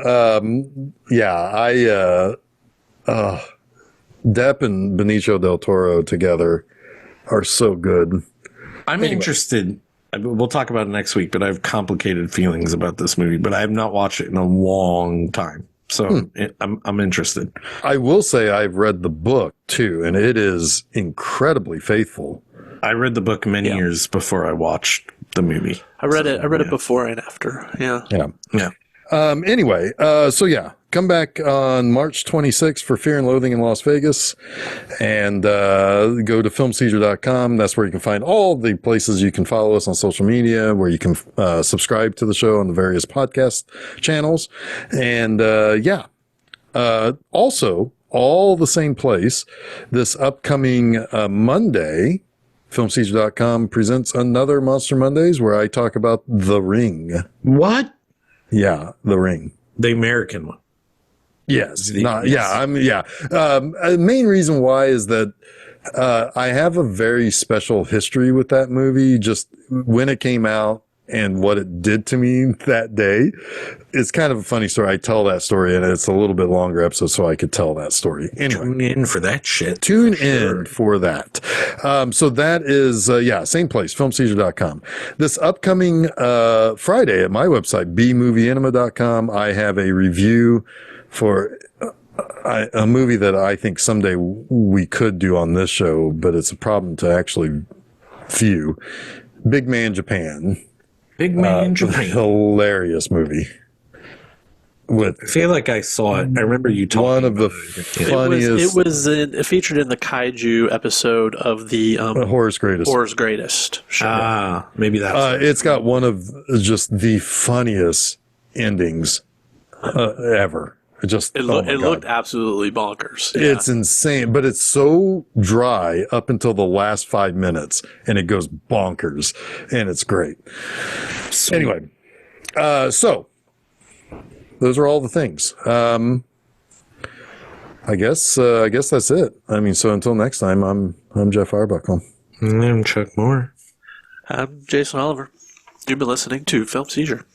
Speaker 2: Depp and Benicio del Toro together are so good.
Speaker 3: I'm interested. We'll talk about it next week, but I have complicated feelings about this movie, but I have not watched it in a long time. So I'm interested.
Speaker 2: I will say I've read the book too, and it is incredibly faithful.
Speaker 3: I read the book many years before I watched the movie.
Speaker 1: I read it before and after. Yeah.
Speaker 3: Yeah.
Speaker 2: Anyway, come back on March 26th for Fear and Loathing in Las Vegas, and go to filmseizure.com. That's where you can find all the places you can follow us on social media, where you can subscribe to the show on the various podcast channels. And also all the same place this upcoming Monday, filmseizure.com presents another Monster Mondays where I talk about The Ring.
Speaker 3: What?
Speaker 2: Yeah, The Ring.
Speaker 3: The American one.
Speaker 2: Yes.
Speaker 3: Yes.
Speaker 2: The main reason why is that I have a very special history with that movie. Just when it came out and what it did to me that day. It's kind of a funny story. I tell that story, and it's a little bit longer episode, so I could tell that story. Anyway,
Speaker 3: Tune in for that shit.
Speaker 2: Tune in for that. So that is, same place, filmseizure.com. This upcoming Friday at my website, bmovieanima.com, I have a review for a movie that I think someday we could do on this show, but it's a problem to actually view. Big Man Japan.
Speaker 3: Big Man in Japan.
Speaker 2: Hilarious movie.
Speaker 3: I feel like I saw it. I remember you talking
Speaker 2: one of the
Speaker 3: about
Speaker 2: funniest.
Speaker 1: It was featured in the Kaiju episode of the
Speaker 2: Horror's Greatest.
Speaker 1: Horror's Greatest show.
Speaker 3: Maybe that's
Speaker 2: it's got one of just the funniest endings ever. It
Speaker 1: looked absolutely bonkers. Yeah.
Speaker 2: It's insane, but it's so dry up until the last 5 minutes, and it goes bonkers, and it's great. Anyway, so those are all the things. I guess that's it. I mean, so until next time, I'm Jeff Arbuckle.
Speaker 3: I'm Chuck Moore.
Speaker 1: I'm Jason Oliver. You've been listening to Film Seizure.